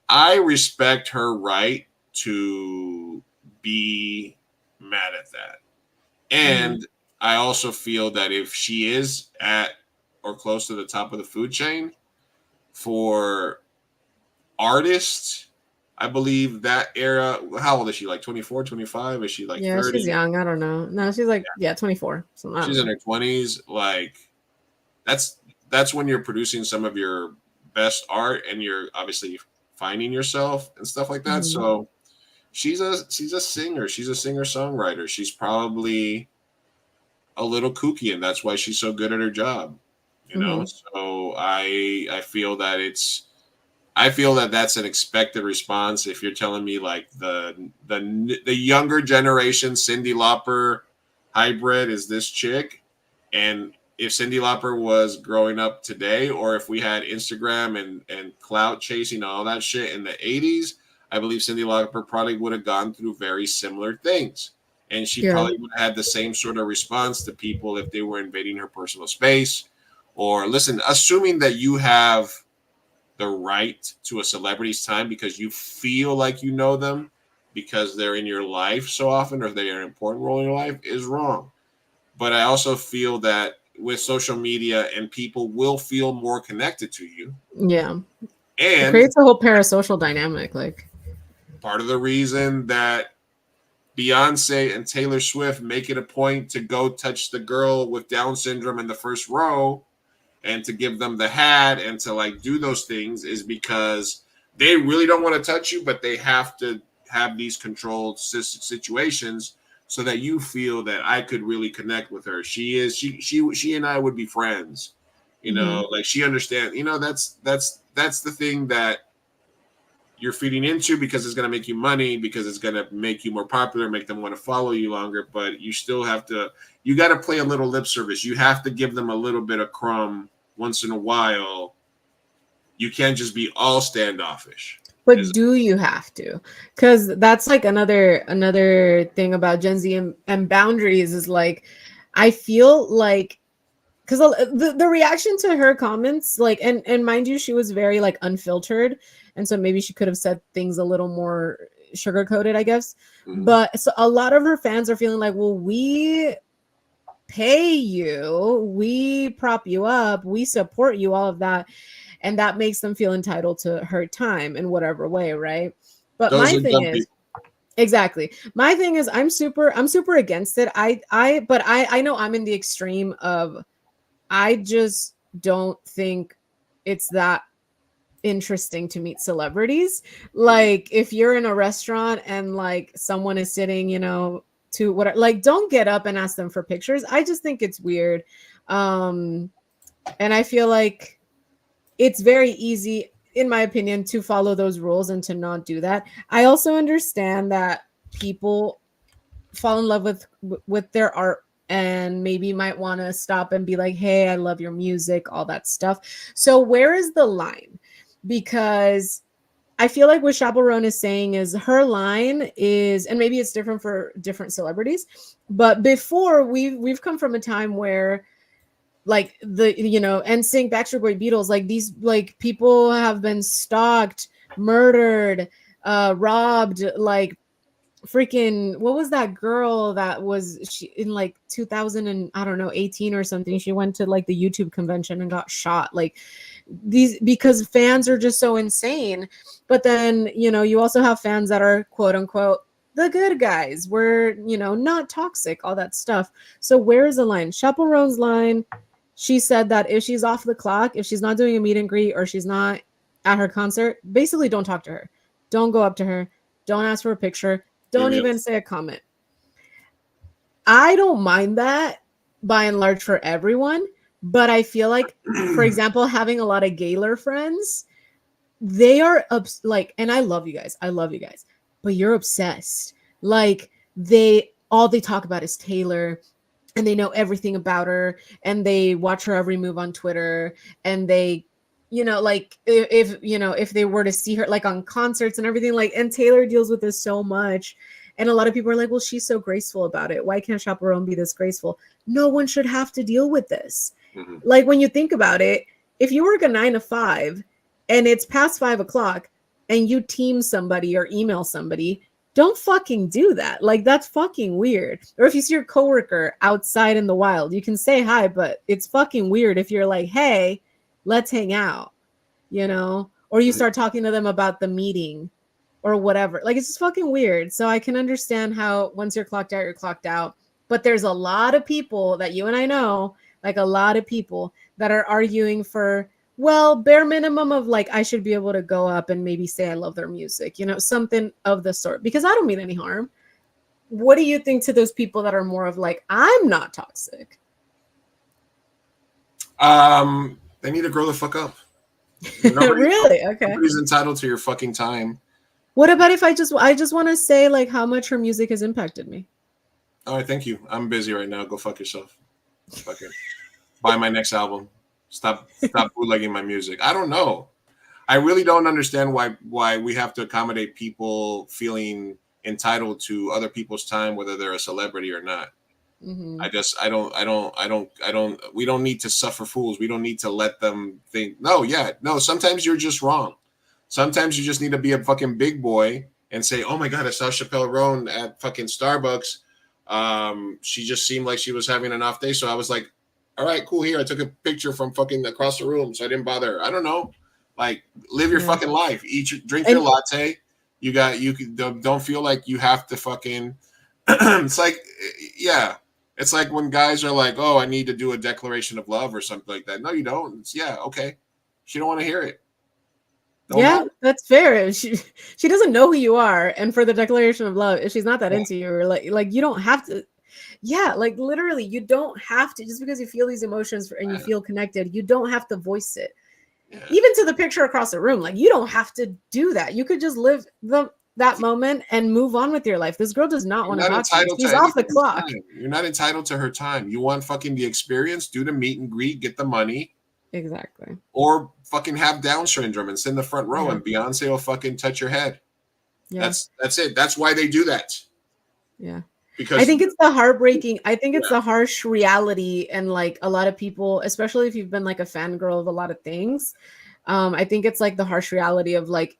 I respect her right to be mad at that. And I also feel that if she is at or close to the top of the food chain for artists, I believe that era, how old is she? Like 24, 25? Is she like 30? She's young. I don't know. No, she's like, 24. So she's in her 20s. Like, that's when you're producing some of your best art and you're obviously finding yourself and stuff like that. Mm-hmm. So she's a singer. She's a singer-songwriter. She's probably a little kooky, and that's why she's so good at her job. So I feel that that's an expected response. If you're telling me like the younger generation Cyndi Lauper hybrid is this chick, and if Cyndi Lauper was growing up today, or if we had Instagram and clout chasing all that shit in the 80s, I believe Cyndi Lauper probably would have gone through very similar things. And she probably would have had the same sort of response to people if they were invading her personal space. Or listen, assuming that you have the right to a celebrity's time because you feel like you know them because they're in your life so often or they are an important role in your life is wrong. But I also feel that with social media and people will feel more connected to you. Yeah. And it creates a whole parasocial dynamic. Like, part of the reason that Beyonce and Taylor Swift make it a point to go touch the girl with Down syndrome in the first row and to give them the hat and to like do those things is because they really don't want to touch you, but they have to have these controlled situations so that you feel that I could really connect with her. She and I would be friends, like she understands, that's the thing that you're feeding into because it's going to make you money, because it's going to make you more popular, make them want to follow you longer. But you still have to, you got to play a little lip service. You have to give them a little bit of crumb once in a while. You can't just be all standoffish. But do you have to? Because that's like another thing about Gen Z and boundaries is like, I feel like, because the reaction to her comments, like, and mind you, she was very like unfiltered, and so maybe she could have said things a little more sugar coated, I guess. Mm-hmm. But so a lot of her fans are feeling like, well, we pay you, we prop you up, we support you, all of that. And that makes them feel entitled to her time in whatever way, right? But my thing is, exactly. My thing is, I'm super against it. But I know I'm in the extreme of, I just don't think it's that interesting to meet celebrities. Like if you're in a restaurant and like someone is sitting, to whatever, like don't get up and ask them for pictures. I just think it's weird. And I feel like it's very easy, in my opinion, to follow those rules and to not do that. I also understand that people fall in love with their art and maybe might want to stop and be like, hey, I love your music, all that stuff. So where is the line? Because I feel like what Chappel Roan is saying is her line is, and maybe it's different for different celebrities, but before we've come from a time where like the NSYNC, Backstreet Boy, Beatles, like these like people have been stalked, murdered, robbed, like freaking, what was that girl that was she in like 2000 and I don't know 18 or something, she went to like the YouTube convention and got shot, like these, because fans are just so insane. But then you also have fans that are quote unquote the good guys, we're not toxic, all that stuff. So where's the line? Chappel Roan's line, she said that if she's off the clock, if she's not doing a meet and greet or she's not at her concert, basically don't talk to her, don't go up to her, don't ask for a picture, don't even say a comment. I don't mind that by and large for everyone, But I feel like, for example, having a lot of Gaylor friends, they are like, and I love you guys, but you're obsessed. Like all they talk about is Taylor, and they know everything about her, and they watch her every move on Twitter, and they, like if they were to see her like on concerts and everything, like, and Taylor deals with this so much. And a lot of people are like, well, she's so graceful about it. Why can't Chappell be this graceful? No one should have to deal with this. Mm-hmm. Like, when you think about it, if you work a 9 to 5 and it's past 5 o'clock and you team somebody or email somebody, don't fucking do that. Like, that's fucking weird. Or if you see your coworker outside in the wild, you can say hi, but it's fucking weird if you're like, hey, let's hang out, or you start talking to them about the meeting or whatever. Like, it's just fucking weird. So I can understand how once you're clocked out, you're clocked out. But there's a lot of people that you and I know, like a lot of people that are arguing for, well, bare minimum of like, I should be able to go up and maybe say I love their music, something of the sort, because I don't mean any harm. What do you think to those people that are more of like, I'm not toxic? They need to grow the fuck up. Really? Okay. Nobody's entitled to your fucking time. What about if I just want to say like how much her music has impacted me? All right, thank you. I'm busy right now. Go fuck yourself. Fucking buy my next album. Stop bootlegging my music. I don't know. I really don't understand why we have to accommodate people feeling entitled to other people's time, whether they're a celebrity or not. Mm-hmm. We don't need to suffer fools. We don't need to let them think, no, sometimes you're just wrong. Sometimes you just need to be a fucking big boy and say, oh my God, I saw Chappell Roan at fucking Starbucks. She just seemed like she was having an off day. So I was like, all right, cool. Here, I took a picture from fucking across the room, so I didn't bother. I don't know. Like, live your fucking life. Drink your latte. Don't feel like you have to fucking. It's like, yeah. It's like when guys are like, oh, I need to do a declaration of love or something like that. No, you don't. It's, okay. She don't want to hear it. That's fair. She doesn't know who you are, and for the declaration of love, if she's not that into you, or like you don't have to. Yeah, like literally, you don't have to, just because you feel these emotions and you feel connected, you don't have to voice it. Yeah. Even to the picture across the room, like you don't have to do that. You could just live that moment and move on with your life. This girl does not want to talk to you. She's off the clock. You're not entitled to her time. You want fucking the experience, do the meet and greet, get the money. Exactly. Or fucking have Down syndrome and sit in the front row and Beyonce will fucking touch your head. Yeah. That's it. That's why they do that. Yeah. Because I think it's the heartbreaking. I think it's the harsh reality, and like a lot of people, especially if you've been like a fangirl of a lot of things, I think it's like the harsh reality of like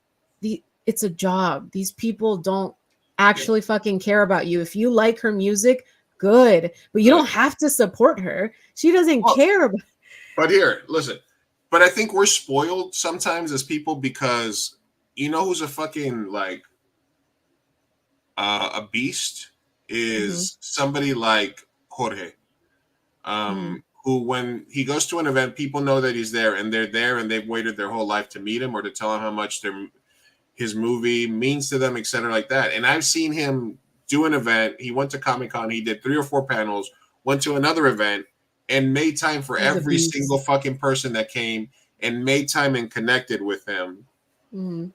it's a job. These people don't actually fucking care about you. If you like her music, good, but you don't have to support her. She doesn't care about. But here, listen. But I think we're spoiled sometimes as people because who's a fucking like a beast. Is somebody like Jorge, who when he goes to an event, people know that he's there and they're there and they've waited their whole life to meet him or to tell him how much his movie means to them, etc. like that. And I've seen him do an event. He went to Comic-Con. He did 3 or 4 panels, went to another event and made time for every single fucking person that came and made time and connected with him. Mm-hmm.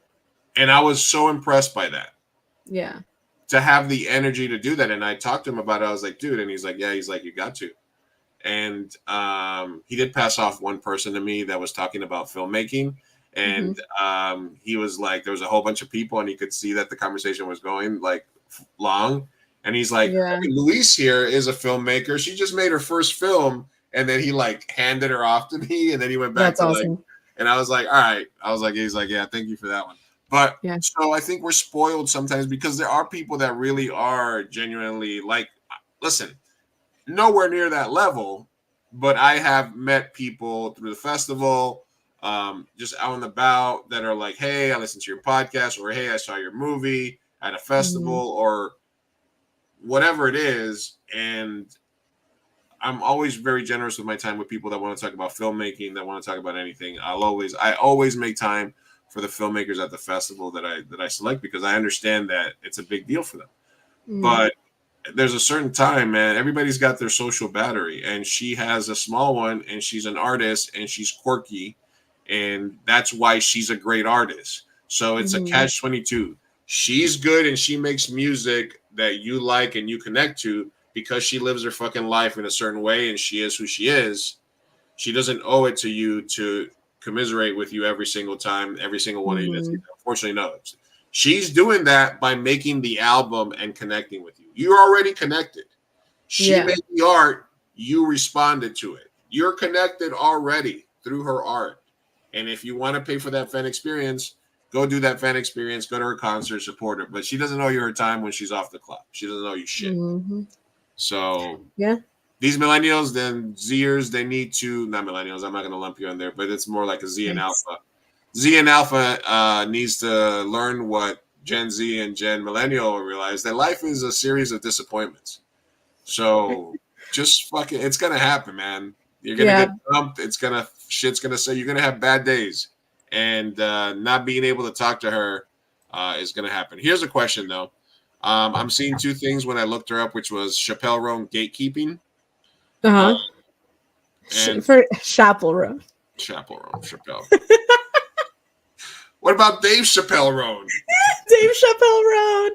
And I was so impressed by that. Yeah. To have the energy to do that. And I talked to him about it. I was like, dude, and he's like, yeah, he's like, you got to. And he did pass off one person to me that was talking about filmmaking. And he was like, there was a whole bunch of people and he could see that the conversation was going like long. And he's like, Luis here is a filmmaker. She just made her first film. And then he like handed her off to me. And then he went back to awesome. Like, and I was like, all right. I was like, he's like, yeah, thank you for that one. But so I think we're spoiled sometimes because there are people that really are genuinely like, listen, nowhere near that level, but I have met people through the festival, just out and about that are like, hey, I listened to your podcast, or hey, I saw your movie at a festival or whatever it is. And I'm always very generous with my time with people that want to talk about filmmaking, that want to talk about anything. I always make time for the filmmakers at the festival that I select because I understand that it's a big deal for them. But there's a certain time, man. Everybody's got their social battery, and she has a small one, and she's an artist, and she's quirky, and that's why she's a great artist. So it's a catch-22. She's good, and she makes music that you like and you connect to because she lives her fucking life in a certain way, and she is who she is. She doesn't owe it to you to commiserate with you every single time, every single one of you. Unfortunately, no. She's doing that by making the album and connecting with you. You're already connected. She made the art. You responded to it. You're connected already through her art. And if you want to pay for that fan experience, go do that fan experience. Go to her concert, support her. But she doesn't owe you her time when she's off the clock. She doesn't owe you shit. So these millennials, then Zers, they need to, not millennials, I'm not going to lump you in there, but it's more like a Z and Alpha. Z and Alpha needs to learn what Gen Z and Gen Millennial realize, that life is a series of disappointments. So just fucking, it's going to happen, man. You're going to get dumped. Shit's going to say, you're going to have bad days. And not being able to talk to her is going to happen. Here's a question, though. I'm seeing two things when I looked her up, which was Chappel Roan gatekeeping. And for Chappel Roan. Chappelle. What about Dave Chappelle Roan? Dave Chappelle Roan.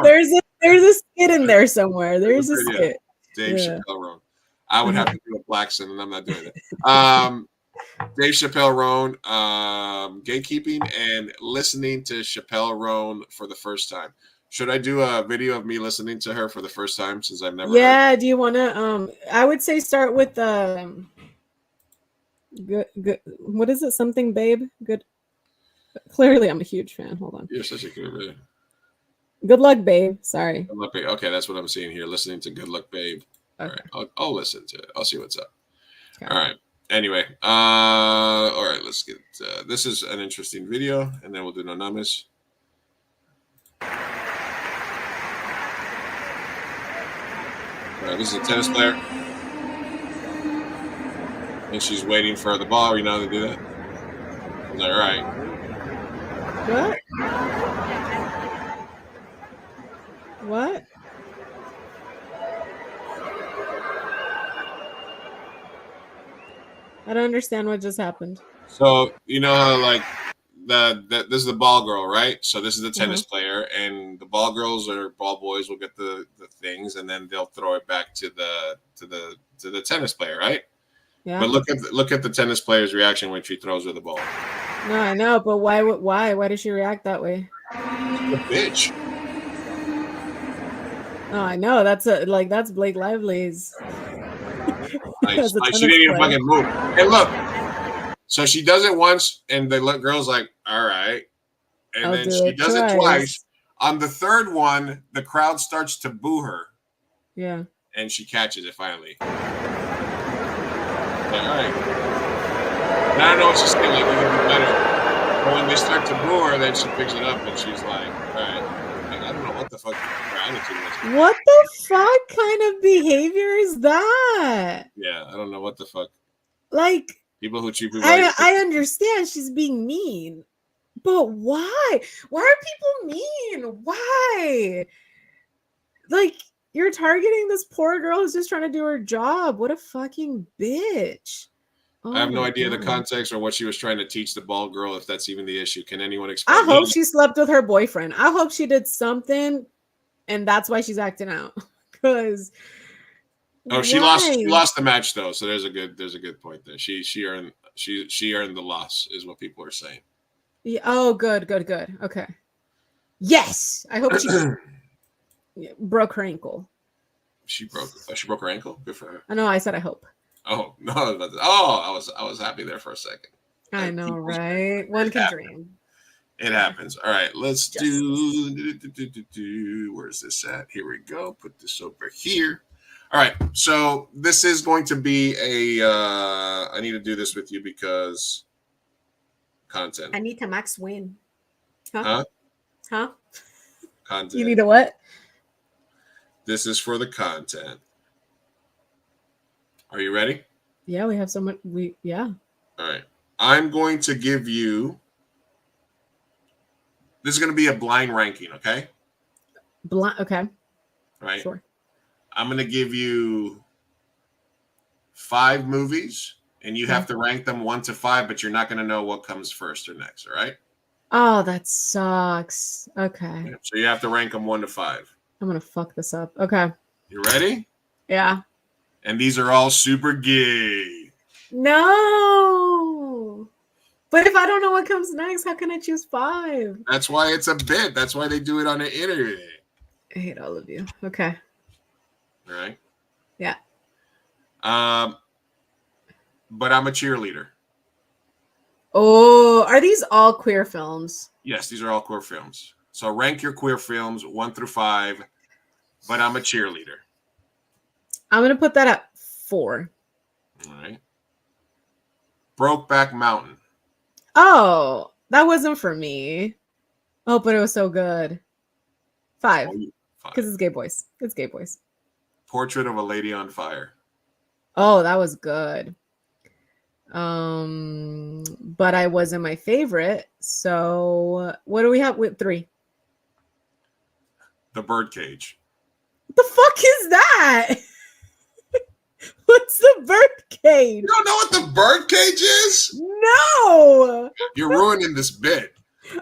There's a skit in there somewhere. There's a skit. Dave Chappelle Roan. I would have to do a Blackson, and I'm not doing it. Dave Chappelle Roan, gatekeeping and listening to Chappelle Roan for the first time. Should I do a video of me listening to her for the first time since I've never heard? Do you want to I would say start with good what is it, something babe? Good. Clearly I'm a huge fan. Hold on. You're such a good video. Good luck babe. Sorry. Good luck, babe. Okay, that's what I'm seeing here. Listening to Good Luck Babe. Okay. All right. I'll listen to it. I'll see what's up. Okay. All right. Anyway, all right, let's get this is an interesting video, and then we'll do Nonamis. All right, this is a tennis player, and she's waiting for the ball. You know how to do that? I was like, all right. What? I don't understand what just happened. So you know how like this is the ball girl, right? So this is the tennis player, and the ball girls or ball boys will get the things, and then they'll throw it back to the tennis player, right? Yeah. But look at the tennis player's reaction when she throws her the ball. No, I know, but why did she react that way? The bitch. Oh, I know. That's Blake Lively's. Like she didn't even fucking move. And look, so she does it once, and the girl's like, "All right," and then she does it twice. On the third one, the crowd starts to boo her. Yeah. And she catches it finally. Like, all right. And I don't know what she's saying. Like, we can do better. But when they start to boo her, then she picks it up, and she's like, all right. I don't know what the fuck her attitude was. What the fuck kind of behavior is that? Yeah, I don't know what the fuck. Like, people who cheap. I understand she's being mean, but why? Why are people mean? Why? Like, you're targeting this poor girl who's just trying to do her job. What a fucking bitch. Oh, I have no idea the context or what she was trying to teach the ball girl, if that's even the issue. Can anyone explain? I hope she slept with her boyfriend. I hope she did something, and that's why she's acting out. Because she lost the match though, so there's a good point there. She earned the loss, is what people are saying. Yeah. Oh, good. Okay. Yes, I hope she broke her ankle. She broke her ankle. Good for her. I know. I said I hope. Oh no! I was happy there for a second. I know, right? One can dream. It happens. All right, let's do. Where's this at? Here we go. Put this over here. All right, so this is going to be a. I need to do this with you because content. I need to max win. Huh? Content. You need a what? This is for the content. Are you ready? Yeah, we have so much. Yeah. All right. I'm going to give you. This is going to be a blind ranking, okay? Okay. Right. Sure. I'm going to give you 5 movies, and you have to rank them 1 to 5, but you're not going to know what comes first or next. All right. Oh, that sucks. Okay. Yeah, so you have to rank them 1 to 5. I'm gonna fuck this up. Okay. You ready? Yeah. And these are all super gay. No. But if I don't know what comes next, how can I choose 5? That's why it's a bit. That's why they do it on the internet. I hate all of you. Okay. All right. Yeah. But I'm a cheerleader. Oh, are these all queer films? Yes, these are all queer films. So rank your queer films 1 through 5. But I'm a cheerleader. I'm gonna put that at 4. All right. Brokeback Mountain. Oh, that wasn't for me. Oh, but it was so good. 5. Because it's gay boys. It's gay boys. Portrait of a Lady on Fire. Oh, that was good. But I wasn't my favorite. So what do we have with 3? The Birdcage. What the fuck is that? What's the birdcage? You don't know what the Birdcage is? No. You're ruining this bit.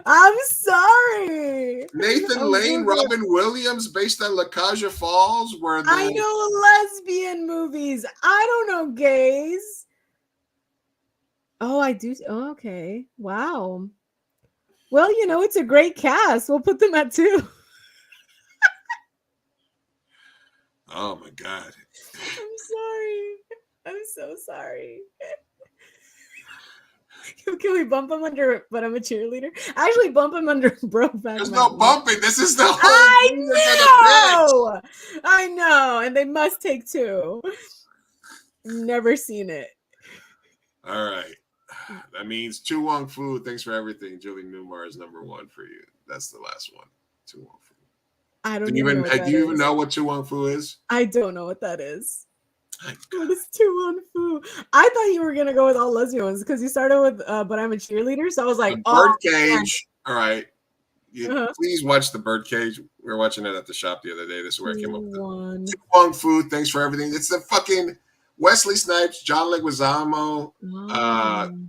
I'm sorry. Nathan Lane, Robin Williams, based on La Caja Falls, where I know lesbian movies. I don't know gays. Oh, I do. Oh, okay. Wow. Well, it's a great cast. We'll put them at 2. Oh my God. I'm sorry. I'm so sorry. Can we bump him under, but I'm a cheerleader? Actually, bump him under Brokeback There's Mountain. no bumping. This is the whole I know. And they must take 2. Never seen it. All right. That means Tu Wong Fu. Thanks for everything. Julie Newmar is number 1 for you. That's the last one. Tu Wong Fu. I don't Do you even know what Tu Wong Fu is? I don't know what that is. What is Tu Wong Fu? I thought you were gonna go with all lesbian ones because you started with "But I'm a Cheerleader," so I was like, Birdcage. All right. Uh-huh. Please watch the Birdcage. We were watching it at the shop the other day. This is where I came up with it. Tu Wong Fu. Thanks for everything. It's the fucking Wesley Snipes, John Leguizamo.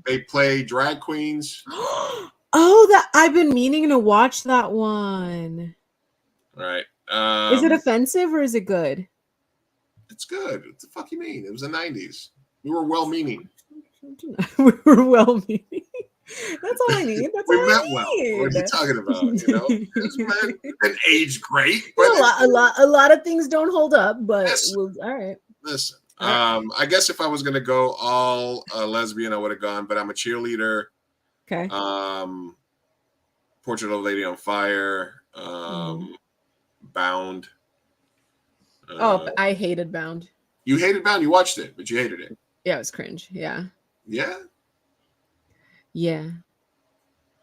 They play drag queens. Oh, that I've been meaning to watch that one. All right. Is it offensive or is it good? It's good. What the fuck you mean? It was the 90s. We were well-meaning. We were well-meaning. That's all I need. That's we all meant I well. need. What are you talking about? It's meant and age great. But a lot of things don't hold up, but all right. Listen. I guess if I was gonna go all lesbian, I would have gone, but I'm a cheerleader. Okay. Portrait of a Lady on Fire. Bound. I hated Bound. You hated Bound. You watched it, but you hated it. Yeah, it was cringe. Yeah. Yeah. Yeah.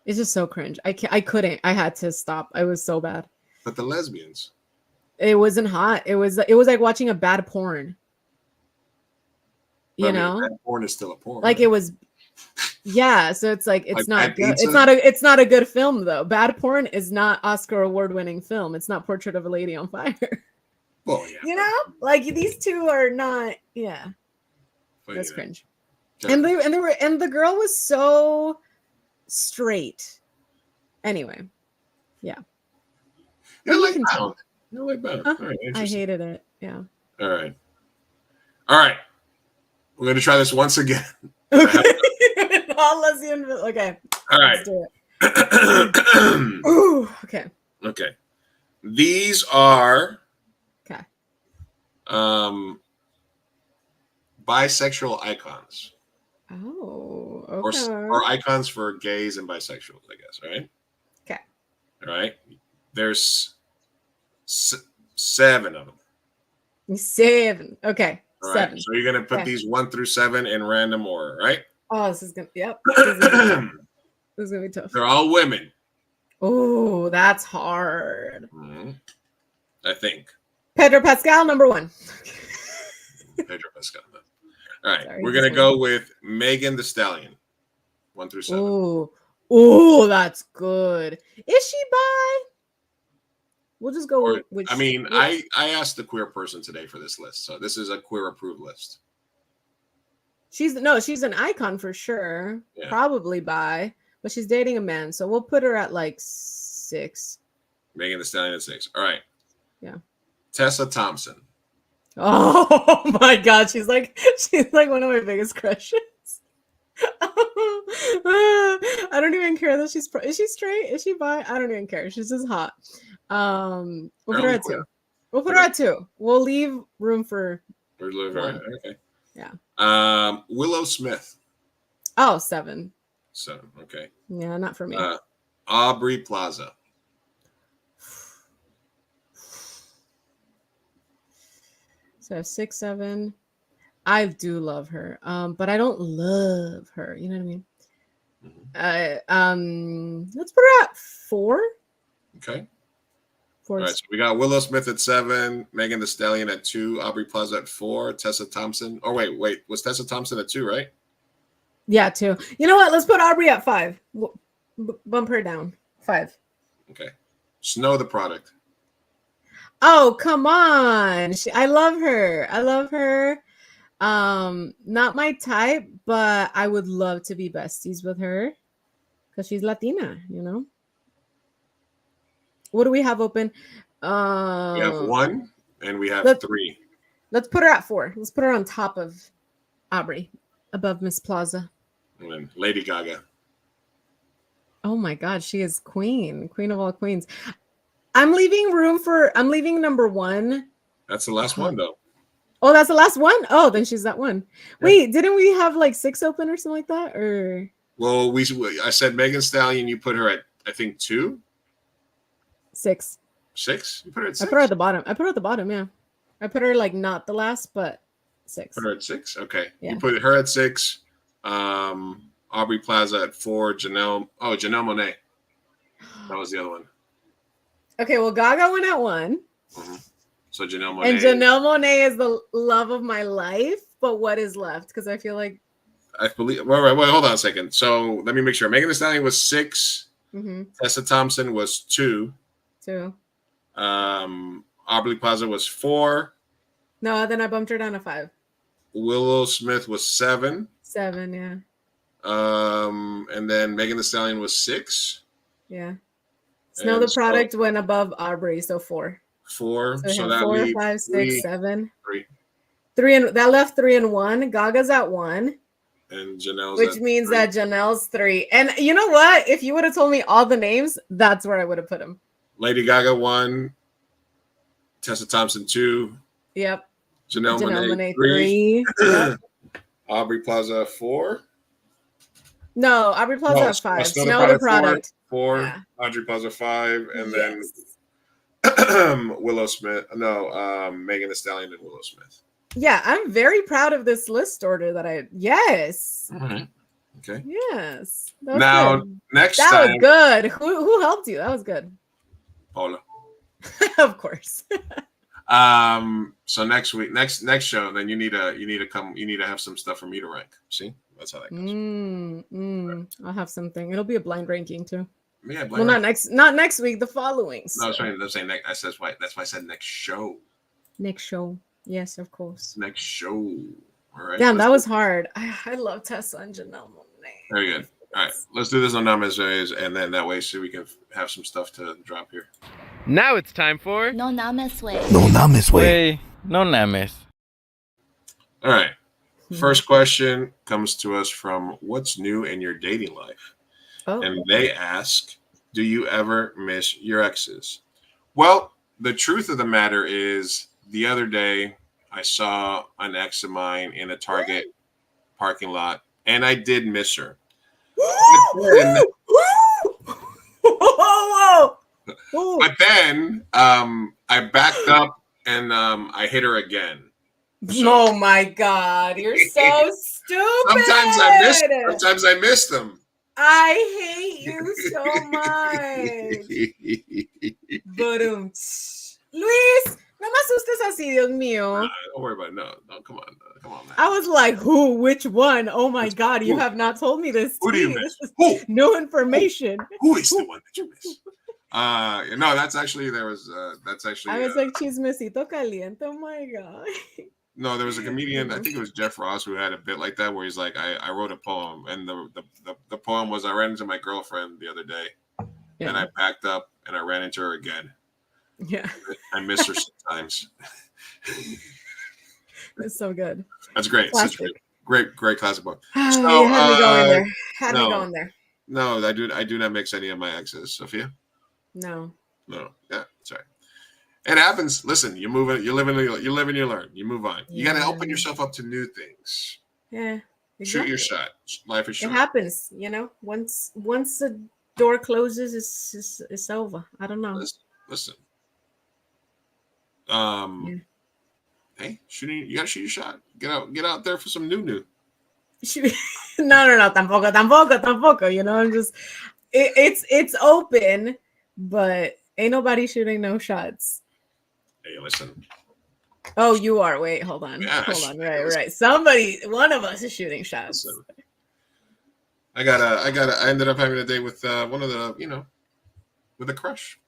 It's just so cringe. I couldn't. I had to stop. I was so bad. But the lesbians. It wasn't hot. It was like watching a bad porn. Bad porn is still a porn. Like it was. Yeah, so it's like it's like not good. It's not a good film though. Bad porn is not Oscar award-winning film. It's not Portrait of a Lady on Fire. Well, yeah. Like these two are not. Yeah, but that's cringe. And the girl was so straight. Anyway, yeah. You like Bound. You like Bound. All right, I hated it. Yeah. All right. We're going to try this once again. Okay. All lesbian. Okay. All right. Let's do it. Ooh, okay. Okay. These are bisexual icons. Oh, okay. Or icons for gays and bisexuals, I guess, right? Okay. All right. There's 7 of them. 7. Okay. All 7. Right. So you're going to put these 1 through 7 in random order, right? Oh, this is going to, yep. This is going to be tough. They're all women. Oh, that's hard. Mm-hmm. I think. Pedro Pascal, number 1. Pedro Pascal. All right. Sorry, we're going to go with Megan Thee Stallion. 1 through 7. Oh, that's good. Is she bi? We'll just go with. I mean, I asked the queer person today for this list, so this is a queer approved list. She's an icon for sure. Yeah. Probably bi, but she's dating a man, so we'll put her at like 6. Megan Thee Stallion at 6. All right. Yeah. Tessa Thompson. Oh my God, she's like one of my biggest crushes. I don't even care that is she straight? Is she bi? I don't even care. She's just hot. We'll put her at 2. We'll put her at 2. We'll leave room for. Okay. Yeah. Willow Smith. Oh, 7. 7. Okay. Yeah, not for me. Aubrey Plaza. So I have 6, 7. I do love her, but I don't love her. You know what I mean? Let's put her at 4. Okay. 4. All right, so we got Willow Smith at 7, Megan Thee Stallion at 2, Aubrey Plaza at 4, Tessa Thompson. Oh wait, was Tessa Thompson at 2, right? Yeah, 2. You know what? Let's put Aubrey at 5. Bump her down. 5. Okay. Snow the Product. Oh, come on. I love her. I love her. Not my type, but I would love to be besties with her because she's Latina, you know. What do we have open? We have 1 and we have 3. Let's put her at 4. Let's put her on top of Aubrey, above Miss Plaza. And then Lady Gaga. Oh my God, she is queen of all queens. I'm leaving number 1. That's the last one though. Oh, that's the last one? Oh, then she's that one. Yeah. Wait, didn't we have like 6 open or something like that? Or well, I said Megan Thee Stallion, you put her at I think 2. 6. 6? You put her at 6? I put her at the bottom. Yeah. I put her like not the last, but 6. Put her at 6? Okay. Yeah. You put her at 6. Aubrey Plaza at 4. Janelle Monáe. That was the other one. Okay, well, Gaga went at 1. Mm-hmm. So Janelle Monáe. And Janelle Monáe is the love of my life, but what is left? Because I feel like Well, hold on a second. So let me make sure. Megan Thee Stallion was 6. Mm-hmm. Tessa Thompson was 2. 2. Aubrey Plaza was 4. No, then I bumped her down to 5. Willow Smith was 7. 7, yeah. And then Megan Thee Stallion was 6. Yeah. Snow the Product went above Aubrey, so 4. 4. So that 4, 5, 6, 3, 7. 3. And that left 3 and 1. Gaga's at 1. And Janelle's which means 3. That Janelle's 3. And you know what? If you would have told me all the names, that's where I would have put them. Lady Gaga 1. Tessa Thompson 2. Yep. Janelle Monáe 3. Yep. Aubrey Plaza 4. No, Aubrey Plaza at 5. Snow the Product 4. Yeah. Aubrey Plaza 5. And then Willow Smith. No, Megan Thee Stallion and Willow Smith. Yeah, I'm very proud of this list order Yes. All right. Okay. Yes. Now, good. Next that time. Was good. Who helped you? That was good. Paula. Of course. So next week, next show, then you need to have some stuff for me to rank. See? That's how that goes. I'll have something. It'll be a blind ranking too. Yeah, well, not next week, the following. So. No, I'm saying next. That's why I said next show. Next show. Yes, of course. Next show. All right. Damn, that was hard. I love Tessa and Janelle Monáe. Very good. All right, let's do this on Names Ways, and then that way so we can have some stuff to drop here. Now it's time for No Names Way. No Names Way. No Names. All right. First question comes to us from What's New in Your Dating Life? Oh. And they ask, do you ever miss your exes? Well, the truth of the matter is the other day I saw an ex of mine in a Target parking lot, and I did miss her. But then I backed up and I hit her again. So, oh my God, you're so stupid. Sometimes I miss them. I hate you so much. But Luis, no me asustes así, Dios mío. Don't worry about it. No, come on, man. I was like, who? Which one? Oh my God, you have not told me this. Who do you miss? No information. Who is the one that you miss? No, that's actually I was like chismecito caliente. Oh my god. No, there was a comedian, I think it was Jeff Ross, who had a bit like that where he's like, I wrote a poem, and the poem was, I ran into my girlfriend the other day, and I packed up and I ran into her again. Yeah. I miss her sometimes. It's so good. That's great. Such great classic book. So, you had me going there. Had me going there. No, I do not mix any of my exes. Sophia? No. Yeah, sorry. It happens. Listen, you move it, you live and you learn. You move on. You gotta open yourself up to new things. Yeah. Exactly. Shoot your shot. Life is short. It happens, Once the door closes, it's over. I don't know. Listen. Hey, you gotta shoot your shot. Get out there for some new. No, tampoco. I'm just it's open, but ain't nobody shooting no shots. Hey, listen. Oh, you are. Wait, hold on. Yeah, hold on. Right. One of us is shooting shots. Listen. I ended up having a date with one of the, with a crush,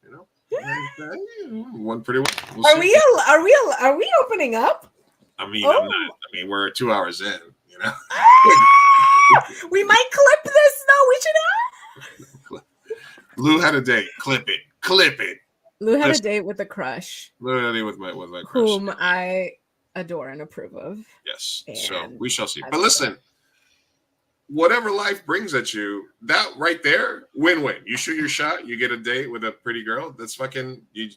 One pretty well. Are we opening up? I mean, I'm not. I mean, we're 2 hours in, We might clip this. No, we should. Lou had a date. Clip it. Lou had a date with a crush. Literally with my crush, whom I adore and approve of. Yes. So we shall see. But listen, whatever life brings at you, that right there, win-win. You shoot your shot, you get a date with a pretty girl. That's fucking, you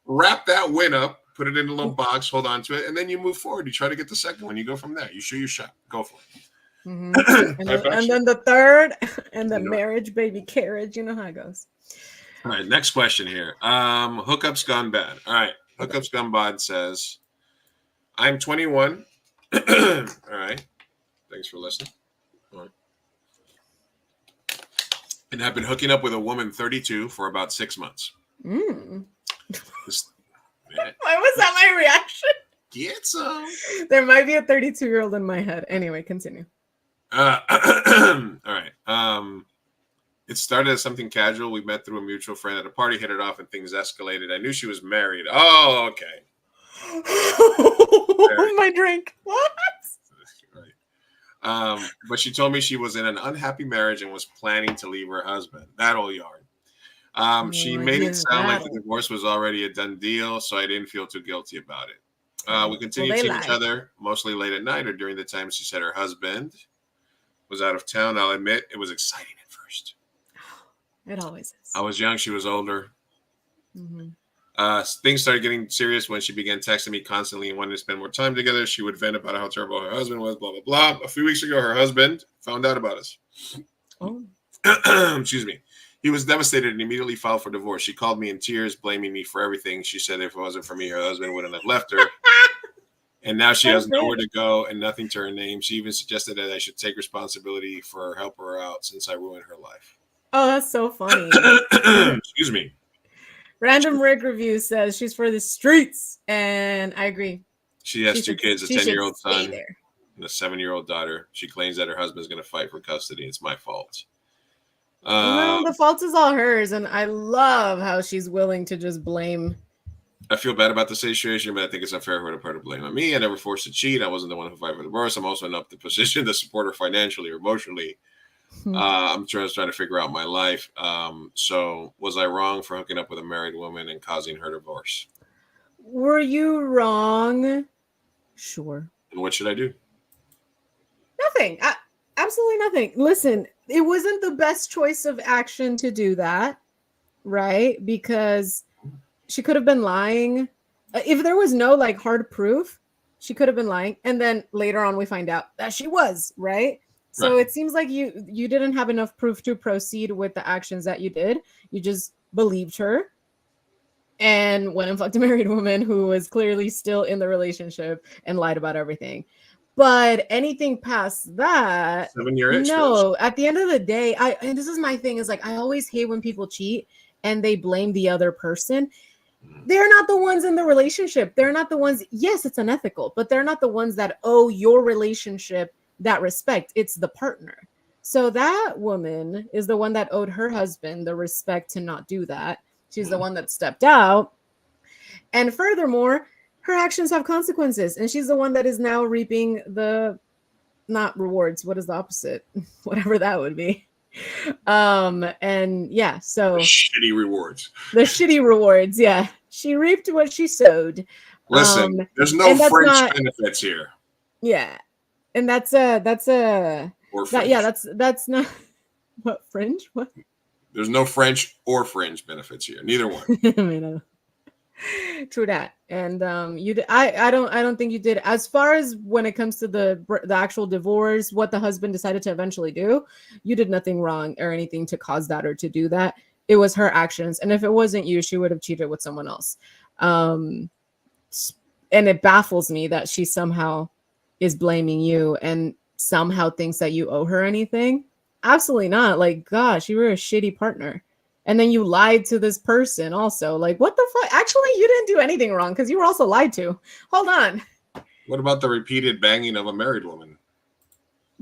wrap that win up, put it in a little box, hold on to it, and then you move forward. You try to get the second one. You go from there. You shoot your shot. Go for it. Mm-hmm. and then the third, and the marriage, baby carriage. You know how it goes. All right, next question here. Hookups gone bad. All right, hookups gone bad says, I'm 21. All right, thanks for listening. All right. And I've been hooking up with a woman 32 for about 6 months. Why was that my reaction? Get some. There might be a 32-year-old in my head. Anyway, continue. All right. It started as something casual. We met through a mutual friend at a party, hit it off, and things escalated. I knew she was married. Oh, okay. My drink. What? Right. But she told me she was in an unhappy marriage and was planning to leave her husband. That old yarn. She made it sound like the divorce was already a done deal, so I didn't feel too guilty about it. We continued seeing each other, mostly late at night or during the time she said her husband was out of town. I'll admit it was exciting at first. It always is. I was young. She was older. Mm-hmm. Things started getting serious when she began texting me constantly and wanted to spend more time together. She would vent about how terrible her husband was, blah, blah, blah. A few weeks ago, her husband found out about us. Oh. Excuse me. He was devastated and immediately filed for divorce. She called me in tears, blaming me for everything. She said if it wasn't for me, her husband wouldn't have left her. And now she has nowhere to go and nothing to her name. She even suggested that I should take responsibility for helping her out since I ruined her life. Oh, that's so funny. Excuse me. Random Rig Review says she's for the streets, and I agree. She has two kids, a 10-year-old son and a 7-year-old daughter. She claims that her husband's going to fight for custody. It's my fault. No, the fault is all hers, and I love how she's willing to just blame. I feel bad about the situation, but I think it's unfair for her to put the blame on me. I never forced to cheat. I wasn't the one who fight for divorce. I'm also not the position to support her financially or emotionally. I'm just trying to figure out my life. So was I wrong for hooking up with a married woman and causing her divorce? Were you wrong? Sure. And what should I do? Nothing. Absolutely nothing. Listen, it wasn't the best choice of action to do that, right? Because she could have been lying. If there was no hard proof, she could have been lying. And then later on we find out that she was, right? So it seems like you didn't have enough proof to proceed with the actions that you did. You just believed her and went and fucked a married woman who was clearly still in the relationship and lied about everything. But anything past that, 7-year no, at the end of the day, and this is my thing, is I always hate when people cheat and they blame the other person. They're not the ones in the relationship. They're not the ones, yes, it's unethical, but they're not the ones that owe your relationship that respect. It's the partner. So that woman is the one that owed her husband the respect to not do that. She's the one that stepped out. And furthermore, her actions have consequences. And she's the one that is now reaping the, not rewards. What is the opposite? Whatever that would be. And yeah, so the shitty rewards. The shitty rewards, yeah. She reaped what she sowed. Listen, there's no French benefits here. Yeah. And that's not what fringe? What? There's no French or fringe benefits here. Neither one. I mean, true that. And I don't think you did. As far as when it comes to the actual divorce, what the husband decided to eventually do, you did nothing wrong or anything to cause that or to do that. It was her actions, and if it wasn't you, she would have cheated with someone else. And it baffles me that she somehow is blaming you and somehow thinks that you owe her anything. Absolutely not. Like, gosh, you were a shitty partner. And then you lied to this person also. Like, what the fuck? Actually, you didn't do anything wrong because you were also lied to. Hold on. What about the repeated banging of a married woman?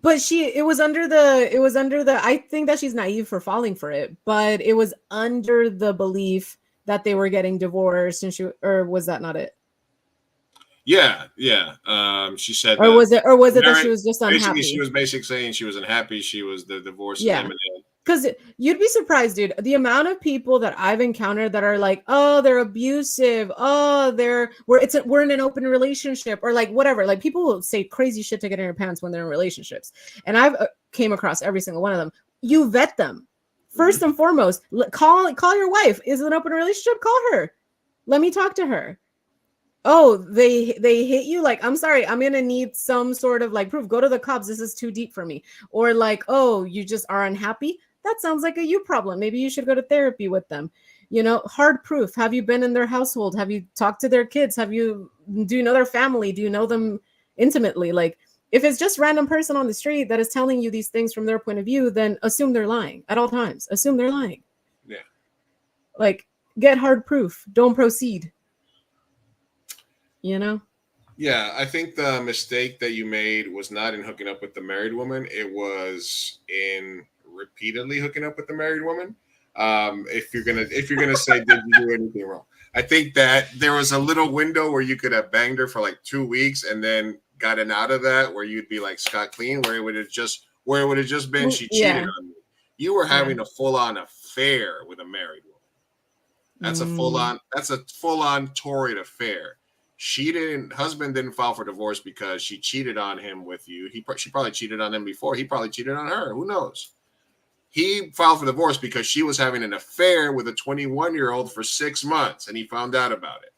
But it was under the, I think that she's naive for falling for it, but it was under the belief that they were getting divorced or was that not it? Yeah. She said, or was it that she was just unhappy? She was basically saying she was unhappy. She was the divorce. Yeah. Because you'd be surprised, dude, the amount of people that I've encountered that are like, oh, they're abusive. Oh, we're in an open relationship or like whatever. Like people will say crazy shit to get in their pants when they're in relationships. And I've came across every single one of them. You vet them first and foremost. Call your wife. Is it an open relationship? Call her. Let me talk to her. Oh, they hit you? Like, I'm sorry, I'm gonna need some sort of like proof. Go to the cops. This is too deep for me. Or like, oh, you just are unhappy. That sounds like a you problem. Maybe you should go to therapy with them. You know, hard proof. Have you been in their household? Have you talked to their kids? Do you know their family? Do you know them intimately? Like, if it's just random person on the street that is telling you these things from their point of view, then assume they're lying at all times. Assume they're lying. Yeah. Like, get hard proof. Don't proceed. You know? Yeah, I think the mistake that you made was not in hooking up with the married woman. It was in repeatedly hooking up with the married woman. If you're gonna say did you do anything wrong, I think that there was a little window where you could have banged her for like 2 weeks and then gotten out of that, where you'd be like scot clean, where it would have just been she cheated on me. You were having a full-on affair with a married woman. That's a full-on torrid affair. Husband didn't file for divorce because she cheated on him with you. She probably cheated on him before. He probably cheated on her. Who knows? He filed for divorce because she was having an affair with a 21-year-old for 6 months, and he found out about it.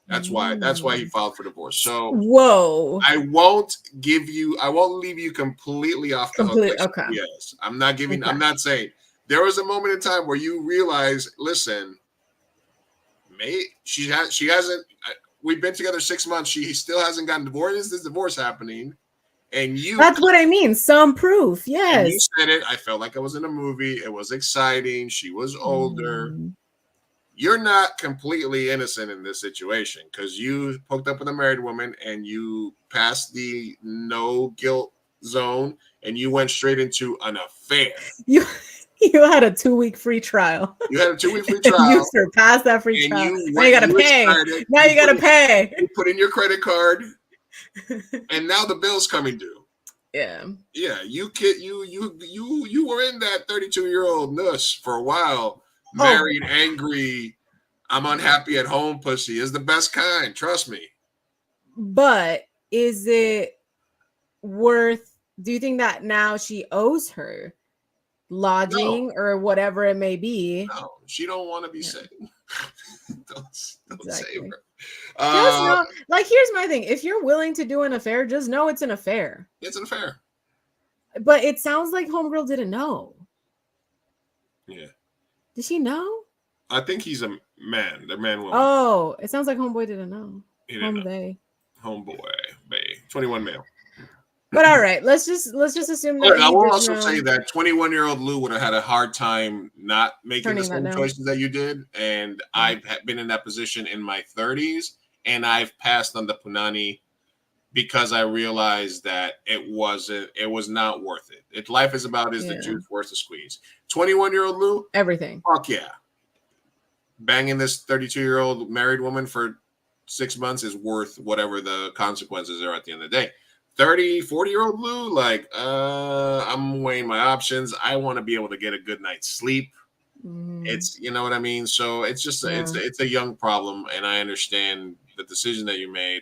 That's why he filed for divorce. So whoa. I won't leave you completely off the hook. Okay. Yes. I'm not saying there was a moment in time where you realize, listen, she hasn't. We've been together 6 months. She still hasn't gotten divorced. Is this divorce happening? And that's what I mean. Some proof. Yes. You said it. I felt like I was in a movie. It was exciting. She was older. You're not completely innocent in this situation because you hooked up with a married woman and you passed the no guilt zone and you went straight into an affair. You had a 2-week free trial. You had a 2-week free trial. You surpassed that free trial. Now you gotta pay. Now you gotta pay. You put in your credit card, and now the bill's coming due. Yeah. Yeah. You were in that 32-year-old nuss for a while. Married, angry. I'm unhappy at home. Pussy is the best kind. Trust me. But is it worth? Do you think that now she owes her lodging or whatever it may be? No, she don't want to be saved. don't save her. Just know, like, here's my thing: if you're willing to do an affair, just know it's an affair. It's an affair. But it sounds like homegirl didn't know. Yeah. Did she know? I think he's a man. They're man woman. Oh, it sounds like homeboy didn't know. He didn't know. Homeboy, bae, 21 male. But all right, let's just assume that. I will also say that 21-year-old Lou would have had a hard time not making the same choices that you did. And I've been in that position in my 30s, and I've passed on the punani because I realized that it was not worth it. Life is about the juice worth the squeeze. 21-year-old Lou, everything. Fuck yeah. Banging this 32-year-old married woman for 6 months is worth whatever the consequences are at the end of the day. 30, 40-year-old Lou, like, I'm weighing my options. I want to be able to get a good night's sleep. It's, you know what I mean? So it's just, it's a young problem, and I understand the decision that you made.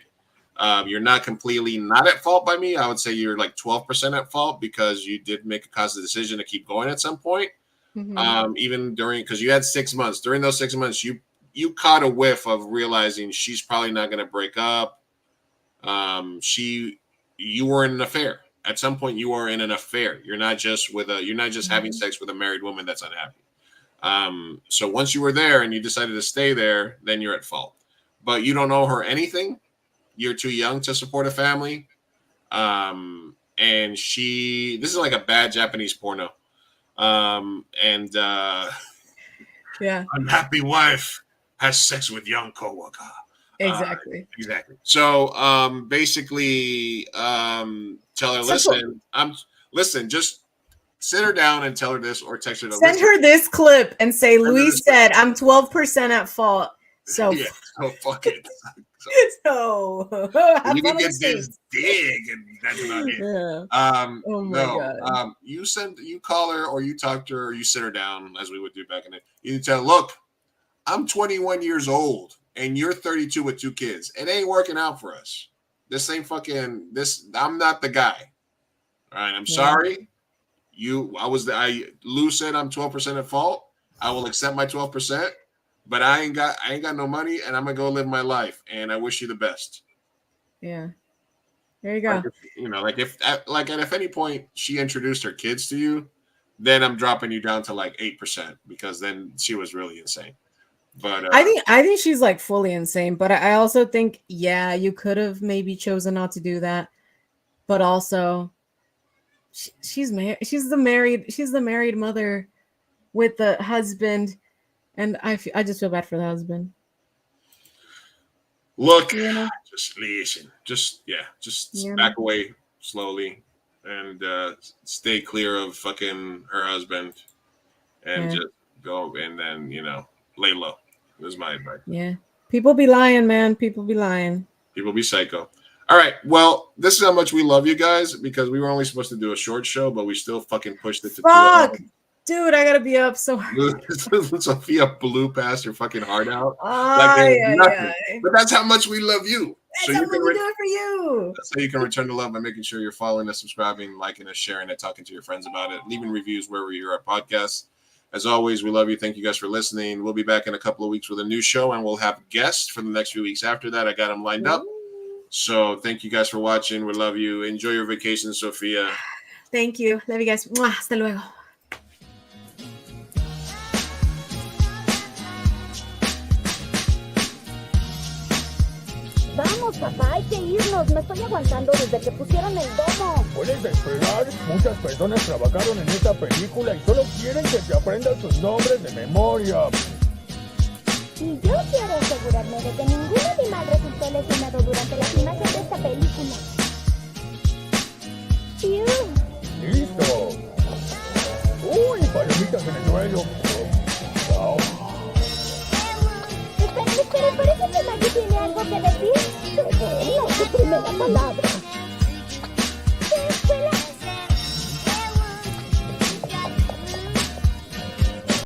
You're not completely not at fault by me. I would say you're like 12% at fault because you did make a conscious decision to keep going at some point. Even during, because you had 6 months. During those 6 months, you caught a whiff of realizing she's probably not going to break up. You were in an affair. At some point, you are in an affair. You're not just having sex with a married woman that's unhappy. So once you were there and you decided to stay there, then you're at fault. But you don't owe her anything. You're too young to support a family. And this is like a bad Japanese porno. Unhappy wife has sex with young coworker. Exactly. Exactly. So basically tell her, listen, just sit her down and tell her this, or text her to send her this clip and say, Luis said I'm 12% at fault. So yeah, so fuck it. So you can get this dig, and that's not it. Oh my God. You call her, or you talk to her, or you sit her down as we would do back in the day. You tell her, look, I'm 21 years old and you're 32 with 2 kids. It ain't working out for us. This ain't fucking this. I'm not the guy. All right. I'm sorry. Lou said I'm 12% at fault. I will accept my 12%. But I ain't got no money, and I'm gonna go live my life. And I wish you the best. Yeah, there you go. If any point she introduced her kids to you, then I'm dropping you down to like 8%, because then she was really insane. But I think she's like fully insane. But I also think, yeah, you could have maybe chosen not to do that. But also, she's married. She's the married mother with the husband. And I just feel bad for the husband. Look, just listen. Just back away slowly and stay clear of fucking her husband, and just go, and then, lay low. This is my advice. Yeah. People be lying, man. People be lying. People be psycho. All right. Well, this is how much we love you guys, because we were only supposed to do a short show, but we still fucking pushed it to 2 hours. Dude, I gotta be up so Sophia blew past her fucking heart out. But that's how much we love you. That's how we do it for you. So you can return the love by making sure you're following us, subscribing, liking us, sharing it, talking to your friends about it, leaving reviews wherever you hear our podcasts. As always, we love you. Thank you guys for listening. We'll be back in a couple of weeks with a new show, and we'll have guests for the next few weeks after that. I got them lined up. So thank you guys for watching. We love you. Enjoy your vacation, Sophia. Thank you. Love you guys. Hasta luego. Vamos, papá, hay que irnos. Me estoy aguantando desde que pusieron el domo. Puedes esperar. Muchas personas trabajaron en esta película y solo quieren que te aprendas sus nombres de memoria. Y yo quiero asegurarme de que ningún animal resultó lesionado durante la filmación de esta película. ¡Listo! ¡Uy, palomitas en el suelo! Espera, parece que Maggie tiene algo que decir. No, su primera palabra.